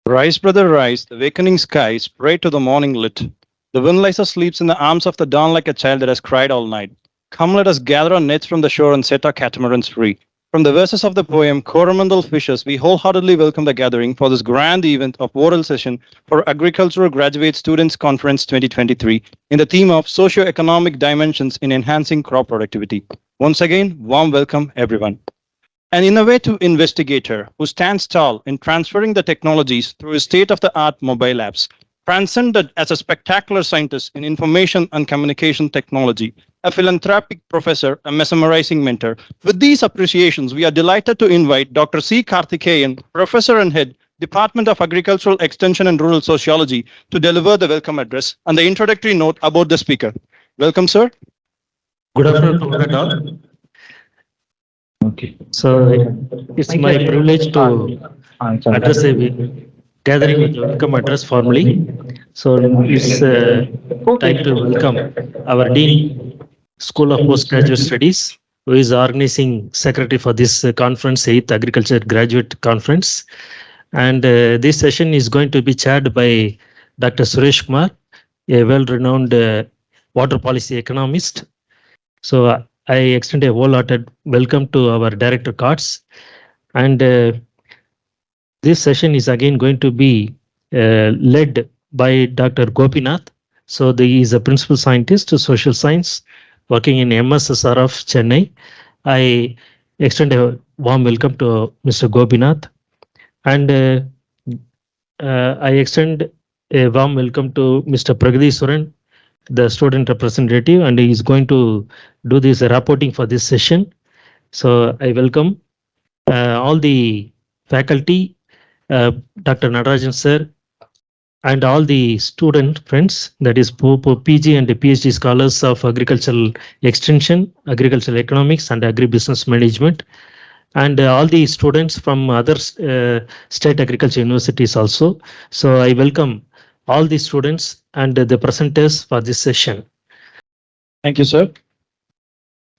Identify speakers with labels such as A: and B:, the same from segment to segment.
A: Rise, brother, rise, the awakening skies pray to the morning lit. The windlacer sleeps in the arms of the dawn like a child that has cried all night. Come, let us gather our nets from the shore and set our catamarans free. From the verses of the poem Coromandel Fishes, we wholeheartedly welcome the gathering for this grand event of oral session for Agricultural Graduate Students Conference 2023 in the theme of Socioeconomic Dimensions in Enhancing Crop Productivity. Once again, warm welcome, everyone. An innovative investigator who stands tall in transferring the technologies through his state of the art mobile apps, transcended as a spectacular scientist in information and communication technology, a philanthropic professor, a mesmerizing mentor. With these appreciations, we are delighted to invite Dr. C. Karthikeyan, Professor and Head, Department of Agricultural Extension and Rural Sociology, to deliver the welcome address and the introductory note about the speaker. Welcome, sir.
B: Good afternoon to one and all. Okay, so it's my privilege to address a gathering with welcome address formally. So it's time to welcome our Dean, School of Postgraduate Studies, who is organizing secretary for this conference, 8th Agriculture Graduate Conference. And this session is going to be chaired by Dr. Suresh Kumar, a well-renowned water policy economist. So I extend a wholehearted welcome to our director cards. And this session is again going to be led by Dr. Gopinath. So he is a principal scientist to social science working in MSSR of Chennai. I extend a warm welcome to Mr. Gopinath. And I extend a warm welcome to Mr. Pragati Suran, the student representative, and he is going to do this reporting for this session. So I welcome all the faculty, Dr. Natarajan sir, and all the student friends, that is PG and PhD scholars of agricultural extension, agricultural economics, and agribusiness management, and all the students from other state agriculture universities also. So I welcome all the students and the presenters for this session.
A: Thank you, sir.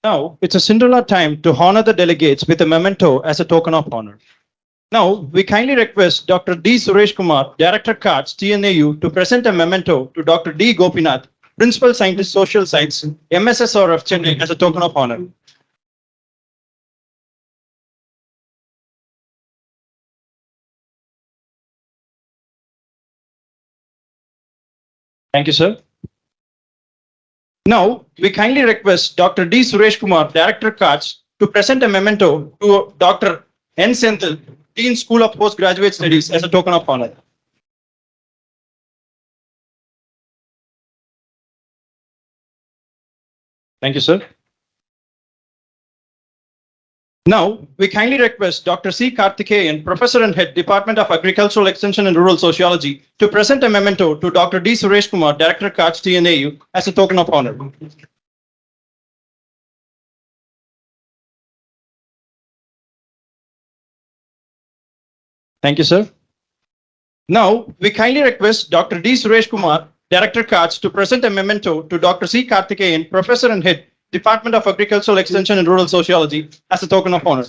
A: Now, it's a Cinderella time to honor the delegates with a memento as a token of honor. Now, we kindly request Dr. D. Suresh Kumar, Director Cards, TNAU, to present a memento to Dr. D. Gopinath, Principal Scientist, Social Science, MSSR of Chennai, as a token of honor. Thank you, sir. Now, we kindly request Dr. D. Suresh Kumar, Director Cards, to present a memento to Dr. N. Senthil, Dean School of Postgraduate Studies, as a token of honor. Thank you, sir. Now, we kindly request Dr. C. Karthikeyan, Professor and Head, Department of Agricultural Extension and Rural Sociology, to present a memento to Dr. D. Suresh Kumar, Director Cards, TNAU, as a token of honor. Thank you, sir. Now, we kindly request Dr. D. Suresh Kumar, Director Cards, to present a memento to Dr. C. Karthikeyan, Professor and Head, Department of Agricultural Extension and Rural Sociology, as a token of honor.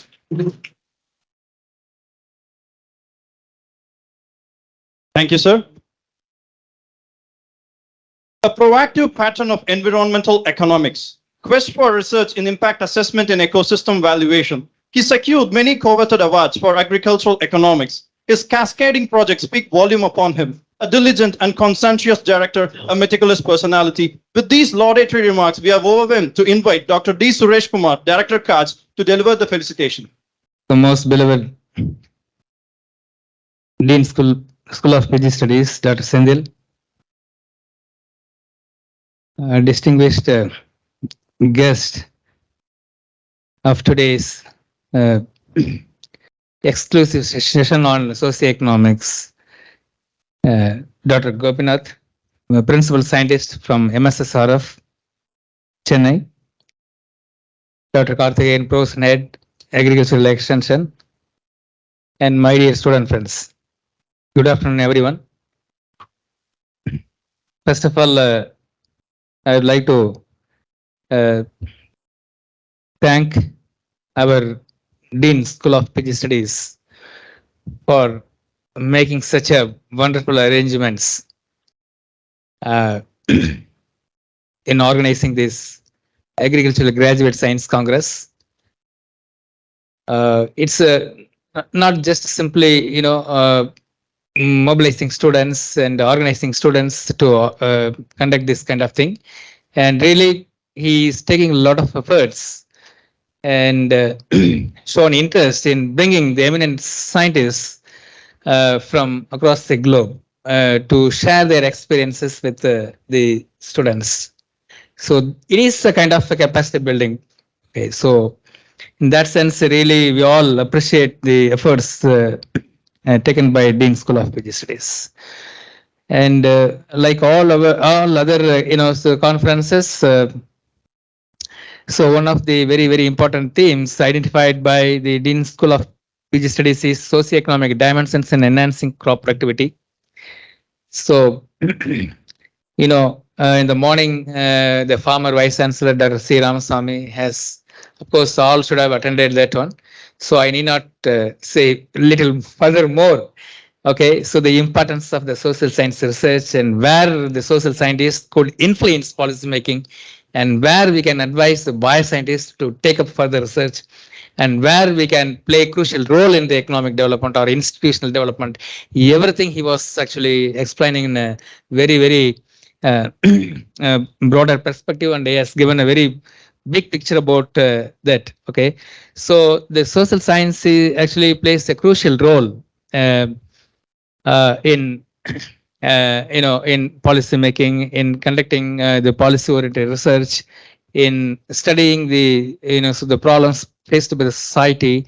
A: Thank you, sir. A proactive pattern of environmental economics, quest for research in impact assessment and ecosystem valuation. He secured many coveted awards for agricultural economics. His cascading projects speak volume upon him. A diligent and conscientious director, a meticulous personality. With these laudatory remarks, we are overwhelmed to invite Dr. D. Suresh Kumar, Director Cards, to deliver the felicitation.
C: The most beloved Dean School of PG Studies, Dr. Senthil, distinguished guest of today's exclusive session on socioeconomics, Dr. Gopinath, Principal Scientist from MSSR of Chennai, Dr. Karthikeyan, Professor and Head, Agricultural Extension, and my dear student friends. Good afternoon, everyone. First of all, I would like to thank our Dean School of PG Studies for making such a wonderful arrangements uh, in organizing this Agricultural Graduate Science Congress. It's not just simply, mobilizing students and organizing students to conduct this kind of thing. And really, he's taking a lot of efforts and shown interest in bringing the eminent scientists from across the globe to share their experiences with the students. So it is a kind of a capacity building. Okay, so in that sense, really, we all appreciate the efforts taken by Dean School of PG Studies. And like all other so conferences, so one of the very important themes identified by the Dean School of PG Studies is socioeconomic dimensions in enhancing crop productivity. So in the morning, the former Vice Chancellor, Dr. C. Ramasamy, has, of course, all should have attended that one. So I need not say little further more. Okay, so the importance of the social science research and where the social scientists could influence policy making and where we can advise the bioscientists to take up further research and where we can play a crucial role in the economic development or institutional development. Everything he was actually explaining in a very broader perspective, and he has given a very big picture about that. Okay, so the social science actually plays a crucial role uh, in in policy making, in conducting the policy oriented research, in studying the so the problems faced by the society.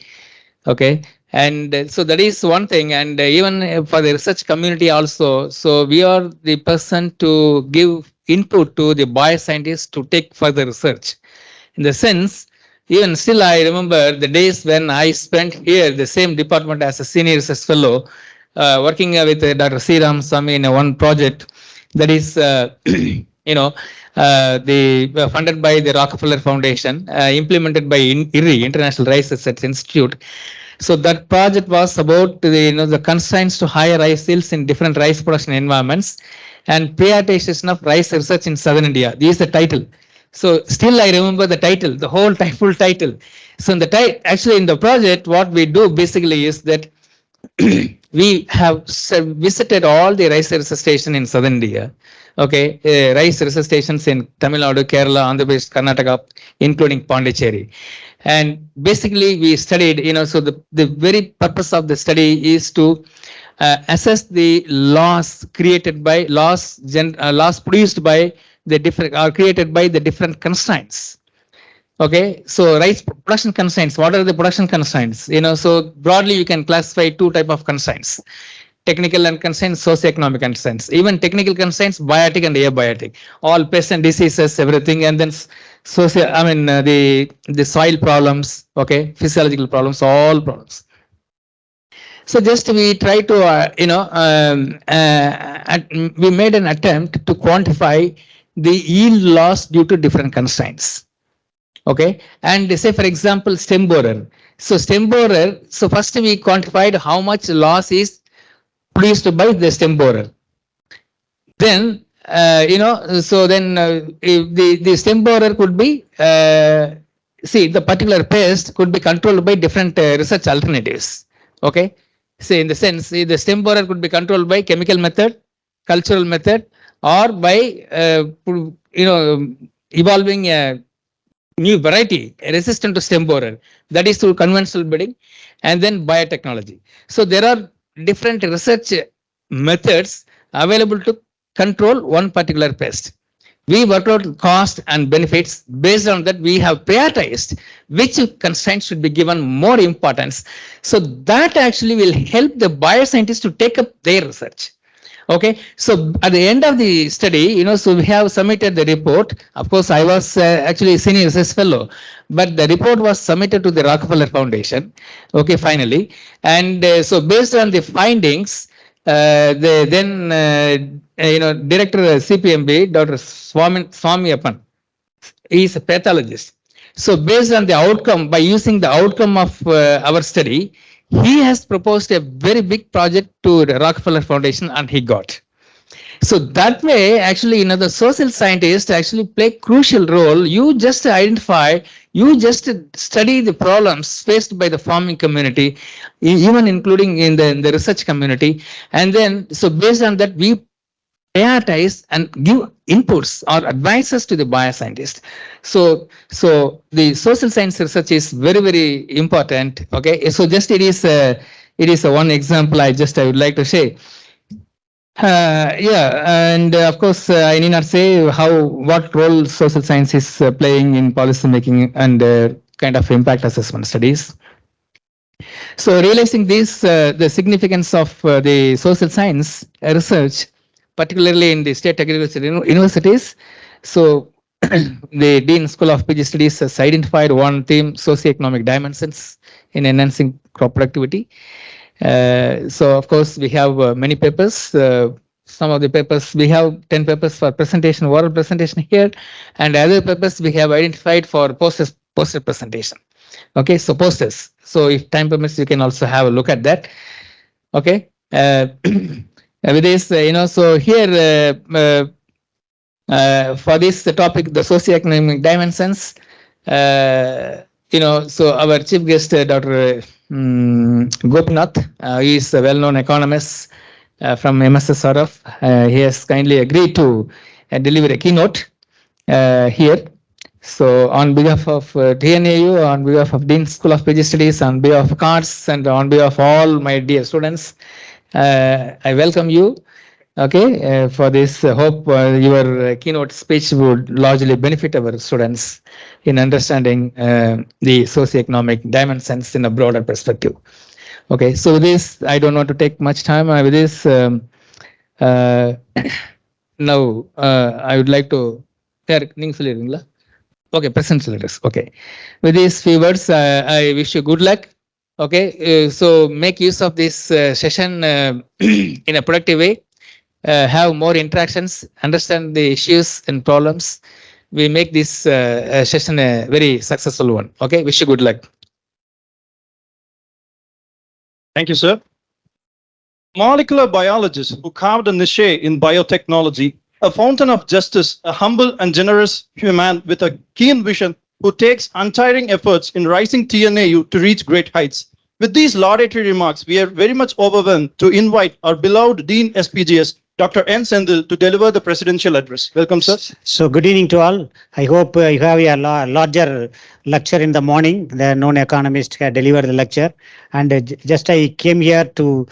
C: Okay, and so that is one thing. And even for the research community also, so we are the person to give input to the bioscientists to take further research. In the sense, even still I remember the days when I spent here the same department as a senior research fellow, working with Dr. C. Ramasamy in one project that is the funded by the Rockefeller Foundation, implemented by IRI, International Rice Research Institute. So that project was about the constraints to higher rice yields in different rice production environments and prioritization of rice research in southern India. This is the title. So still I remember the title, the whole full title. So in the actually in the project, what we do basically is that we have visited all the rice research stations in southern India. Okay, rice research stations in Tamil Nadu, Kerala, Andhra Pradesh, Karnataka, including Pondicherry. And basically we studied, so the very purpose of the study is to assess the loss created by loss produced by the different or created by the different constraints. Okay, so rice production constraints. What are the production constraints? So broadly you can classify two type of constraints: technical and constraints, socioeconomic constraints. Even technical constraints, biotic and abiotic, all pests and diseases, everything, and then the soil problems. Okay, physiological problems, all problems. So just we try to we made an attempt to quantify the yield loss due to different constraints. Okay, and say for example stem borer. So stem borer, so first we quantified how much loss is produced by the stem borer. Then so then the stem borer could be see the particular pest could be controlled by different research alternatives. Okay, see in the sense the stem borer could be controlled by chemical method, cultural method, or by evolving a new variety resistant to stem borer, that is through conventional breeding, and then biotechnology. So there are different research methods available to control one particular pest. We worked out cost and benefits. Based on that, we have prioritized which constraints should be given more importance. So that actually will help the bioscientists to take up their research. Okay, so at the end of the study, so we have submitted the report. Of course, I was actually a senior research fellow, but the report was submitted to the Rockefeller Foundation. Okay, finally, and so based on the findings, the then director of CPMB, Dr. Swamiyappan, he is a pathologist. So based on the outcome, by using the outcome of our study, he has proposed a very big project to the Rockefeller Foundation and he got. So that way, actually, the social scientists actually play crucial role. You just identify, you just study the problems faced by the farming community, even including in the research community. And then, so based on that, we prioritize and give inputs or advices to the bioscientist. So the social science research is very, very important. Okay. So just it is a one example I would like to say. Yeah, and of course, I need not say what role social science is playing in policy making and kind of impact assessment studies. So, realizing this, the significance of the social science research, particularly in the state agriculture universities. So, the Dean School of PG Studies has identified one theme: socioeconomic dimensions in enhancing crop productivity. So of course we have many papers. Some of the papers we have 10 papers for presentation, oral presentation here, and other papers we have identified for poster presentation. Okay, so posters. So if time permits, you can also have a look at that. Okay, with this, so here for this topic, the socioeconomic dimensions. So our chief guest, Dr. Gopinath, he is a well-known economist from MSSRF. He has kindly agreed to deliver a keynote here. So on behalf of TNAU, on behalf of Dean School of PG Studies, on behalf of CARS, and on behalf of all my dear students, I welcome you. Okay, for this, hope your keynote speech would largely benefit our students in understanding the socioeconomic dimensions in a broader perspective. Okay, so with this, I don't want to take much time. With this, now I would like to. Okay, present letters. Okay, with these few words, I wish you good luck. Okay, so make use of this session in a productive way. Have more interactions, understand the issues and problems. We make this session a very successful one. Okay, wish you good luck.
A: Thank you, sir. Molecular biologist who carved a niche in biotechnology, a fountain of justice, a humble and generous human with a keen vision who takes untiring efforts in rising TNAU to reach great heights. With these laudatory remarks, we are very much overwhelmed to invite our beloved Dean SPGS, Dr. N. Sendil, to deliver the presidential address. Welcome, sir.
D: So, good evening to all. I hope you have a larger lecture in the morning. The known economist had delivered the lecture, and just I came here to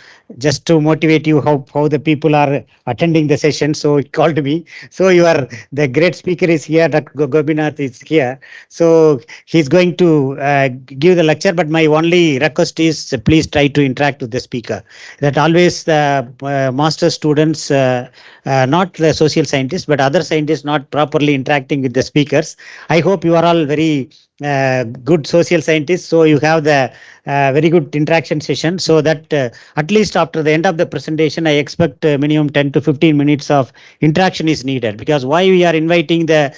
D: motivate you how the people are attending the session. So he called me. So the great speaker is here. Dr. Gopinath is here. So he's going to give the lecture. But my only request is please try to interact with the speaker. That always the master students, not the social scientists, but other scientists not properly interacting with the speakers. I hope you are all very good social scientists, so you have the very good interaction session, so that at least after the end of the presentation, I expect minimum 10 to 15 minutes of interaction is needed. Because why we are inviting the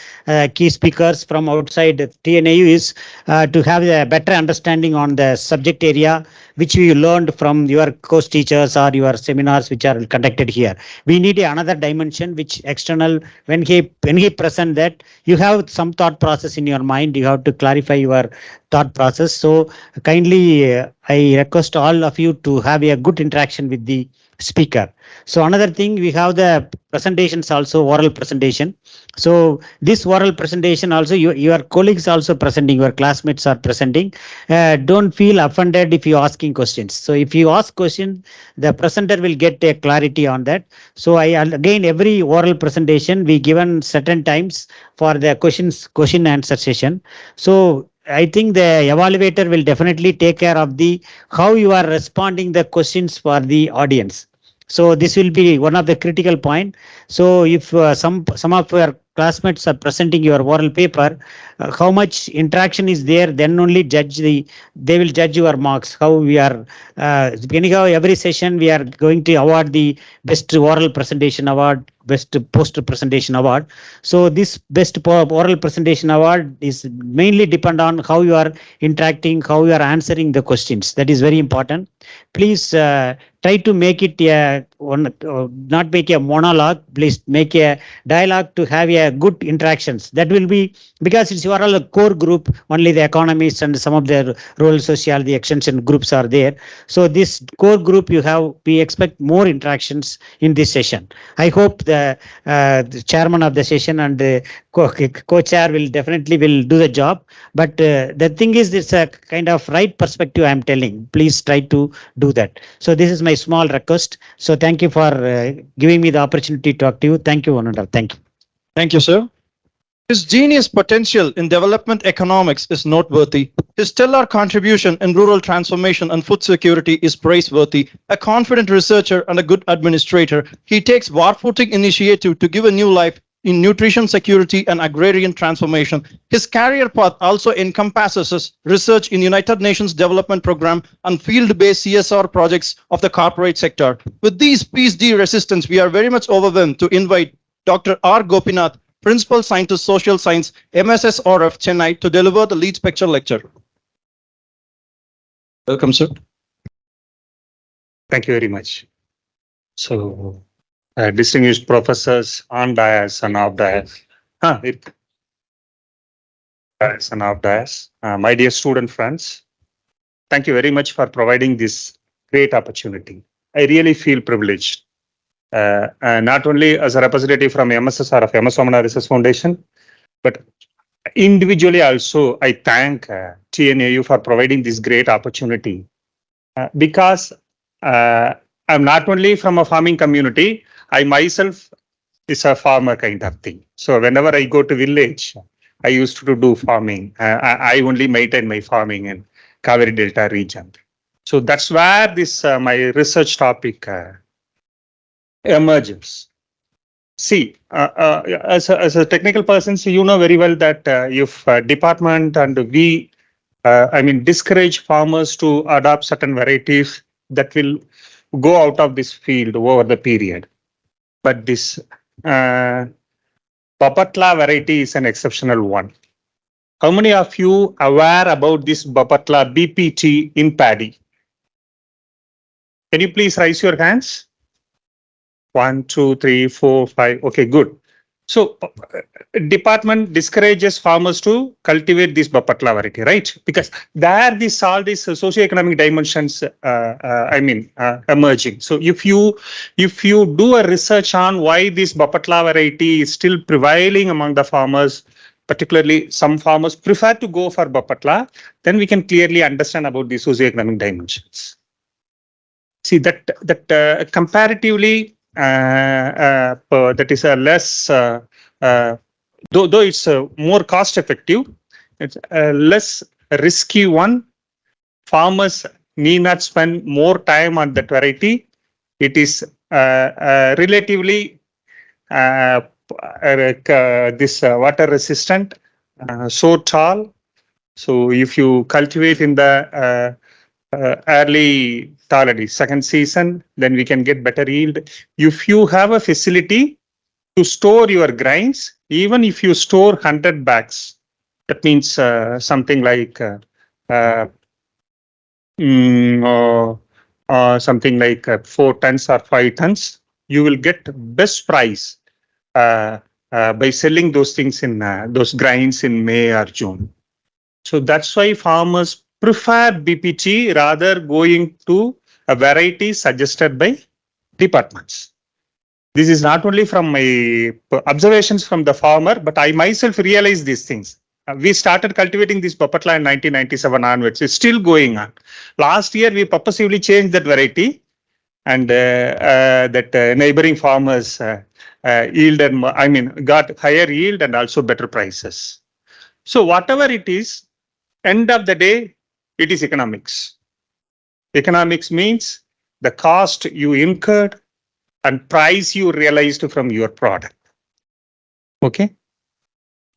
D: key speakers from outside TNAU is to have a better understanding on the subject area which we learned from your course teachers or your seminars which are conducted here. We need another dimension which external, when he present that, you have some thought process in your mind, you have to clarify your thought process. So kindly I request all of you to have a good interaction with the speaker. So another thing, we have the presentations also, oral presentation. So this oral presentation also, your colleagues also presenting, your classmates are presenting. Don't feel offended if you asking questions. So if you ask questions, the presenter will get a clarity on that. So again, every oral presentation we given certain times for the question answer session. So I think the evaluator will definitely take care of the how you are responding the questions for the audience. So this will be one of the critical point. So if some of your classmates are presenting your oral paper, how much interaction is there, then only they will judge your marks. How we are anyhow, every session we are going to award the best oral presentation award, best poster presentation award. So this best oral presentation award is mainly depend on how you are interacting, how you are answering the questions. That is very important. Please try to make it not make a monologue. Please make a dialogue to have a good interactions. That will be because it's you are all a core group. Only the economists and some of the rural sociology extension groups are there. So this core group we expect more interactions in this session. I hope the chairman of the session and the co-chair will definitely will do the job. But the thing is, it's a kind of right perspective I'm telling. Please try to do that. So this is my small request. So thank you for giving me the opportunity to talk to you. Thank you, Ananda. Thank you.
A: Thank you, sir. His genius potential in development economics is noteworthy. His stellar contribution in rural transformation and food security is praiseworthy. A confident researcher and a good administrator, he takes war-footing initiative to give a new life in nutrition security and agrarian transformation. His career path also encompasses research in United Nations Development Program and field-based CSR projects of the corporate sector. With these PhD resistance, we are very much overwhelmed to invite Dr. R. Gopinath, Principal Scientist, Social Science, MSSRF, Chennai, to deliver the lead lecture lecture. Welcome, sir.
E: Thank you very much. So, distinguished professors on dais and off dais. Dais and off dais. My dear student friends, thank you very much for providing this great opportunity. I really feel privileged. Not only as a representative from MSSR of MS Somana Research Foundation, but individually also I thank TNAU for providing this great opportunity because I'm not only from a farming community, I myself is a farmer kind of thing. So whenever I go to village, I used to do farming. I only maintain my farming in Kaveri Delta region. So that's where this my research topic emerges. See, as a technical person, so you know very well that if department and we, discourage farmers to adopt certain varieties that will go out of this field over the period. But this Papatla variety is an exceptional one. How many of you aware about this Papatla BPT in paddy? Can you please raise your hands? 1, 2, 3, 4, 5. Okay, good. So department discourages farmers to cultivate this Bapatla variety, right? Because there all these socioeconomic dimensions emerging. So if you do a research on why this Bapatla variety is still prevailing among the farmers, particularly some farmers prefer to go for Bapatla, then we can clearly understand about the socioeconomic dimensions. See that comparatively that is a less, though it's more cost effective, it's a less risky one. Farmers need not spend more time on that variety. It is relatively this water resistant, so tall. So if you cultivate in the early second season, then we can get better yield. If you have a facility to store your grains, even if you store 100 bags, that means something like something like 4 tons or 5 tons, you will get best price by selling those things in those grains in May or June. So that's why farmers prefer BPT rather going to a variety suggested by departments. This is not only from my observations from the farmer, but I myself realized these things. We started cultivating this Papatla in 1997 onwards. It's still going on. Last year, we purposely changed that variety, and that neighboring farmers yielded, got higher yield and also better prices. So whatever it is, end of the day, it is economics. Economics means the cost you incurred and price you realized from your product. Okay.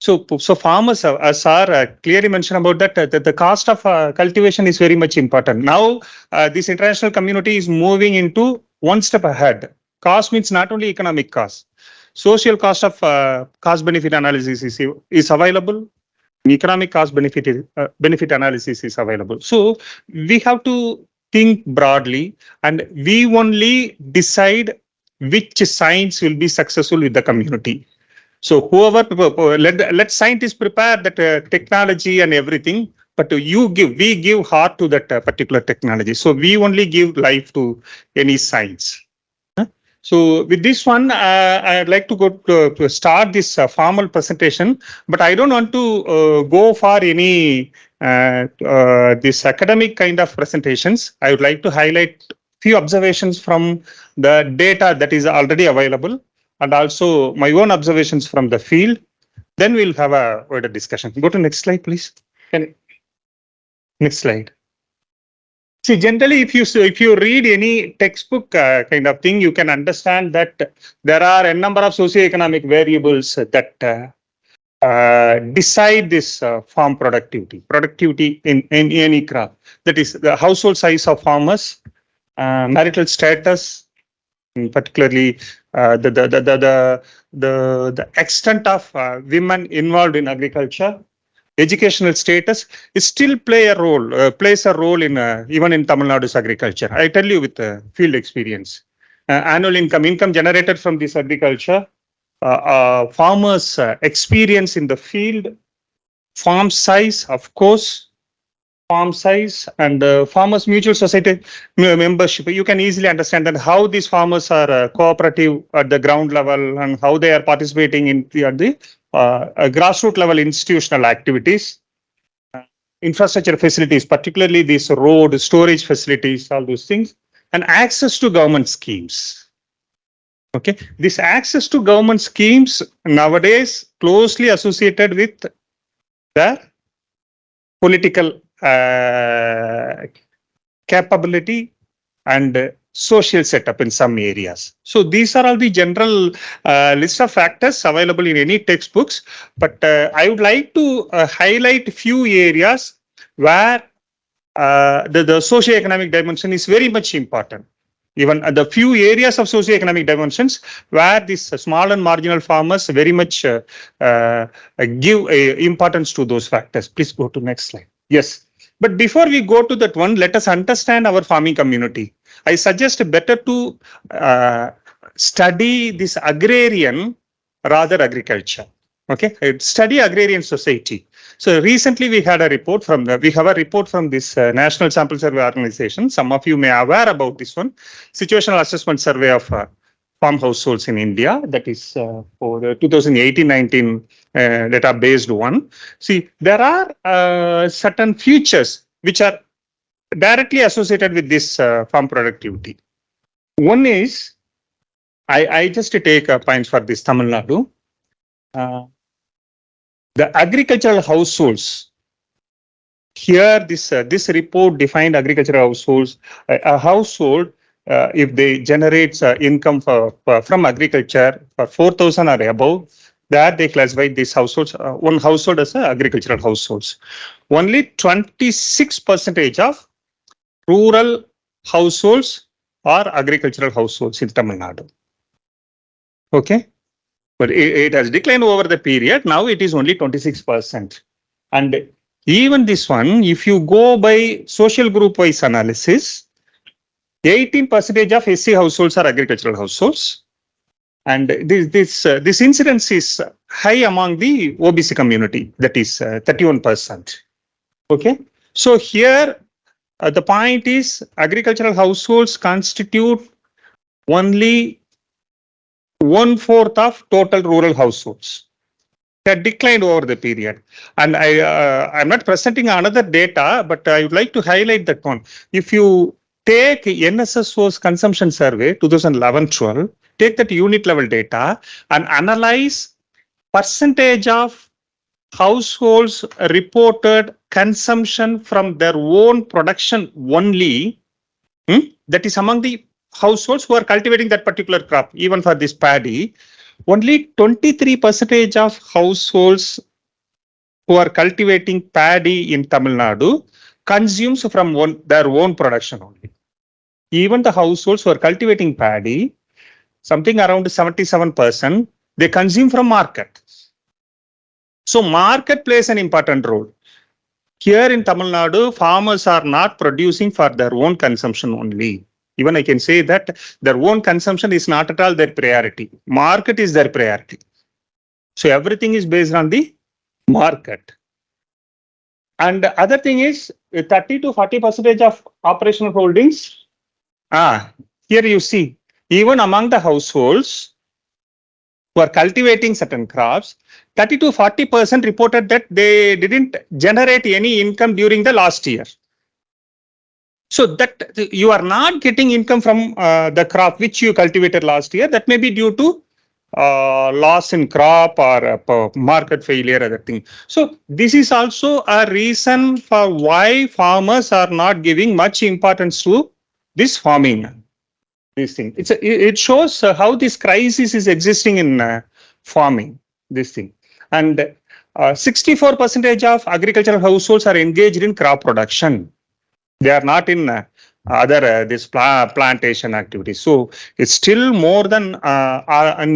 E: So farmers, as are clearly mentioned about that, the cost of cultivation is very much important. Now, this international community is moving into one step ahead. Cost means not only economic cost. social cost of cost benefit analysis is available. Economic cost benefit analysis is available. So we have to think broadly, and we only decide which science will be successful with the community. So whoever let scientists prepare that technology and everything, but we give heart to that particular technology. So we only give life to any science. So with this one, I'd like to go to start this formal presentation, but I don't want to go for any this academic kind of presentations. I would like to highlight few observations from the data that is already available, and also my own observations from the field. Then we'll have a wider discussion. Go to next slide, please. Next slide. See, generally, if you read any textbook kind of thing, you can understand that there are a number of socioeconomic variables that decide this farm productivity in any crop. That is the household size of farmers, marital status, particularly the extent of women involved in agriculture. Educational status is still plays a role in even in Tamil Nadu's agriculture. I tell you with field experience. Annual income generated from this agriculture, farmers' experience in the field, farm size, of course, farm size, and farmers mutual society membership. You can easily understand that how these farmers are cooperative at the ground level and how they are participating in the grassroots level institutional activities, infrastructure facilities, particularly these road storage facilities, all those things, and access to government schemes. Okay, this access to government schemes nowadays closely associated with the political capability and social setup in some areas. So these are all the general list of factors available in any textbooks, but I would like to highlight a few areas where the socioeconomic dimension is very much important. Even the few areas of socioeconomic dimensions where these small and marginal farmers very much give importance to those factors. Please go to next slide. Yes. But before we go to that one, let us understand our farming community. I suggest better to study this agrarian rather agriculture. Okay, study agrarian society. So recently we had a report from this National Sample Survey Organization. Some of you may be aware about this one, situational assessment survey of farm households in India. That is for the 2018-19 data based one. See, there are certain features which are directly associated with this farm productivity. One is, I just take points for this Tamil Nadu. The agricultural households. Here, this report defined agricultural households. A household, if they generate income from agriculture for 4,000 or above, that they classify these households, one household as agricultural households. Only 26% of rural households are agricultural households in Tamil Nadu. Okay. But it has declined over the period. Now it is only 26%. And even this one, if you go by social group wise analysis, 18% of SC households are agricultural households. And this incidence is high among the OBC community, that is 31%. Okay. So here the point is agricultural households constitute only 1/4 of total rural households. That declined over the period. And I'm not presenting another data, but I would like to highlight that one. If you take NSSO's consumption survey 2011-12, take that unit level data and analyze percentage of households reported consumption from their own production only, that is among the households who are cultivating that particular crop, even for this paddy, only 23% of households who are cultivating paddy in Tamil Nadu consumes from their own production only. Even the households who are cultivating paddy, something around 77%, They consume from market. So market plays an important role. Here in Tamil Nadu, farmers are not producing for their own consumption only. Even I can say that their own consumption is not at all their priority. Market is their priority. So everything is based on the market. And the other thing is 30 to 40% of operational holdings. Here you see, even among the households who are cultivating certain crops, 30 to 40% reported that they didn't generate any income during the last year. So that you are not getting income from the crop which you cultivated last year. That may be due to loss in crop or market failure, other thing. So this is also a reason for why farmers are not giving much importance to this farming. This thing, it shows how this crisis is existing in farming. This thing, and 64% of agricultural households are engaged in crop production. They are not in other this plantation activities. So it's still more than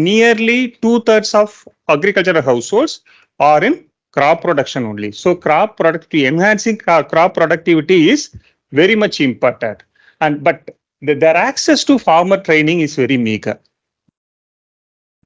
E: nearly 2/3 of agricultural households are in crop production only. So crop productivity, enhancing crop productivity is very much important. And but their access to farmer training is very meager.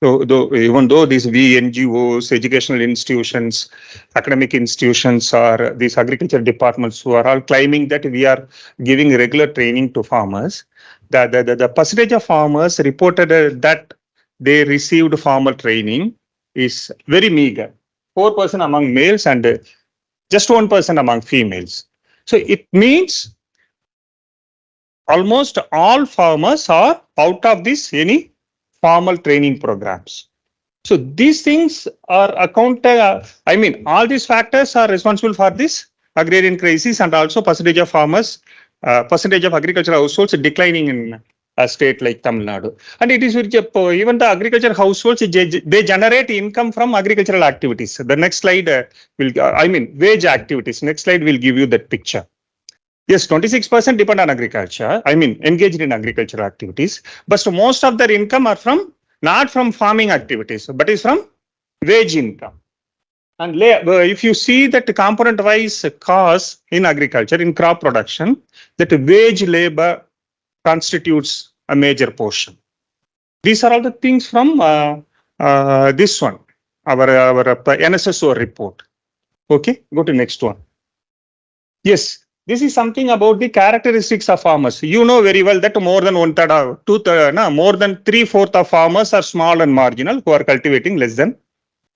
E: So, even though these NGOs, educational institutions, academic institutions, or these agriculture departments who are all claiming that we are giving regular training to farmers, the percentage of farmers reported that they received formal training is very meager. 4% among males and just 1% among females. So it means almost all farmers are out of this any formal training programs. So these things are accounted, I mean, all these factors are responsible for this agrarian crisis and also percentage of farmers, percentage of agricultural households declining in a state like Tamil Nadu. And it is even the agricultural households, they generate income from agricultural activities. The next slide will, I mean, wage activities. Next slide will give you that picture. Yes, 26% depend on agriculture. I mean, engaged in agricultural activities, but most of their income are from not from farming activities, but is from wage income. And if you see that component-wise cost in agriculture, in crop production, that wage labor constitutes a major portion. These are all the things from this one, our NSSO report. Okay, go to next one. Yes. This is something about the characteristics of farmers. You know very well that more than 1/3 or 2/3, more than 3/4 of farmers are small and marginal who are cultivating less than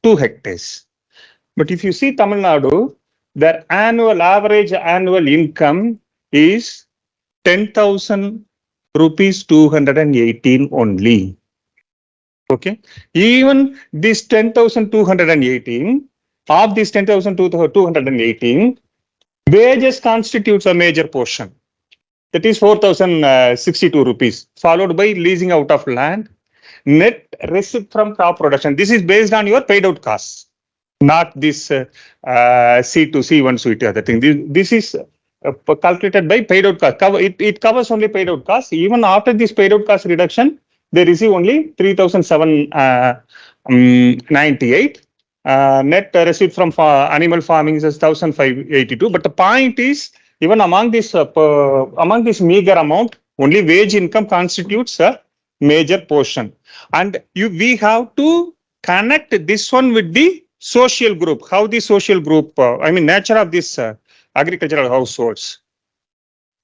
E: 2 hectares. But if you see Tamil Nadu, their average annual income is 10,000 rupees 218 only. Okay, even this 10,218, of this 10,218, wages constitutes a major portion. That is 4,062 rupees, followed by leasing out of land, net receipt from crop production. This is based on your paid out costs, not this C2C, one suite, other thing. This is calculated by paid out cost. It covers only paid out costs. Even after this paid out cost reduction, they receive only 3,798. Net receipt from animal farming is 1,582. But the point is, even among this meager amount, only wage income constitutes a major portion. And we have to connect this one with the social group. How the social group, I mean, nature of this agricultural households.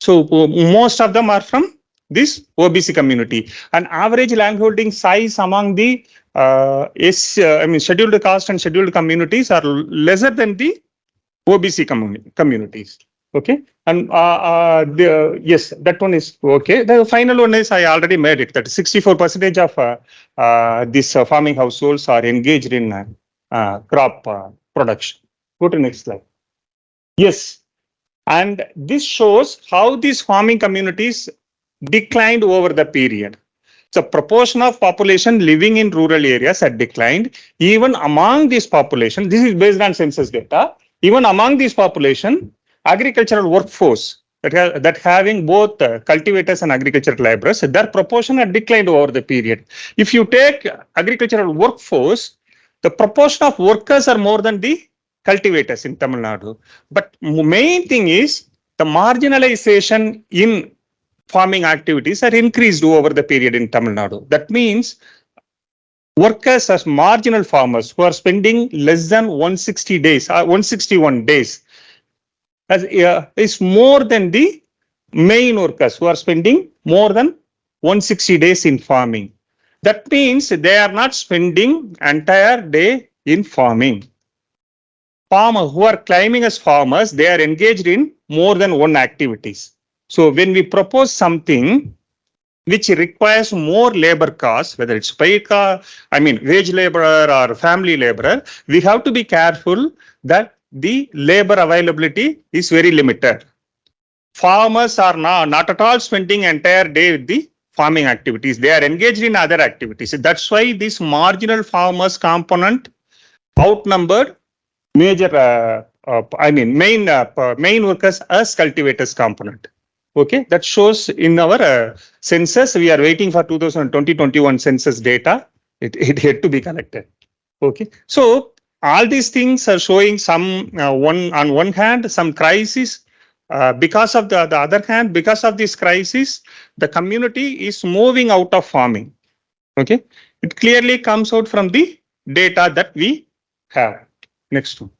E: So most of them are from this OBC community, and average landholding size among the scheduled caste and scheduled communities are lesser than the OBC communities. Okay, and yes, that one is okay. The final one is I already made it, that 64% of these farming households are engaged in crop production. Go to next slide. Yes, and this shows how these farming communities declined over the period. So proportion of population living in rural areas had declined. Even among this population, this is based on census data, even among this population, agricultural workforce, that having both cultivators and agricultural laborers, their proportion had declined over the period. If you take agricultural workforce, the proportion of workers are more than the cultivators in Tamil Nadu. But main thing is the marginalization in farming activities are increased over the period in Tamil Nadu. That means workers as marginal farmers who are spending less than 160 days, 161 days, is more than the main workers who are spending more than 160 days in farming. That means they are not spending entire day in farming. Farmers who are claiming as farmers, they are engaged in more than one activities. So when we propose something which requires more labor costs, whether it's wage laborer or family laborer, we have to be careful that the labor availability is very limited. Farmers are not at all spending entire day with the farming activities. They are engaged in other activities. That's why this marginal farmers component outnumbered major, main workers as cultivators component. Okay, that shows in our census. We are waiting for 2020-21 census data. It had to be collected. Okay, so all these things are showing some on one hand some crisis. Because of the other hand, because of this crisis, the community is moving out of farming. Okay, it clearly comes out from the data that we have. Next one.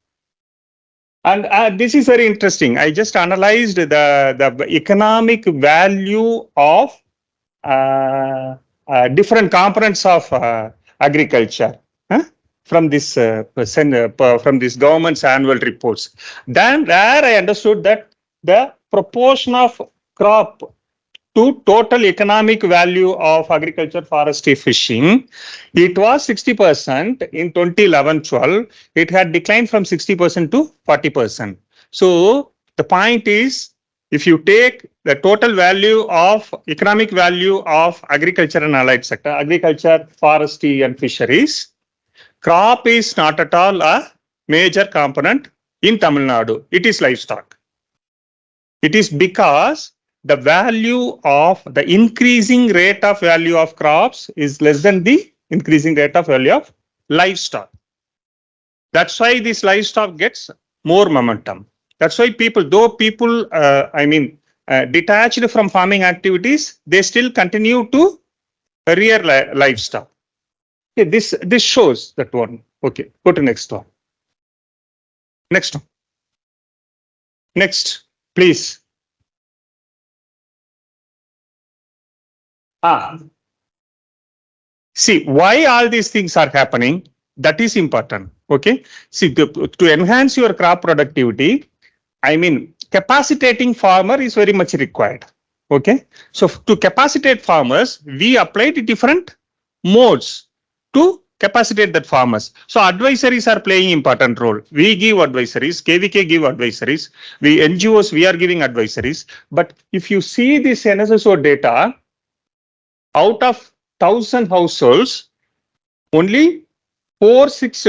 E: And this is very interesting. I just analyzed the economic value of different components of agriculture from this government's annual reports. Then there I understood that the proportion of crop to total economic value of agriculture, forestry, fishing, it was 60% in 2011-12. It had declined from 60% to 40%. So the point is, if you take the total value of economic value of agriculture and allied sector, agriculture, forestry, and fisheries, crop is not at all a major component in Tamil Nadu. It is livestock. It is because the value of the increasing rate of value of crops is less than the increasing rate of value of livestock. That's why this livestock gets more momentum. That's why though people, detached from farming activities, they still continue to rear livestock. Okay, this shows that one. Okay, go to next one. Next one. Next, please. See, why all these things are happening, that is important. Okay. See, to enhance your crop productivity, capacitating farmer is very much required. Okay. So to capacitate farmers, we applied different modes to capacitate that farmers. So advisories are playing important role. We give advisories, KVK give advisories, we NGOs, we are giving advisories. But if you see this NSSO data, out of 1,000 households, only 406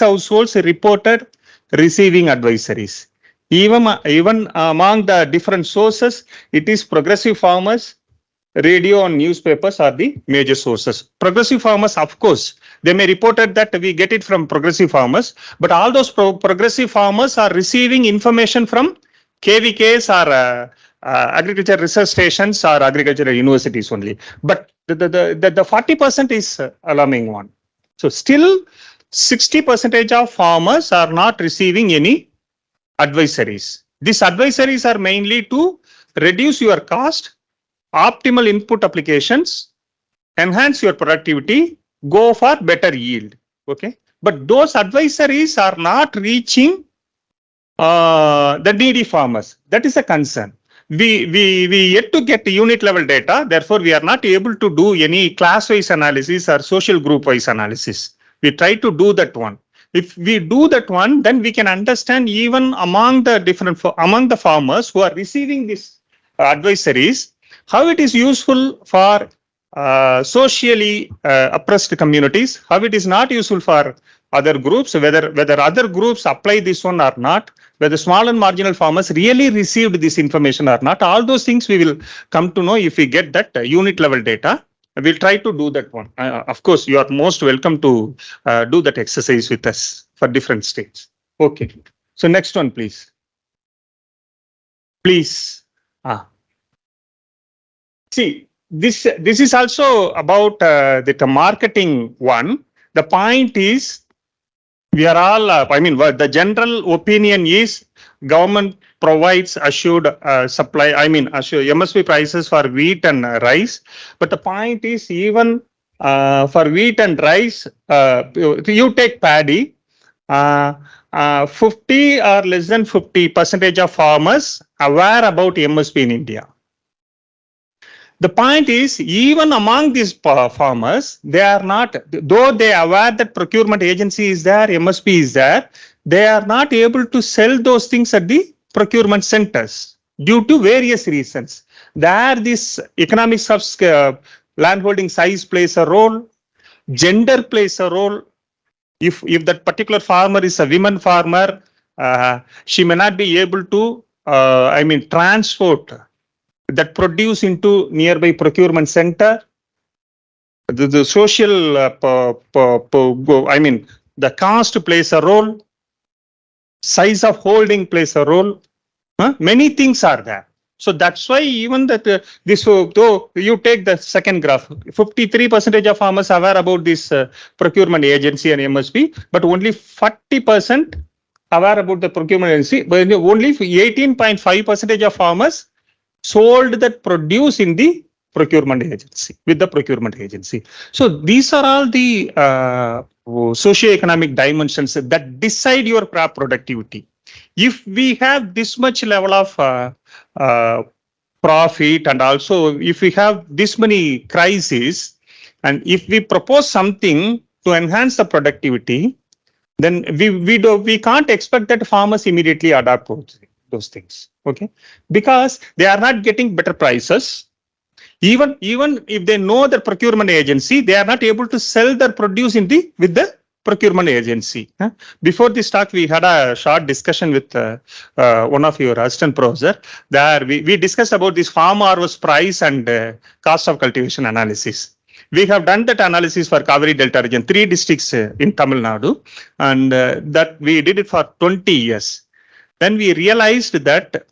E: households reported receiving advisories. Even among the different sources, it is progressive farmers, radio and newspapers are the major sources. Progressive farmers, of course, they may reported that we get it from progressive farmers, but all those progressive farmers are receiving information from KVKs or agriculture research stations or agricultural universities only. But the 40% is alarming one. So still 60% of farmers are not receiving any advisories. These advisories are mainly to reduce your cost, optimal input applications, enhance your productivity, go for better yield. Okay. But those advisories are not reaching the needy farmers. That is a concern. We yet to get unit level data. Therefore, we are not able to do any class wise analysis or social group wise analysis. We try to do that one. If we do that one, then we can understand even among the farmers who are receiving these advisories, how it is useful for socially oppressed communities, how it is not useful for other groups, whether other groups apply this one or not, whether small and marginal farmers really received this information or not. All those things we will come to know if we get that unit level data. We'll try to do that one. Of course, you are most welcome to do that exercise with us for different states. Okay. So next one, please. Please. See, this is also about the marketing one. The point is, we are all, I mean, the general opinion is government provides assured supply, I mean, assured MSP prices for wheat and rice. But the point is, even for wheat and rice, you take paddy, 50 or less than 50% of farmers aware about MSP in India. The point is, even among these farmers, they are not, though they are aware that procurement agency is there, MSP is there, they are not able to sell those things at the procurement centers due to various reasons. There, this economics of landholding size plays a role, gender plays a role. If that particular farmer is a women farmer, she may not be able to, I mean, transport that produce into nearby procurement center. The social, I mean, the cost plays a role, size of holding plays a role. Many things are there. So that's why even that though you take the second graph, 53% of farmers are aware about this procurement agency and MSP, but only 40% aware about the procurement agency, but only 18.5% of farmers sold that produce in the procurement agency, with the procurement agency. So these are all the socioeconomic dimensions that decide your crop productivity. If we have this much level of profit, and also if we have this many crises, and if we propose something to enhance the productivity, then we can't expect that farmers immediately adopt those things. Okay, because they are not getting better prices. Even if they know the procurement agency, they are not able to sell their produce with the procurement agency. Before this talk, we had a short discussion with one of your assistant professor. There we discussed about this farm harvest price and cost of cultivation analysis. We have done that analysis for Kaveri Delta region, 3 districts in Tamil Nadu, and that we did it for 20 years. Then we realized that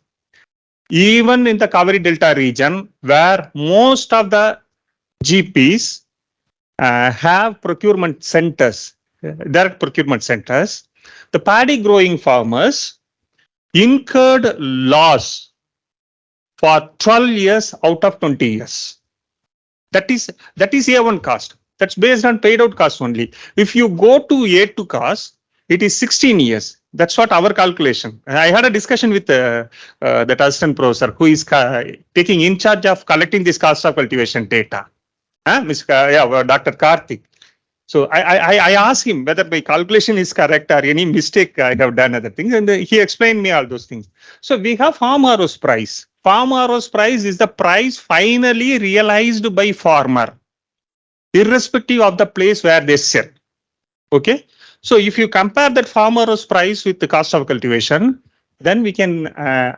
E: even in the Kaveri Delta region, where most of the GPs have procurement centers, direct procurement centers, the paddy growing farmers incurred loss for 12 years out of 20 years. That is A1 cost. That's based on paid out cost only. If you go to A2 cost, it is 16 years. That's what our calculation. I had a discussion with that assistant professor who is taking in charge of collecting this cost of cultivation data. Dr. Karthik. So I asked him whether my calculation is correct or any mistake I have done other things, and he explained me all those things. So we have farm harvest price. Farm harvest price is the price finally realized by farmer, irrespective of the place where they sell. Okay. So if you compare that farm harvest price with the cost of cultivation, then we can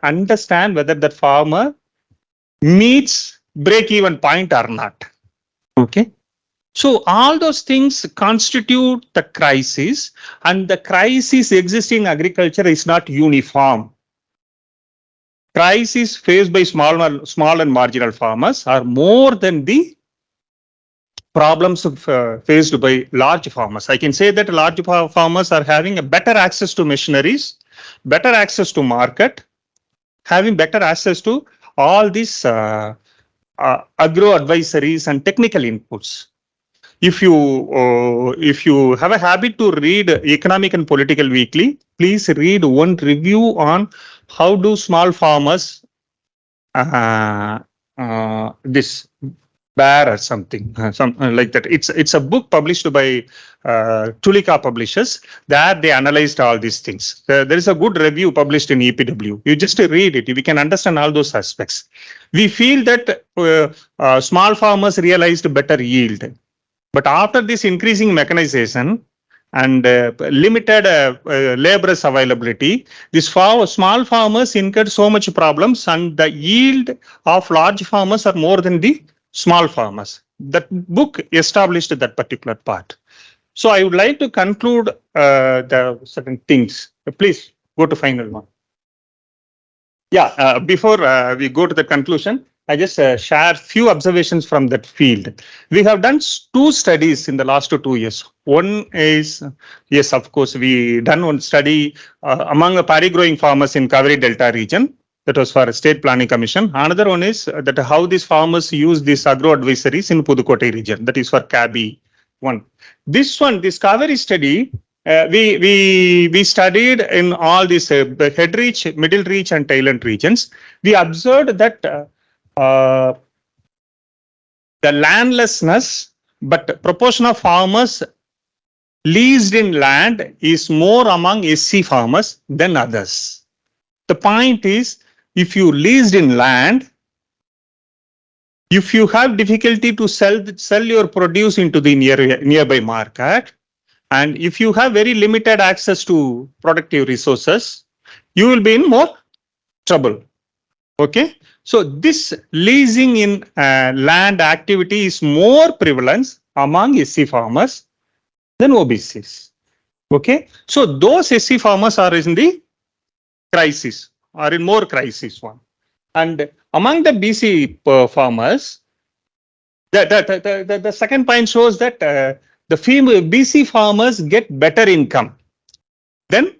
E: understand whether that farmer meets break-even point or not. Okay. So all those things constitute the crisis, and the crisis existing in agriculture is not uniform. Crisis faced by small and marginal farmers are more than the problems faced by large farmers. I can say that large farmers are having a better access to machineries, better access to market, having better access to all these agro advisories and technical inputs. If you have a habit to read Economic and Political Weekly, please read one review on how do small farmers this bear or something like that. It's a book published by Tulika Publishers. There they analyzed all these things. There is a good review published in EPW. You just read it, we can understand all those aspects. We feel that small farmers realized better yield. But after this increasing mechanization, and limited laborers availability, these small farmers incurred so much problems, and the yield of large farmers are more than the small farmers. That book established that particular part. So I would like to conclude the certain things. Please go to final one. Yeah, before we go to the conclusion, I just share few observations from that field. We have done two studies in the last 2 years. One is, yes, of course, we done one study among the paddy growing farmers in Kaveri Delta region. That was for a state planning commission. Another one is that how these farmers use these agro advisories in Pudukkottai region. That is for KABI one. This Kaveri study, we studied in all these head reach, middle reach, and tail end regions. We observed that the landlessness, but proportion of farmers leased in land is more among SC farmers than others. The point is, if you leased in land, if you have difficulty to sell your produce into the nearby market, and if you have very limited access to productive resources, you will be in more trouble. Okay. So this leasing in land activity is more prevalent among SC farmers than OBCs. Okay. So those SC farmers are in the crisis, or in more crisis one. And among the BC farmers, the second point shows that the BC farmers get better income than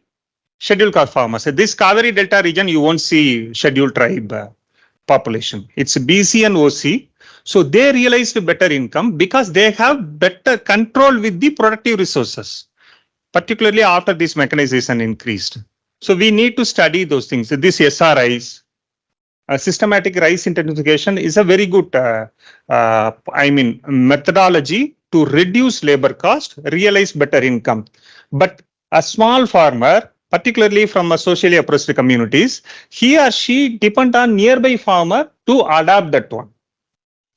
E: scheduled caste farmers. This Kaveri Delta region, you won't see scheduled tribe population. It's BC and OC. So they realized better income because they have better control with the productive resources, particularly after this mechanization increased. So we need to study those things. This SRIs, systematic rice intensification, is a very good methodology to reduce labor cost, realize better income. But a small farmer, particularly from a socially oppressed communities, he or she depend on nearby farmer to adapt that one.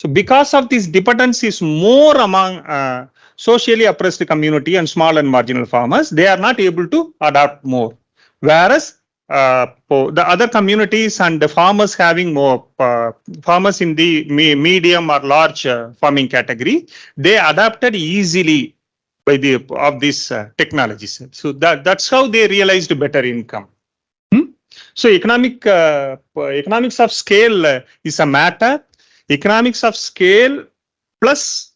E: So because of this dependence is more among socially oppressed community and small and marginal farmers, they are not able to adapt more. Whereas the other communities and the farmers having more farmers in the medium or large farming category, they adapted easily by the of these technologies. So that's how they realized better income. So economics of scale is a matter. Economics of scale plus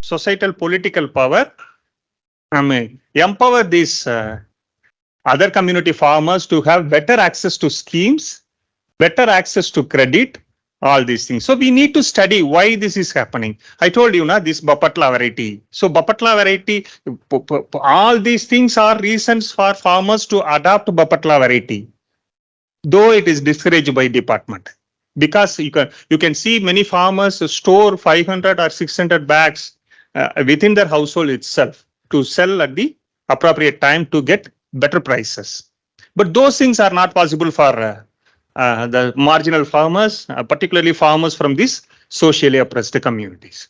E: societal political power empower these other community farmers to have better access to schemes, better access to credit, all these things. So we need to study why this is happening. I told you now this Bapatla variety. So Bapatla variety, all these things are reasons for farmers to adopt Bapatla variety, though it is discouraged by department. Because you can see many farmers store 500 or 600 bags within their household itself to sell at the appropriate time to get better prices. But those things are not possible for the marginal farmers, particularly farmers from these socially oppressed communities.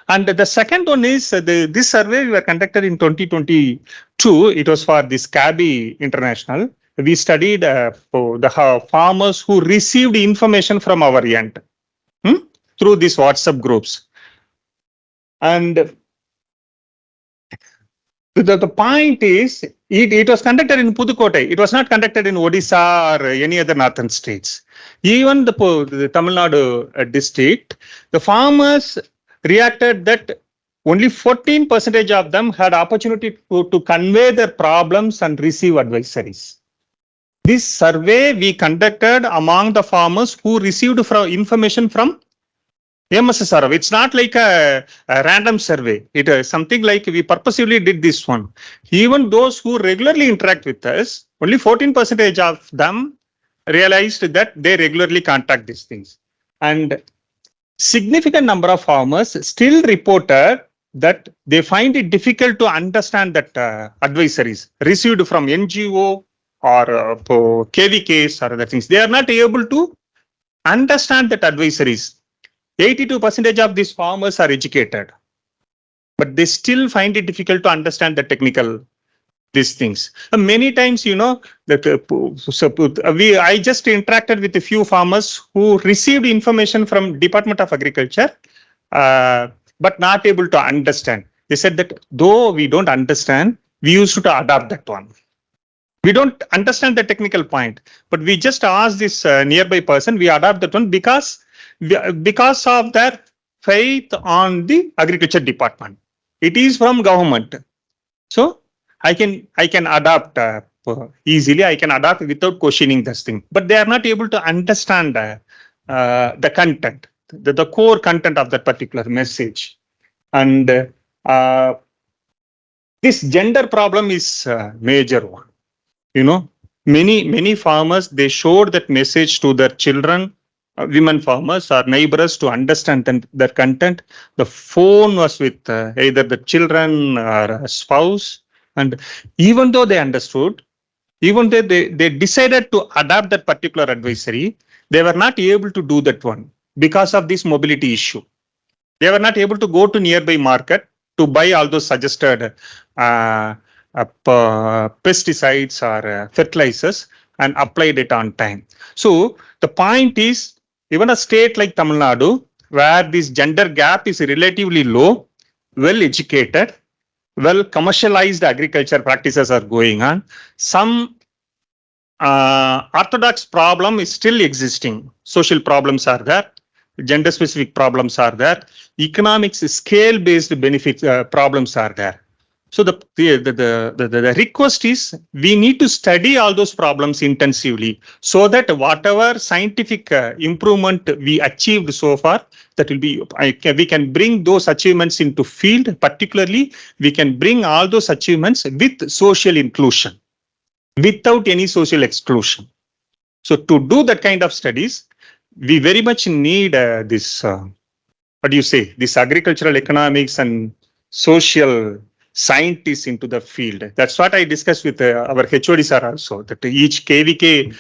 E: And the second one is this survey we were conducted in 2022. It was for this KABI International. We studied the farmers who received information from our end through these WhatsApp groups. And the point is, it was conducted in Pudukkottai. It was not conducted in Odisha or any other northern states. Even the Tamil Nadu district, the farmers reacted that only 14% of them had opportunity to convey their problems and receive advisories. This survey we conducted among the farmers who received information from MSSRF. It's not like a random survey. It is something like we purposely did this one. Even those who regularly interact with us, only 14% of them realized that they regularly contact these things. And significant number of farmers still reported that they find it difficult to understand that advisories received from NGO or KVKs or other things. They are not able to understand that advisories. 82% of these farmers are educated, but they still find it difficult to understand the technical these things. Many times, that I just interacted with a few farmers who received information from Department of Agriculture, but not able to understand. They said that though we don't understand, we used to adopt that one. We don't understand the technical point, but we just ask this nearby person, we adopt that one because of their faith on the agriculture department. It is from government. So I can adapt easily. I can adapt without questioning this thing. But they are not able to understand the content, the core content of that particular message. And this gender problem is a major one. Many farmers, they showed that message to their children, women farmers or neighbors to understand their content. The phone was with either the children or a spouse. And even though they understood, even though they decided to adopt that particular advisory, they were not able to do that one because of this mobility issue. They were not able to go to nearby market to buy all those suggested pesticides or fertilizers and applied it on time. So the point is, even a state like Tamil Nadu, where this gender gap is relatively low, well educated, well commercialized agriculture practices are going on, some orthodox problem is still existing. Social problems are there, gender specific problems are there, economics scale based benefits problems are there. So the request is, we need to study all those problems intensively so that whatever scientific improvement we achieved so far, that will be, we can bring those achievements into field. Particularly, we can bring all those achievements with social inclusion, without any social exclusion. So to do that kind of studies, we very much need this, this agricultural economics and social scientists into the field. That's what I discussed with our HODs are also, that each KVK,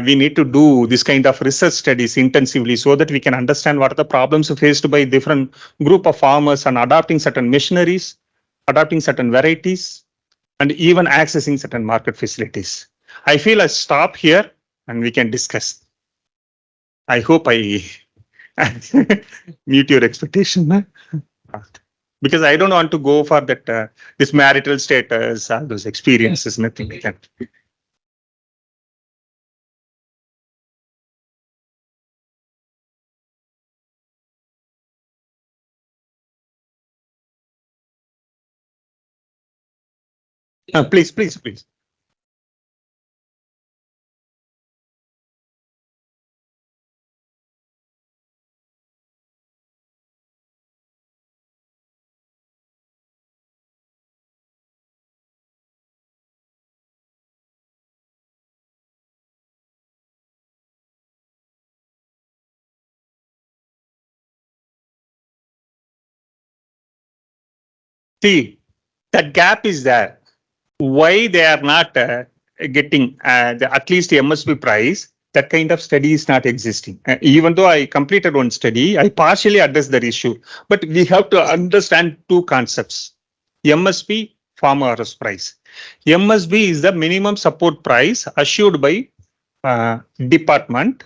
E: we need to do this kind of research studies intensively so that we can understand what are the problems faced by different group of farmers and adopting certain machineries, adopting certain varieties, and even accessing certain market facilities. I feel I stop here and we can discuss. I hope I meet your expectation. Because I don't want to go for that this marital status, those experiences, nothing like that. Please. See, that gap is there. Why they are not getting at least the MSP price? That kind of study is not existing. Even though I completed one study, I partially addressed that issue. But we have to understand two concepts: MSP, farmer's price. MSP is the minimum support price assured by department,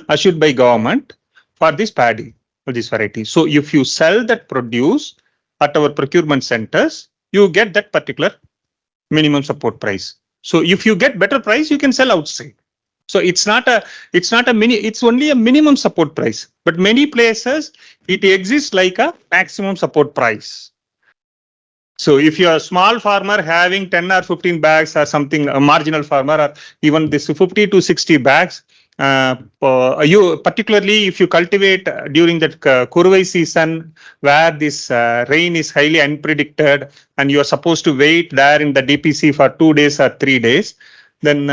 E: assured by government for this paddy, for this variety. So if you sell that produce at our procurement centers, you get that particular minimum support price. So if you get better price, you can sell outside. So it's only a minimum support price. But many places it exists like a maximum support price. So if you're a small farmer having 10 or 15 bags or something, a marginal farmer, or even this 50 to 60 bags, you particularly if you cultivate during that Kurvai season where this rain is highly unpredicted and you are supposed to wait there in the DPC for 2 days or 3 days, then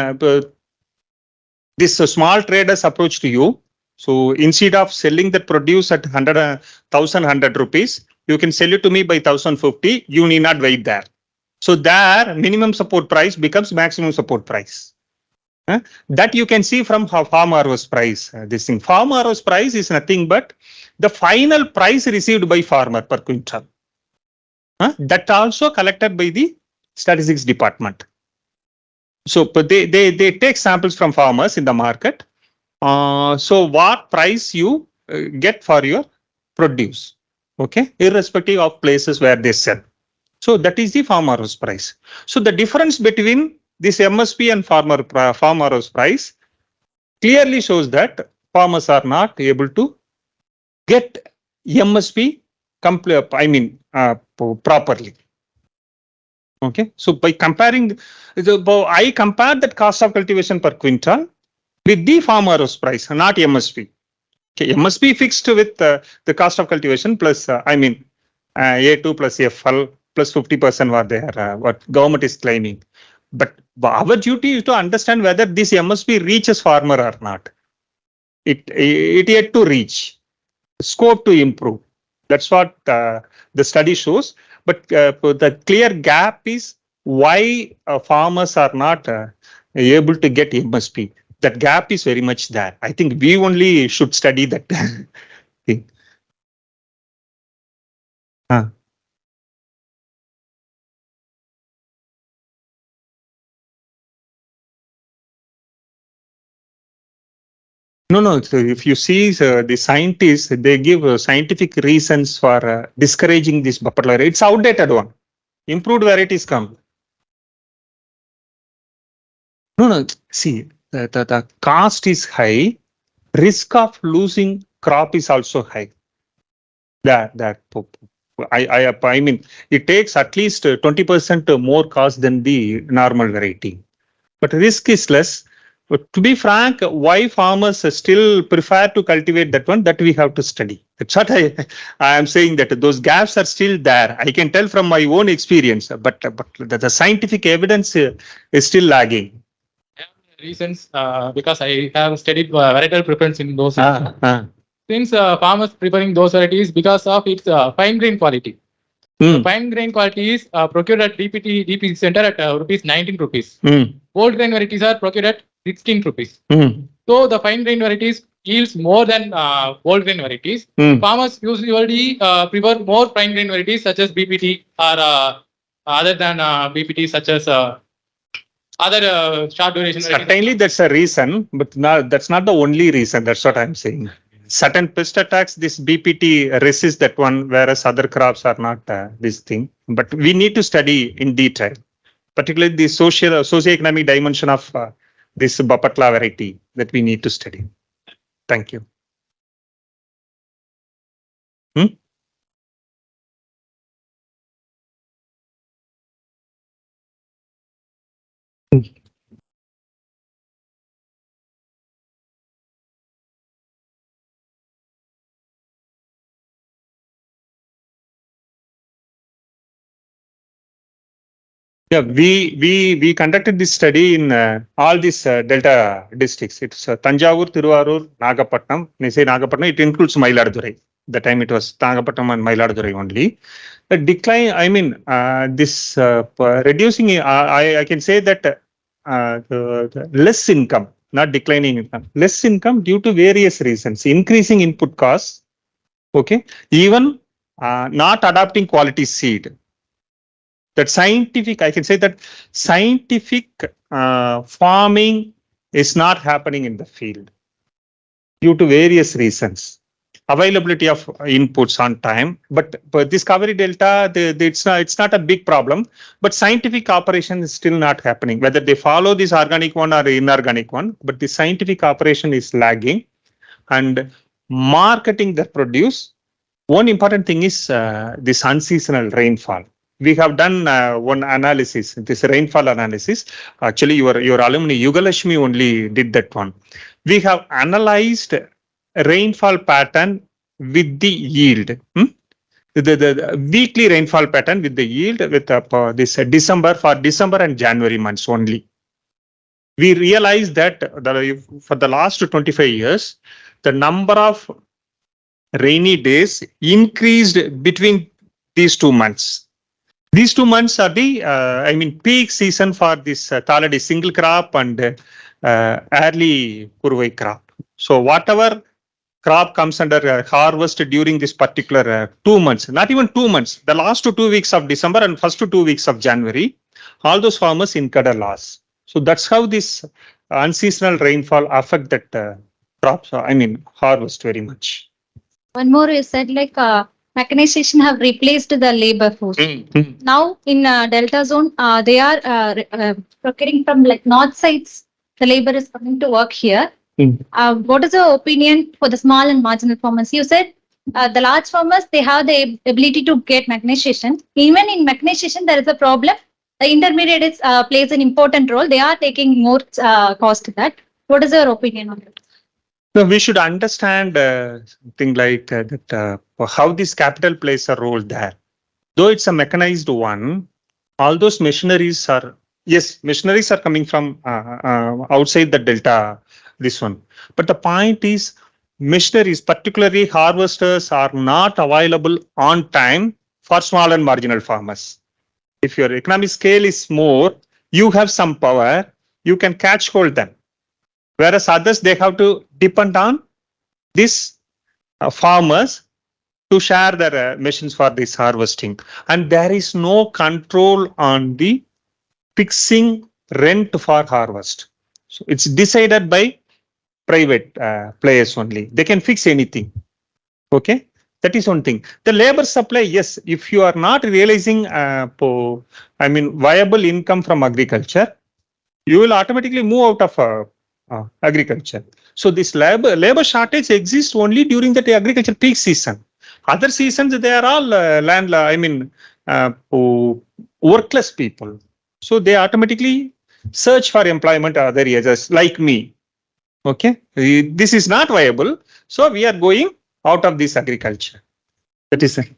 E: this small traders approach to you. So instead of selling that produce at 1,100 rupees, you can sell it to me by 1,050. You need not wait there. So there minimum support price becomes maximum support price. That you can see from farm harvest price. This thing, farm harvest price is nothing but the final price received by farmer per quintal. That also collected by the statistics department. So but they take samples from farmers in the market. So what price you get for your produce, okay, irrespective of places where they sell. So that is the farmer's price. So the difference between this MSP and farmer's price clearly shows that farmers are not able to get MSP properly. Okay, so by comparing, I compared that cost of cultivation per quintal with the farmer's price, not MSP. Okay, MSP fixed with the cost of cultivation plus A2 plus FL plus 50% what they are what government is claiming. But our duty is to understand whether this MSP reaches farmer or not. It yet to reach, scope to improve. That's what the study shows. But the clear gap is why farmers are not able to get MSP. That gap is very much there. I think we only should study that thing. No. So if you see the scientists, they give scientific reasons for discouraging this buffer layer. It's outdated one. Improved varieties come. No. See, the cost is high. Risk of losing crop is also high. I mean, it takes at least 20% more cost than the normal variety. But risk is less. But to be frank, why farmers still prefer to cultivate that one, that we have to study. That's what I am saying, that those gaps are still there. I can tell from my own experience, but the scientific evidence is still lagging.
F: Reasons because I have studied varietal preference in those. Since farmers preferring those varieties because of its fine grain quality. The fine grain quality is procured at DP center at rupees 19 rupees. Old grain varieties are procured at 16 rupees. So the fine grain varieties yields more than old grain varieties. Farmers usually prefer more fine grain varieties such as BPT or other than BPT such as other short duration varieties.
E: Certainly that's a reason, but that's not the only reason. That's what I'm saying. Certain pest attacks, this BPT resists that one, whereas other crops are not this thing. But we need to study in detail, particularly the socioeconomic dimension of this Bapatla variety that we need to study. Thank you. Yeah, we conducted this study in all these delta districts. It's Tanjavur, Tiruvarur, Nagapattinam. When I say Nagapattinam, it includes Mailadurai. The time it was Nagapattinam and Mailadurai only. The decline, this reducing, I can say that the less income, not declining income, less income due to various reasons, increasing input costs, okay, even not adopting quality seed. That scientific, I can say that scientific farming is not happening in the field due to various reasons. Availability of inputs on time, but Discovery Delta, it's not a big problem, but scientific operation is still not happening, whether they follow this organic one or inorganic one, but the scientific operation is lagging. And marketing the produce, one important thing is this unseasonal rainfall. We have done one analysis, this rainfall analysis. Actually, your alumni Yugalashmi only did that one. We have analyzed rainfall pattern with the yield. The weekly rainfall pattern with the yield with this December and January months only. We realized that for the last 25 years, the number of rainy days increased between these 2 months. These 2 months are the, peak season for this Thaladi single crop and early Kurvai crop. So whatever crop comes under harvest during this particular 2 months, not even 2 months, the last 2 weeks of December and first 2 weeks of January, all those farmers incurred a loss. So that's how this unseasonal rainfall affect that crops, harvest very much.
G: One more, you said like mechanization have replaced the labor force. Now in Delta zone, they are procuring from like north sides. The labor is coming to work here. What is your opinion for the small and marginal farmers? You said the large farmers, they have the ability to get mechanization. Even in mechanization, there is a problem. The intermediates plays an important role. They are taking more cost to that. What is your opinion on it?
E: So we should understand something like that how this capital plays a role there. Though it's a mechanized one, all those machineries are machineries are coming from outside the delta. This one, but the point is, machineries, particularly harvesters, are not available on time for small and marginal farmers. If your economic scale is more, you have some power, you can catch hold them. Whereas others, they have to depend on these farmers to share their machines for this harvesting. And there is no control on the fixing rent for harvest. So it's decided by private players only. They can fix anything. Okay. That is one thing. The labor supply, yes, if you are not realizing viable income from agriculture, you will automatically move out of agriculture. So this labor shortage exists only during the agriculture peak season. Other seasons, they are all workless people. So they automatically search for employment other areas like me. Okay, this is not viable. So we are going out of this agriculture. That is it.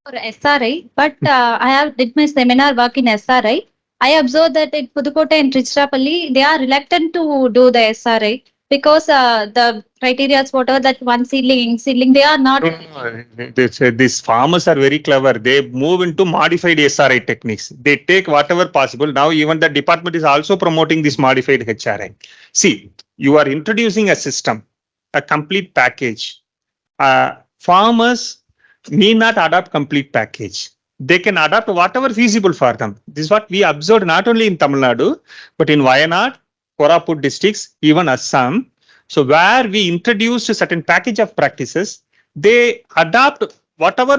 G: For SRI, but I have did my seminar work in SRI. I observed that in Pudukkottai and Trichirappalli, they are reluctant to do the SRI because the criteria, whatever that one seedling, they are not.
E: These farmers are very clever. They move into modified SRI techniques. They take whatever possible. Now even the department is also promoting this modified HRI. See, you are introducing a system, a complete package. Farmers need not adopt complete package. They can adopt whatever feasible for them. This is what we observed not only in Tamil Nadu, but in Wayanad, Koraput districts, even Assam. So where we introduced a certain package of practices, they adopt whatever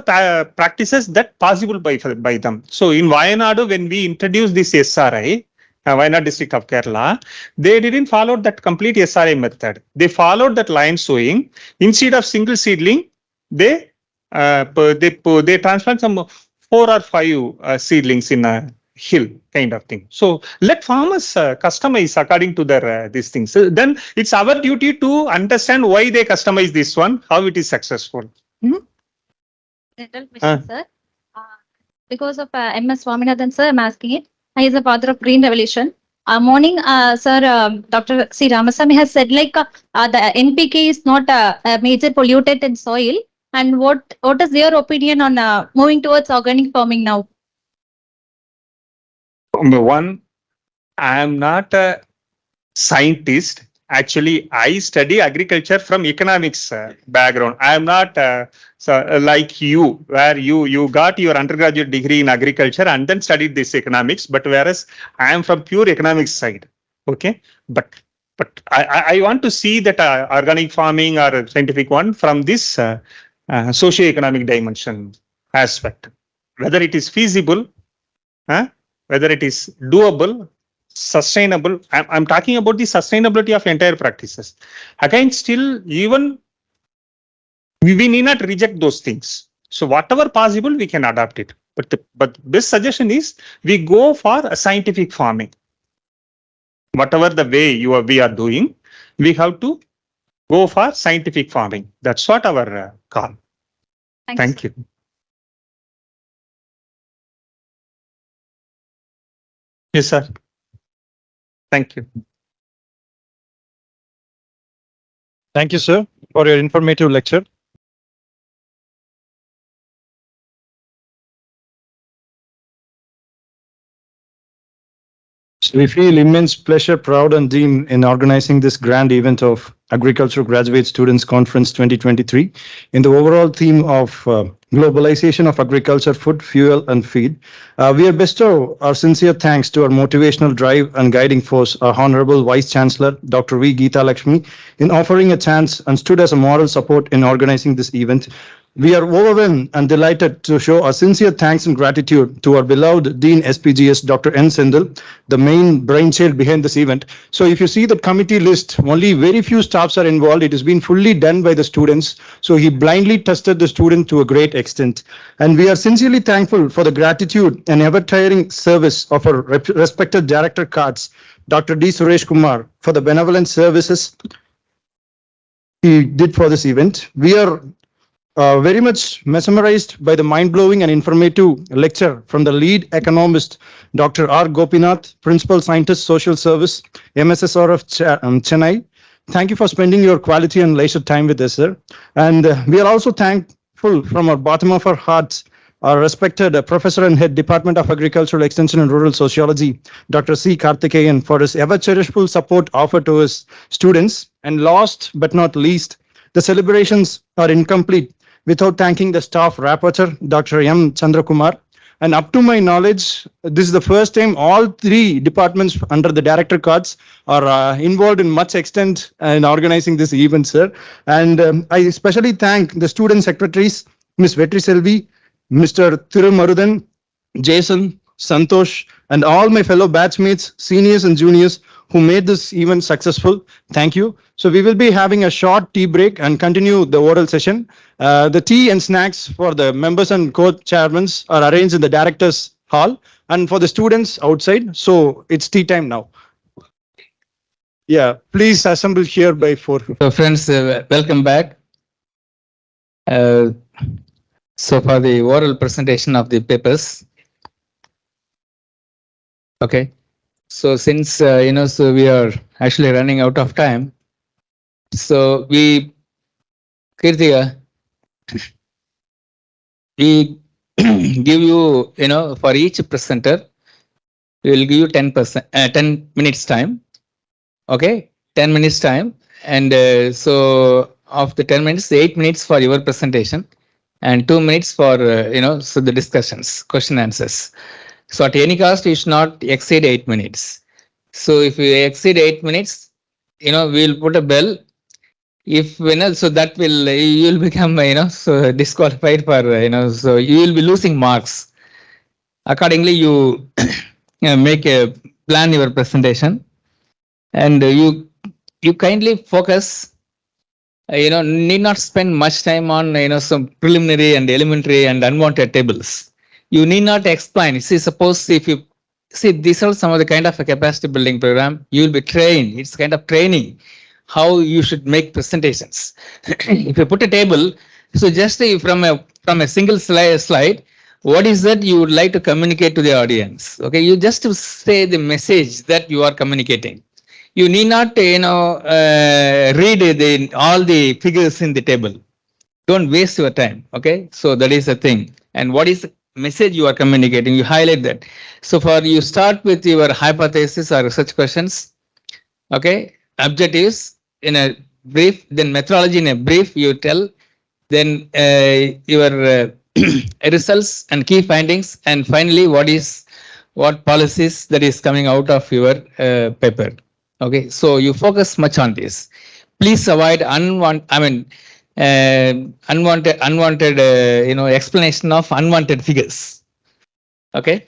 E: practices that possible by them. So in Wayanadu, when we introduced this SRI, Wayanad district of Kerala, they didn't follow that complete SRI method. They followed that line sowing. Instead of single seedling, they transplant some 4 or 5 seedlings in a hill kind of thing. So let farmers customize according to their these things. So then it's our duty to understand why they customize this one, how it is successful.
G: General question, sir. Because of MS Swaminathan, sir, I'm asking it. He is the father of Green Revolution. Morning, sir, Dr. C. Ramasamy has said like the NPK is not a major pollutant in soil. And what is your opinion on moving towards organic farming now?
E: Number one, I am not a scientist. Actually, I study agriculture from economics background. I am not like you, where you got your undergraduate degree in agriculture and then studied this economics. But whereas I am from pure economics side. Okay, but I want to see that organic farming or a scientific one from this socioeconomic dimension aspect, whether it is feasible, whether it is doable, sustainable. I'm talking about the sustainability of entire practices. Again, still, even we need not reject those things. So whatever possible, we can adapt it. But this suggestion is we go for a scientific farming. Whatever the way we are doing, we have to go for scientific farming. That's what our call. Thank you. Yes, sir. Thank you.
A: Thank you, sir, for your informative lecture. We feel immense pleasure, proud, and deem in organizing this grand event of Agriculture Graduate Students Conference 2023 in the overall theme of globalization of agriculture, food, fuel, and feed. We bestow our sincere thanks to our motivational drive and guiding force, our Honorable Vice Chancellor, Dr. V. Geeta Lakshmi, in offering a chance and stood as a moral support in organizing this event. We are overwhelmed and delighted to show our sincere thanks and gratitude to our beloved Dean SPGS, Dr. N. Sendil, the main brainchild behind this event. So if you see the committee list, only very few staffs are involved. It has been fully done by the students. So he blindly trusted the student to a great extent. And we are sincerely thankful for the gratitude and ever-tiring service of our respected director cards, Dr. D. Suresh Kumar, for the benevolent services he did for this event. We are very much mesmerized by the mind-blowing and informative lecture from the lead economist, Dr. R. Gopinath, Principal Scientist, Social Service, MSSR of Chennai. Thank you for spending your quality and leisure time with us, sir. And we are also thankful from our bottom of our hearts, our respected Professor and Head Department of Agricultural Extension and Rural Sociology, Dr. C. Karthikeyan, for his ever-cherishful support offered to his students. And last but not least, the celebrations are incomplete without thanking the staff rapporteur, Dr. M. Chandrakumar. And up to my knowledge, this is the first time all three departments under the director cards are involved in much extent in organizing this event, sir. And I especially thank the student secretaries, Ms. Vetri Selvi, Mr. Thirumarudan, Jason, Santosh, and all my fellow batchmates, seniors and juniors who made this event successful. Thank you. So we will be having a short tea break and continue the oral session. The tea and snacks for the members and co-chairmen are arranged in the director's hall and for the students outside. So it's tea time now. Yeah, please assemble here by 4.
C: So friends, welcome back. So for the oral presentation of the papers. Okay. So since, so we are actually running out of time. So Kirtiga, we give you, for each presenter, we will give you 10 minutes time. Okay. 10 minutes time. And so of the 10 minutes, 8 minutes for your presentation and 2 minutes for, so the discussions, question answers. So at any cost, you should not exceed 8 minutes. So if you exceed 8 minutes, we'll put a bell. If so that will you will become so disqualified for so you will be losing marks. Accordingly, you make a plan your presentation, and you kindly focus. Need not spend much time on some preliminary and elementary and unwanted tables. You need not explain. See, suppose if you see, these are some of the kind of a capacity building program. You will be trained. It's kind of training how you should make presentations. If you put a table, so just from a single slide, what is that you would like to communicate to the audience? Okay, you just to say the message that you are communicating. You need not read all the figures in the table. Don't waste your time. Okay, so that is the thing. And what is the message you are communicating? You highlight that. So you start with your hypothesis or research questions. Okay, objectives in a brief, then methodology in a brief you tell, then your results and key findings, and finally what policies that is coming out of your paper. Okay, so you focus much on this. Please avoid unwanted explanation of unwanted figures. Okay.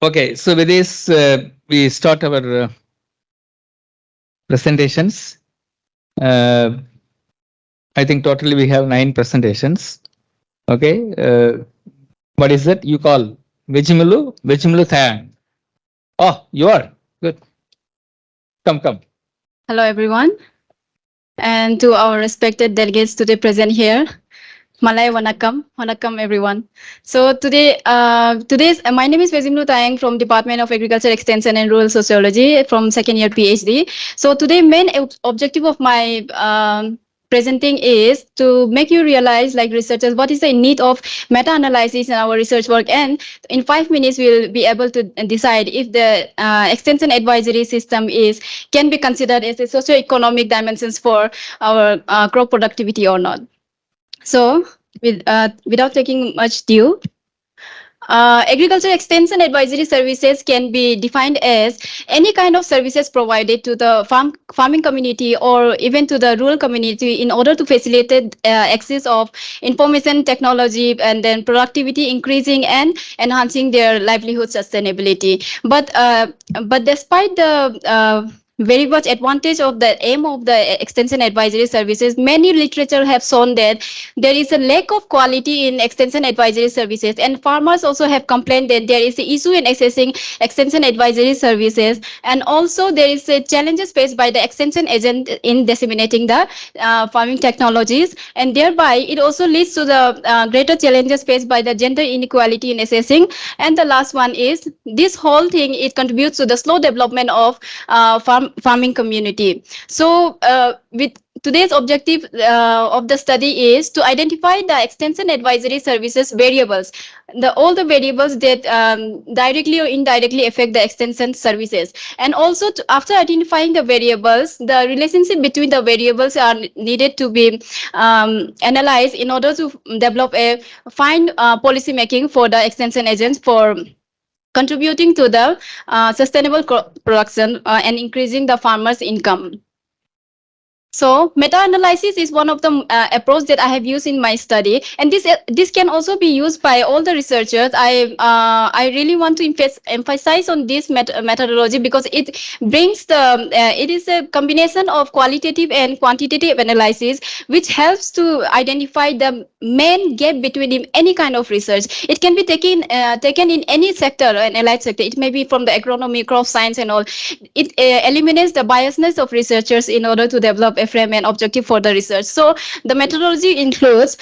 C: Okay, so with this we start our presentations. I think totally we have 9 presentations. Okay, what is that you call Vejimulu Thang? Oh, you are good. Come.
H: Hello, everyone. And to our respected delegates today present here, Malay Wanakam everyone. So today, my name is Vezimlu Tayang from Department of Agriculture Extension and Rural Sociology from second year PhD. So today, main objective of my presenting is to make you realize, like researchers, what is the need of meta-analysis in our research work. And in 5 minutes, we'll be able to decide if the extension advisory system can be considered as a socio-economic dimensions for our crop productivity or not. So, without taking much due, agriculture extension advisory services can be defined as any kind of services provided to the farming community or even to the rural community in order to facilitate access of information technology and then productivity increasing and enhancing their livelihood sustainability. But despite the very much advantage of the aim of the extension advisory services, many literature have shown that there is a lack of quality in extension advisory services, and farmers also have complained that there is an issue in accessing extension advisory services, and also there is a challenges faced by the extension agent in disseminating the farming technologies, and thereby it also leads to the greater challenges faced by the gender inequality in assessing. And the last one is this whole thing, it contributes to the slow development of farming community. So with today's objective of the study is to identify the extension advisory services variables, all the variables that directly or indirectly affect the extension services. And also after identifying the variables, the relationship between the variables are needed to be analyzed in order to develop a fine policy making for the extension agents for contributing to the sustainable production and increasing the farmers' income. So meta-analysis is one of the approach that I have used in my study, and this can also be used by all the researchers. I really want to emphasize on this methodology because it brings the it is a combination of qualitative and quantitative analysis, which helps to identify the main gap between any kind of research. It can be taken in any sector, an allied sector. It may be from the agronomy, crop science, and all. It eliminates the biasness of researchers in order to develop a frame and objective for the research. So the methodology includes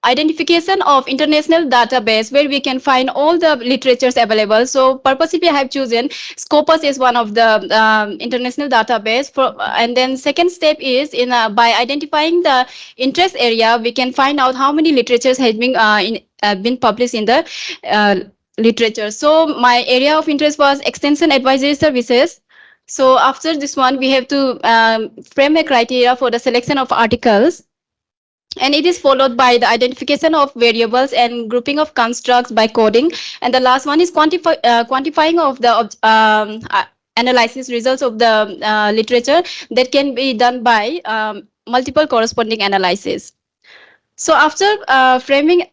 H: identification of international database where we can find all the literatures available. So purposely I have chosen Scopus as one of the international database. And then second step is by identifying the interest area, we can find out how many literatures has been published in the literature. So my area of interest was extension advisory services. So after this one, we have to frame a criteria for the selection of articles. And it is followed by the identification of variables and grouping of constructs by coding. And the last one is quantifying of the analysis results of the literature that can be done by multiple corresponding analysis. So after framing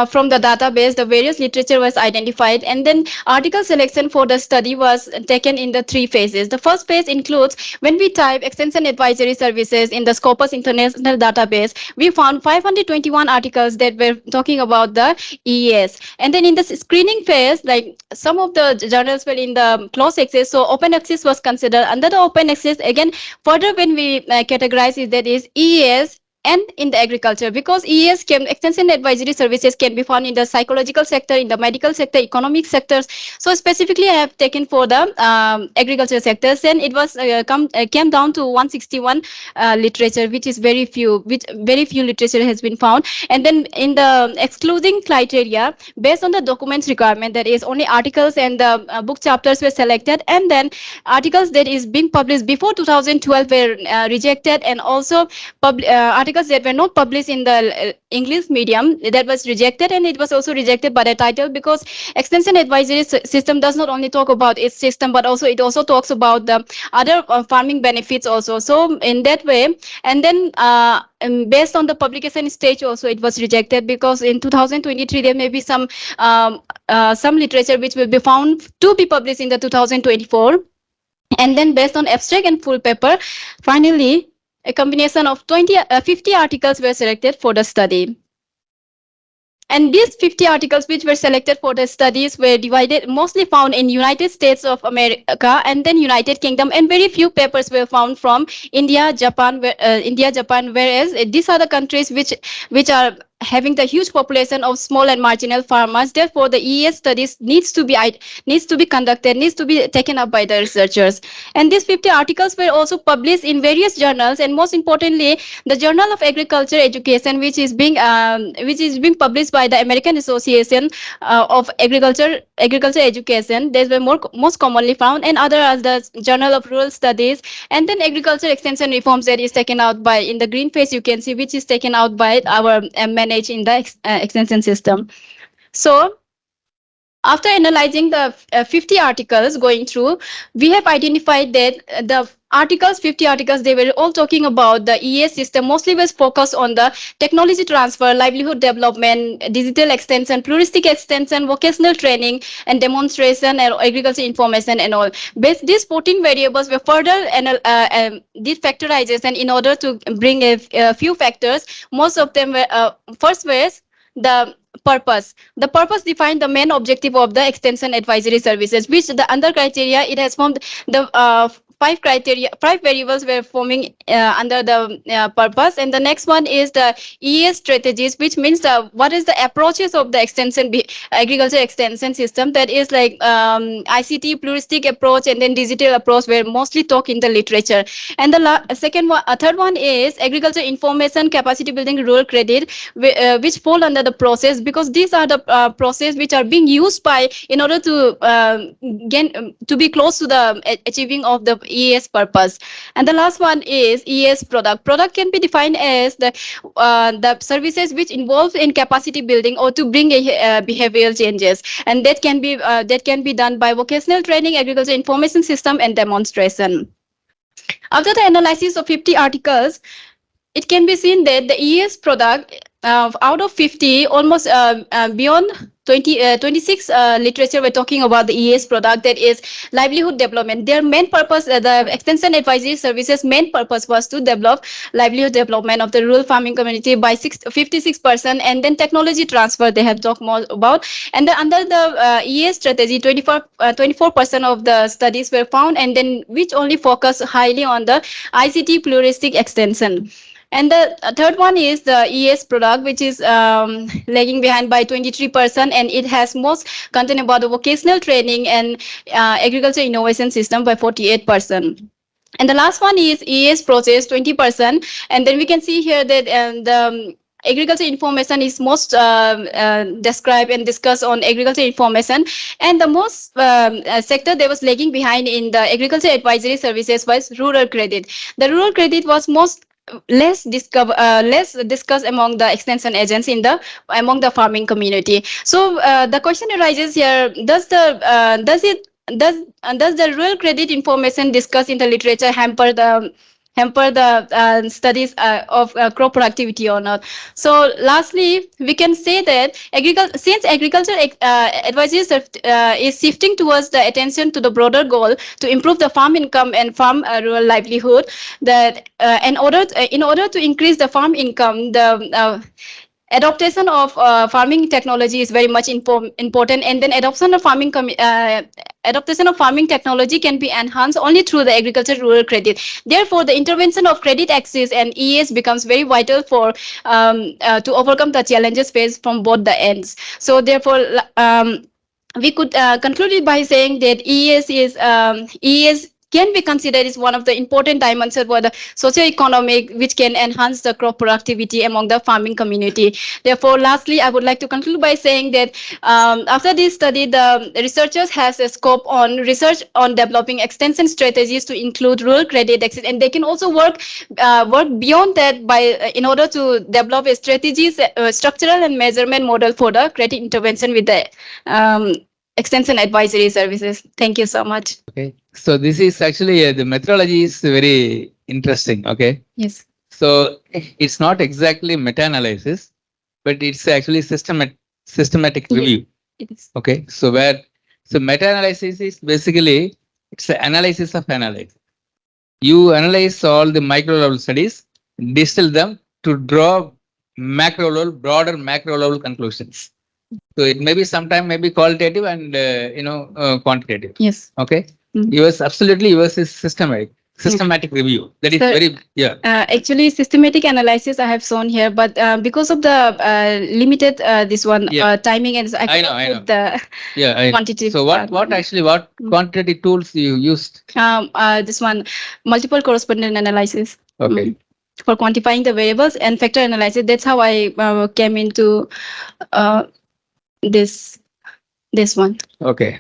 H: from the database, the various literature was identified, and then article selection for the study was taken in the 3 phases. The first phase includes when we type extension advisory services in the Scopus International Database, we found 521 articles that were talking about the EES. And then in the screening phase, like some of the journals were in the closed access, so open access was considered. Under the open access, again, further when we categorize it, that is EES, and in the agriculture, because extension advisory services can be found in the psychological sector, in the medical sector, economic sectors. So specifically I have taken for the agriculture sectors, and it was came down to 161 literature, which is very few literature has been found. And then in the excluding criteria, based on the documents requirement, that is only articles and the book chapters were selected, and then articles that is being published before 2012 were rejected, and also articles that were not published in the English medium, that was rejected. And it was also rejected by the title, because extension advisory system does not only talk about its system, but also it also talks about the other farming benefits also. So in that way, and then based on the publication stage also it was rejected, because in 2023 there may be some literature which will be found to be published in the 2024. And then based on abstract and full paper, finally a combination of 50 articles were selected for the study. And these 50 articles which were selected for the studies were divided, mostly found in United States of America and then United Kingdom, and very few papers were found from India, Japan, whereas these are the countries which are having the huge population of small and marginal farmers. Therefore, the ES studies needs to be conducted, needs to be taken up by the researchers. And these 50 articles were also published in various journals, and most importantly, the Journal of Agriculture Education, which is being published by the American Association of Agriculture Education. These were most commonly found, and other as the Journal of Rural Studies, and then Agriculture Extension Reforms that is taken out by in the green phase you can see, which is taken out by our managed in the extension system. So after analyzing the 50 articles going through, we have identified that the 50 articles, they were all talking about the ES system, mostly was focused on the technology transfer, livelihood development, digital extension, pluralistic extension, vocational training, and demonstration, and agriculture information and all. These 14 variables were further this factorization in order to bring a few factors. Most of them were, first was the purpose. The purpose defined the main objective of the extension advisory services, which the under criteria it has formed the five variables were forming under the purpose. And the next one is the ES strategies, which means what is the approaches of the agriculture extension system, that is like ICT pluralistic approach and then digital approach were mostly talked in the literature. And the third one is agriculture information capacity building rural credit, which fall under the process, because these are the process which are being used by in order to to be close to the achieving of the ES purpose. And the last one is ES product. Product can be defined as the services which involve in capacity building or to bring behavioral changes, and that can be done by vocational training, agriculture information system, and demonstration. After the analysis of 50 articles, it can be seen that the ES product, out of 50, almost beyond 26 literature we're talking about the ES product, that is livelihood development. Their main purpose, the extension advisory services main purpose was to develop livelihood development of the rural farming community by 56%, and then technology transfer they have talked more about. And under the ES strategy, 24% of the studies were found, and then which only focus highly on the ICT pluralistic extension. And the third one is the ES product, which is lagging behind by 23%, and it has most content about the vocational training and agriculture innovation system by 48%. And the last one is ES process, 20%. And then we can see here that the agriculture information is most described and discussed on agriculture information, and the most sector that was lagging behind in the agriculture advisory services was rural credit. The rural credit was less discussed among the extension agents among the farming community. So the question arises here: does the rural credit information discussed in the literature hamper the studies of crop productivity or not? So lastly, we can say that since agriculture advisory is shifting towards the attention to the broader goal to improve the farm income and farm rural livelihood, that in order to increase the farm income, the adaptation of farming technology is very much important, and then adoption of farming technology can be enhanced only through the agriculture rural credit. Therefore, the intervention of credit access and ES becomes very vital for to overcome the challenges faced from both the ends. So therefore, we could conclude it by saying that ES can be considered as one of the important dimensions for the socioeconomic, which can enhance the crop productivity among the farming community. Therefore, lastly, I would like to conclude by saying that after this study, the researchers has a scope on research on developing extension strategies to include rural credit access, and they can also work beyond that by in order to develop a strategies, structural and measurement model for the credit intervention with the extension advisory services. Thank you so much.
C: Okay. So this is actually the methodology is very interesting. Okay.
H: Yes.
C: So it's not exactly meta-analysis, but it's actually systematic review.
H: It is.
C: Okay. So meta-analysis is basically it's the analysis of analysis. You analyze all the micro level studies, distill them to draw broader macro level conclusions. So it may be sometime maybe qualitative and quantitative.
H: Yes.
C: Okay.
H: Mm.
C: Yours is systematic. Systematic review. That is
H: Sir,
C: very, yeah.
H: Actually, systematic analysis I have shown here, but because of the limited this one
C: Yeah.
H: timing, and I
C: I know,
H: cannot
C: I know.
H: put the
C: Yeah.
H: quantitative.
C: So what quantitative tools you used?
H: This one multiple correspondent analysis.
C: Okay.
H: For quantifying the variables and factor analysis. That's how I came into this one.
C: Okay.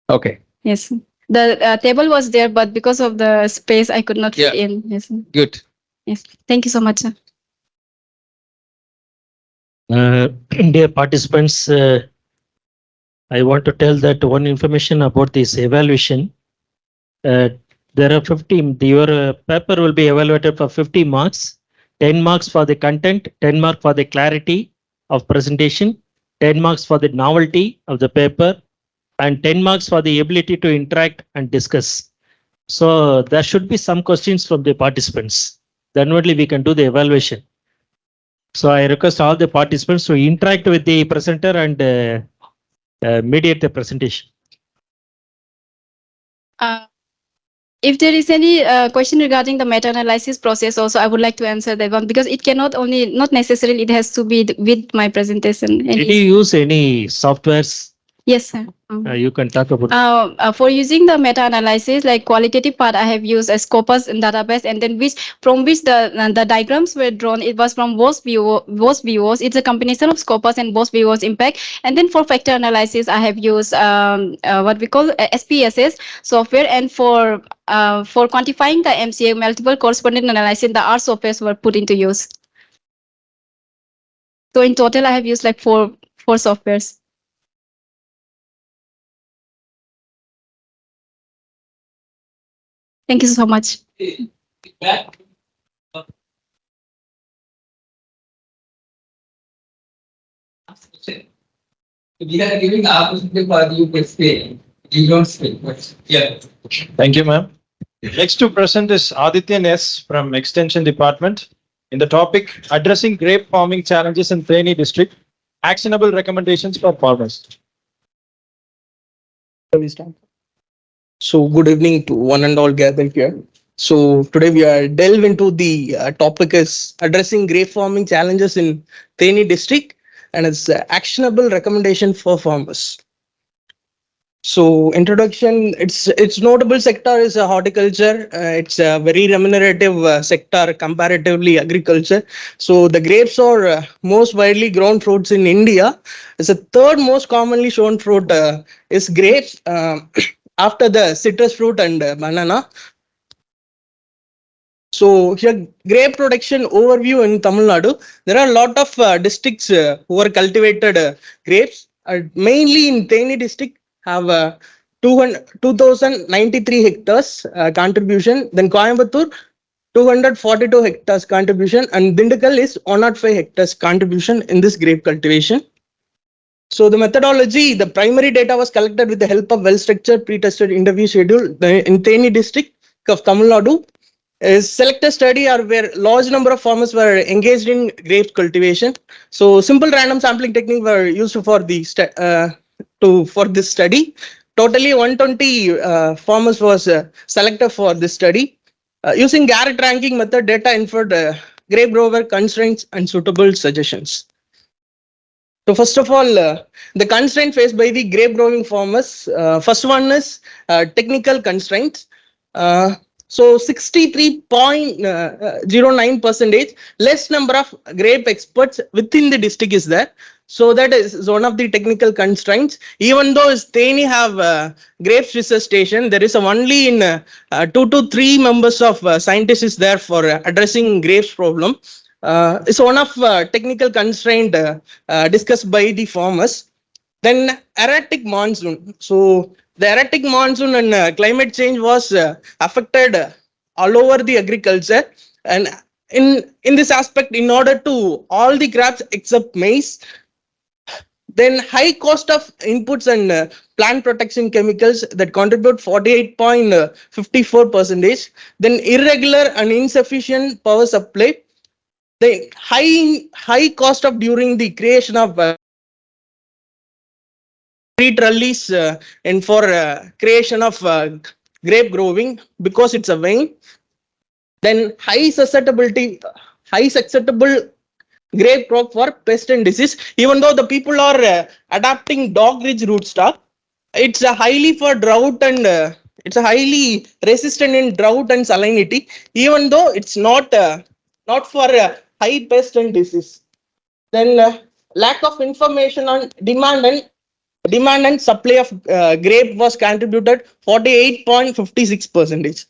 C: Okay.
H: Yes. The table was there, but because of the space, I could not fit in. Yes.
C: Good.
H: Yes. Thank you so much, sir.
B: Dear participants, I want to tell that one information about this evaluation. There are 50, your paper will be evaluated for 50 marks, 10 marks for the content, 10 marks for the clarity of presentation, 10 marks for the novelty of the paper, and 10 marks for the ability to interact and discuss. So there should be some questions from the participants. Then only we can do the evaluation. So I request all the participants to interact with the presenter and mediate the presentation.
H: If there is any question regarding the meta-analysis process also, I would like to answer that one, because it cannot only, not necessarily it has to be with my presentation.
B: Did you use any softwares?
H: Yes, sir.
B: You can talk about.
H: For using the meta-analysis, like qualitative part, I have used a Scopus database, and then from which the diagrams were drawn. It was from both views. It's a combination of Scopus and both views impact. And then for factor analysis, I have used what we call SPSS software, and for quantifying the MCA, multiple correspondent analysis, the R softwares were put into use. So in total, I have used like four softwares. Thank you so much.
C: We are giving opportunity for you to speak. You don't speak. Yeah.
A: Thank you, ma'am. Next to present is Adityan S. from Extension Department in the topic addressing grape farming challenges in Theni district, actionable recommendations for farmers.
I: So good evening to one and all gathered here. So today we are delve into the topic is addressing grape farming challenges in Theni district and its actionable recommendation for farmers. So introduction, its notable sector is horticulture. It's a very remunerative sector comparatively agriculture. So the grapes are most widely grown fruits in India. It's the third most commonly shown fruit is grapes after the citrus fruit and banana. So here grape production overview in Tamil Nadu. There are a lot of districts who are cultivated grapes. Mainly in Theni district have 2,093 hectares contribution. Then Coimbatore 242 hectares contribution, and Dindigul is 105 hectares contribution in this grape cultivation. So the methodology, the primary data was collected with the help of well-structured pre-tested interview schedule in Theni district of Tamil Nadu. Selected study are where large number of farmers were engaged in grape cultivation. So simple random sampling technique were used for the for this study. Totally 120 farmers was selected for this study. Using Garrett ranking method, data inferred grape grower constraints and suitable suggestions. So first of all, the constraint faced by the grape growing farmers. First one is technical constraints. So 63.09%, less number of grape experts within the district is there. So that is one of the technical constraints. Even though Theni have grapes research station, there is only in 2 to 3 members of scientists is there for addressing grapes problem. It's one of technical constraint discussed by the farmers. Then erratic monsoon. So the erratic monsoon and climate change was affected all over the agriculture, and in this aspect, in order to all the crops except maize, then high cost of inputs and plant protection chemicals that contribute 48.54%. Then irregular and insufficient power supply. The high cost of during the creation of trellis and for creation of grape growing because it's a vein. Then high susceptible grape crop for pest and disease. Even though the people are adapting dog-rich rootstock, it's a highly for drought and it's a highly resistant in drought and salinity. Even though it's not for high pest and disease. Then lack of information on demand and supply of grape was contributed 48.56%.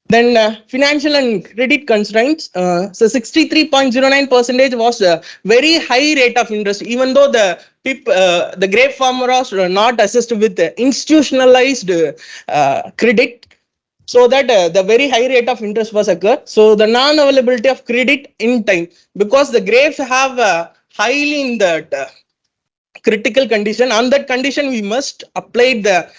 I: Then financial and credit constraints. So 63.09% was a very high rate of interest, even though the grape farmer was not assessed with institutionalized credit. So that the very high rate of interest was occurred. So the non-availability of credit in time, because the grapes have highly in that critical condition. On that condition, we must apply that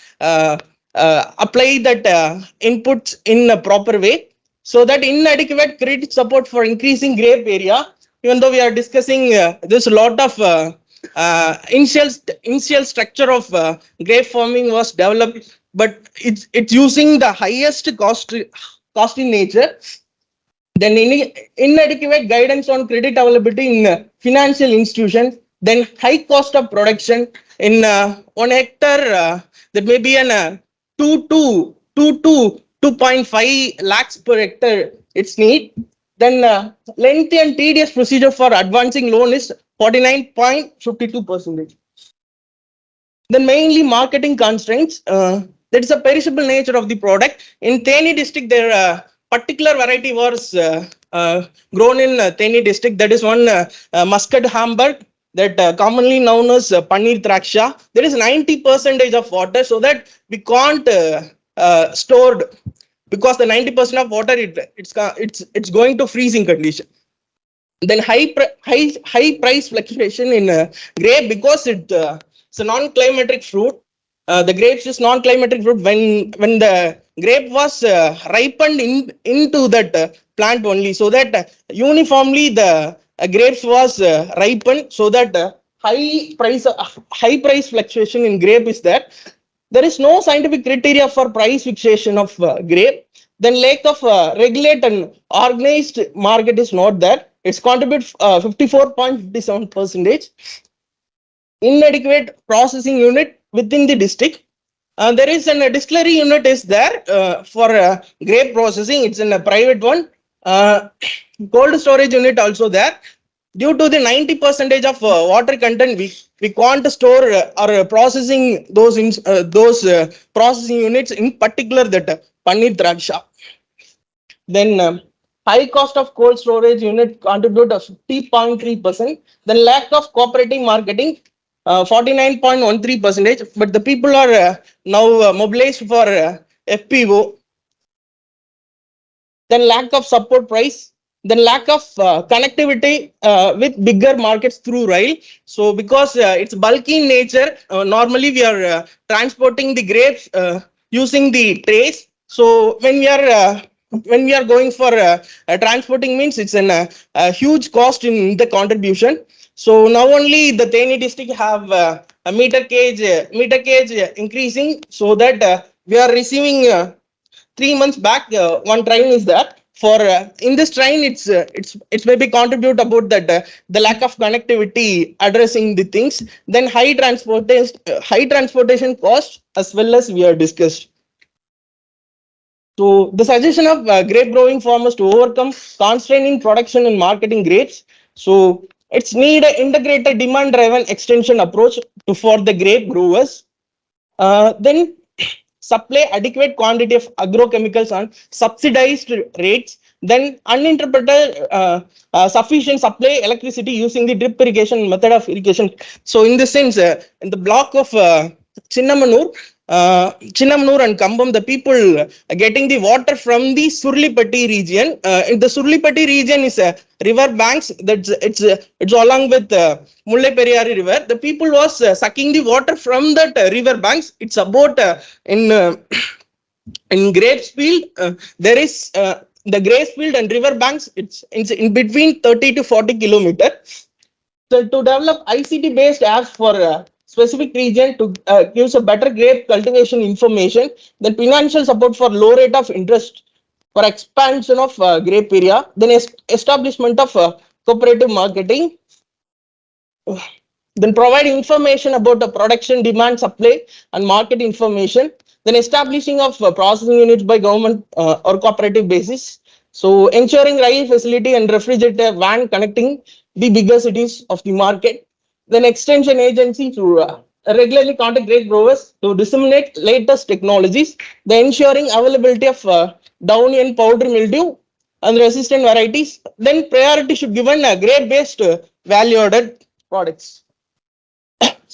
I: inputs in a proper way, so that inadequate credit support for increasing grape area. Even though we are discussing there's a lot of initial structure of grape farming was developed, but it's using the highest cost in nature. Then inadequate guidance on credit availability in financial institutions. Then high cost of production in 1 hectare, that may be an 2.5 lakhs per hectare it's need. Then lengthy and tedious procedure for advancing loan is 49.52%. Then mainly marketing constraints. That is a perishable nature of the product. In Theni district, their particular variety was grown in Theni district. That is one Muscat Hamburg, that commonly known as Paneer Traksha. There is 90% of water, so that we can't stored, because the 90% of water it's going to freezing condition. Then high price fluctuation in grape, because it's a non-climatic fruit. The grapes is non-climatic fruit. When the grape was ripened into that plant only, so that uniformly the grapes was ripened, so that high price fluctuation in grape is there. There is no scientific criteria for price fixation of grape. Then lack of regulate and organized market is not there. It's contribute 54.57%. Inadequate processing unit within the district. There is a distillery unit is there for grape processing. It's in a private one. Cold storage unit also there. Due to the 90% of water content, we can't store or processing those processing units, in particular that Paneer Traksha. Then high cost of cold storage unit contribute 50.3%. Then lack of cooperative marketing, 49.13%. But the people are now mobilized for FPO. Then lack of support price. Then lack of connectivity with bigger markets through rail. So because it's bulky in nature, normally we are transporting the grapes using the trays. So when we are going for transporting, means it's a huge cost in the contribution. So now only the Theni district have a meter gauge increasing, so that we are receiving 3 months back one train is that. For in this train, it's maybe contribute about that the lack of connectivity addressing the things. Then high transportation cost, as well as we are discussed. So the suggestion of grape growing farmers to overcome constraining production and marketing grapes. So it's need an integrated demand driven extension approach for the grape growers. Then supply adequate quantity of agrochemicals on subsidized rates. Then uninterrupted sufficient supply electricity using the drip irrigation method of irrigation. So in this sense, in the block of Chinnamanur and Kambam, the people are getting the water from the Surlipatti region. In the Surlipatti region is a river banks, that's it's along with Mullai Periyari river. The people was sucking the water from that river banks. It's about in grapes field, there is the grapes field and river banks. It's in between 30 to 40 kilometers. So to develop ICT based apps for specific region to gives a better grape cultivation information, then financial support for low rate of interest for expansion of grape area, then establishment of cooperative marketing, then provide information about the production, demand, supply, and market information. Then establishing of processing units by government or cooperative basis. So ensuring rail facility and refrigerator van connecting the bigger cities of the market. Then extension agency to regularly contact grape growers to disseminate latest technologies. Then ensuring availability of downy and powdery mildew and resistant varieties. Then priority should given grape based value added products.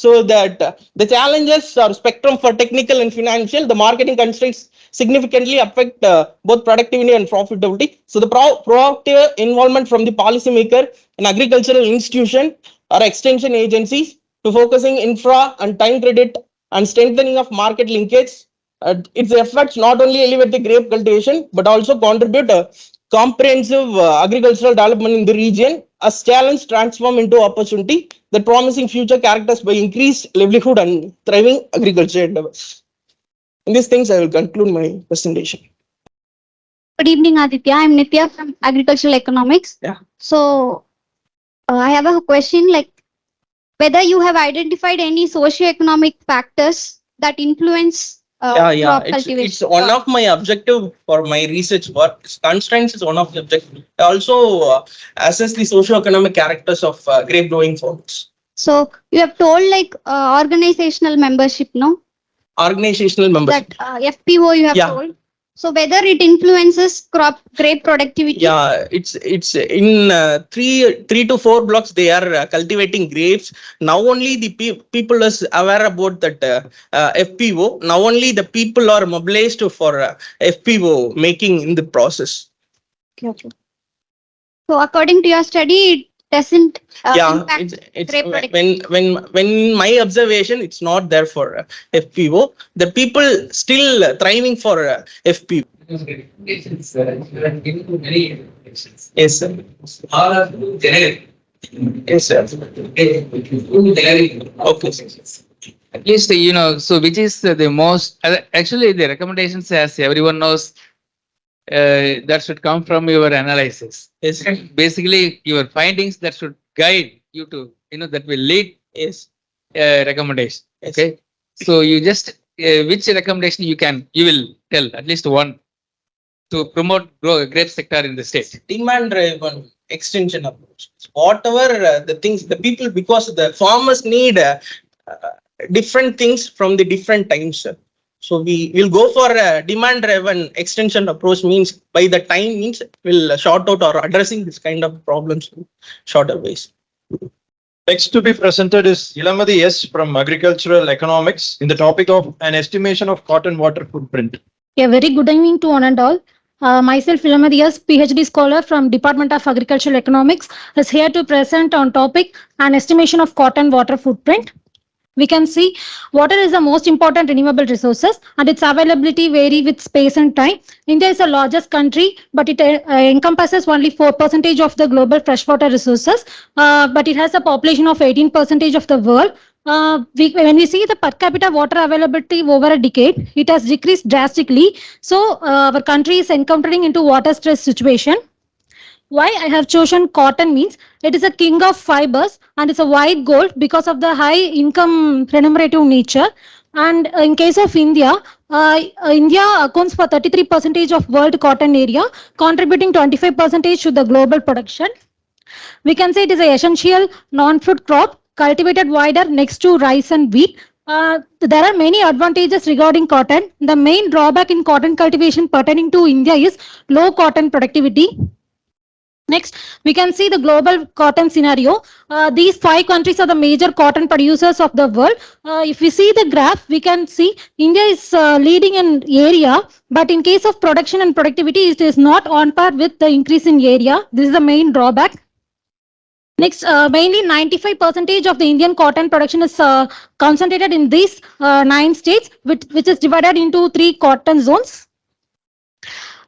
I: So that the challenges are spectrum for technical and financial, the marketing constraints significantly affect both productivity and profitability. So the proactive involvement from the policymaker and agricultural institution or extension agencies to focusing infra and time credit and strengthening of market linkage. Its efforts not only elevate the grape cultivation but also contribute comprehensive agricultural development in the region as challenge transform into opportunity that promising future characters by increased livelihood and thriving agriculture endeavors. In these things, I will conclude my presentation.
G: Good evening, Aditya. I'm Nitya from Agricultural Economics.
I: Yeah.
G: So, I have a question like whether you have identified any socioeconomic factors that influence crop cultivation.
I: It's one of my objective for my research work. Constraints is one of the objective. I also assess the socio-economic characters of grape growing farms.
G: So, you have told like organizational membership, no?
I: Organizational membership.
G: That FPO you have told. So whether it influences grape productivity?
I: Yeah, it's in 3 to 4 blocks they are cultivating grapes. Now only the people is aware about that FPO. Now only the people are mobilized for FPO making in the process.
G: Okay. So according to your study, it doesn't impact grape productivity.
I: When my observation, it's not there for FPO. The people still thriving for FPO. Yes, sir.
J: All are generic.
I: Yes, sir. Okay.
C: At least, so which is the most, actually the recommendations, as everyone knows, that should come from your analysis.
I: Yes.
C: Basically, your findings that should guide you to, that will lead recommendation.
I: Yes.
C: Okay. So you just, which recommendation you will tell, at least one, to promote grape sector in the state.
I: Demand driven extension approach. Whatever the things, the people, because the farmers need different things from the different times. So we will go for a demand driven extension approach, means by the time means will sort out or addressing this kind of problems in shorter ways.
A: Next to be presented is Ilamadi S from Agricultural Economics in the topic of an estimation of cotton water footprint.
K: A very good evening to one and all. Myself, Ilamadi S, PhD scholar from Department of Agricultural Economics, is here to present on topic an estimation of cotton water footprint. We can see water is the most important renewable resources and its availability vary with space and time. India is the largest country, but it encompasses only 4% of the global freshwater resources, but it has a population of 18% of the world. When we see the per capita water availability over a decade, it has decreased drastically. So our country is encountering into water stress situation. Why I have chosen cotton means it is a king of fibers and it's a white gold because of the high income remunerative nature. And in case of India, India accounts for 33% of world cotton area, contributing 25% to the global production. We can say it is an essential non-food crop cultivated wider next to rice and wheat. There are many advantages regarding cotton. The main drawback in cotton cultivation pertaining to India is low cotton productivity. Next, we can see the global cotton scenario. These 5 countries are the major cotton producers of the world. If we see the graph, we can see India is leading in area, but in case of production and productivity, it is not on par with the increase in area. This is the main drawback. Next, mainly 95% of the Indian cotton production is concentrated in these 9 states, which is divided into 3 cotton zones.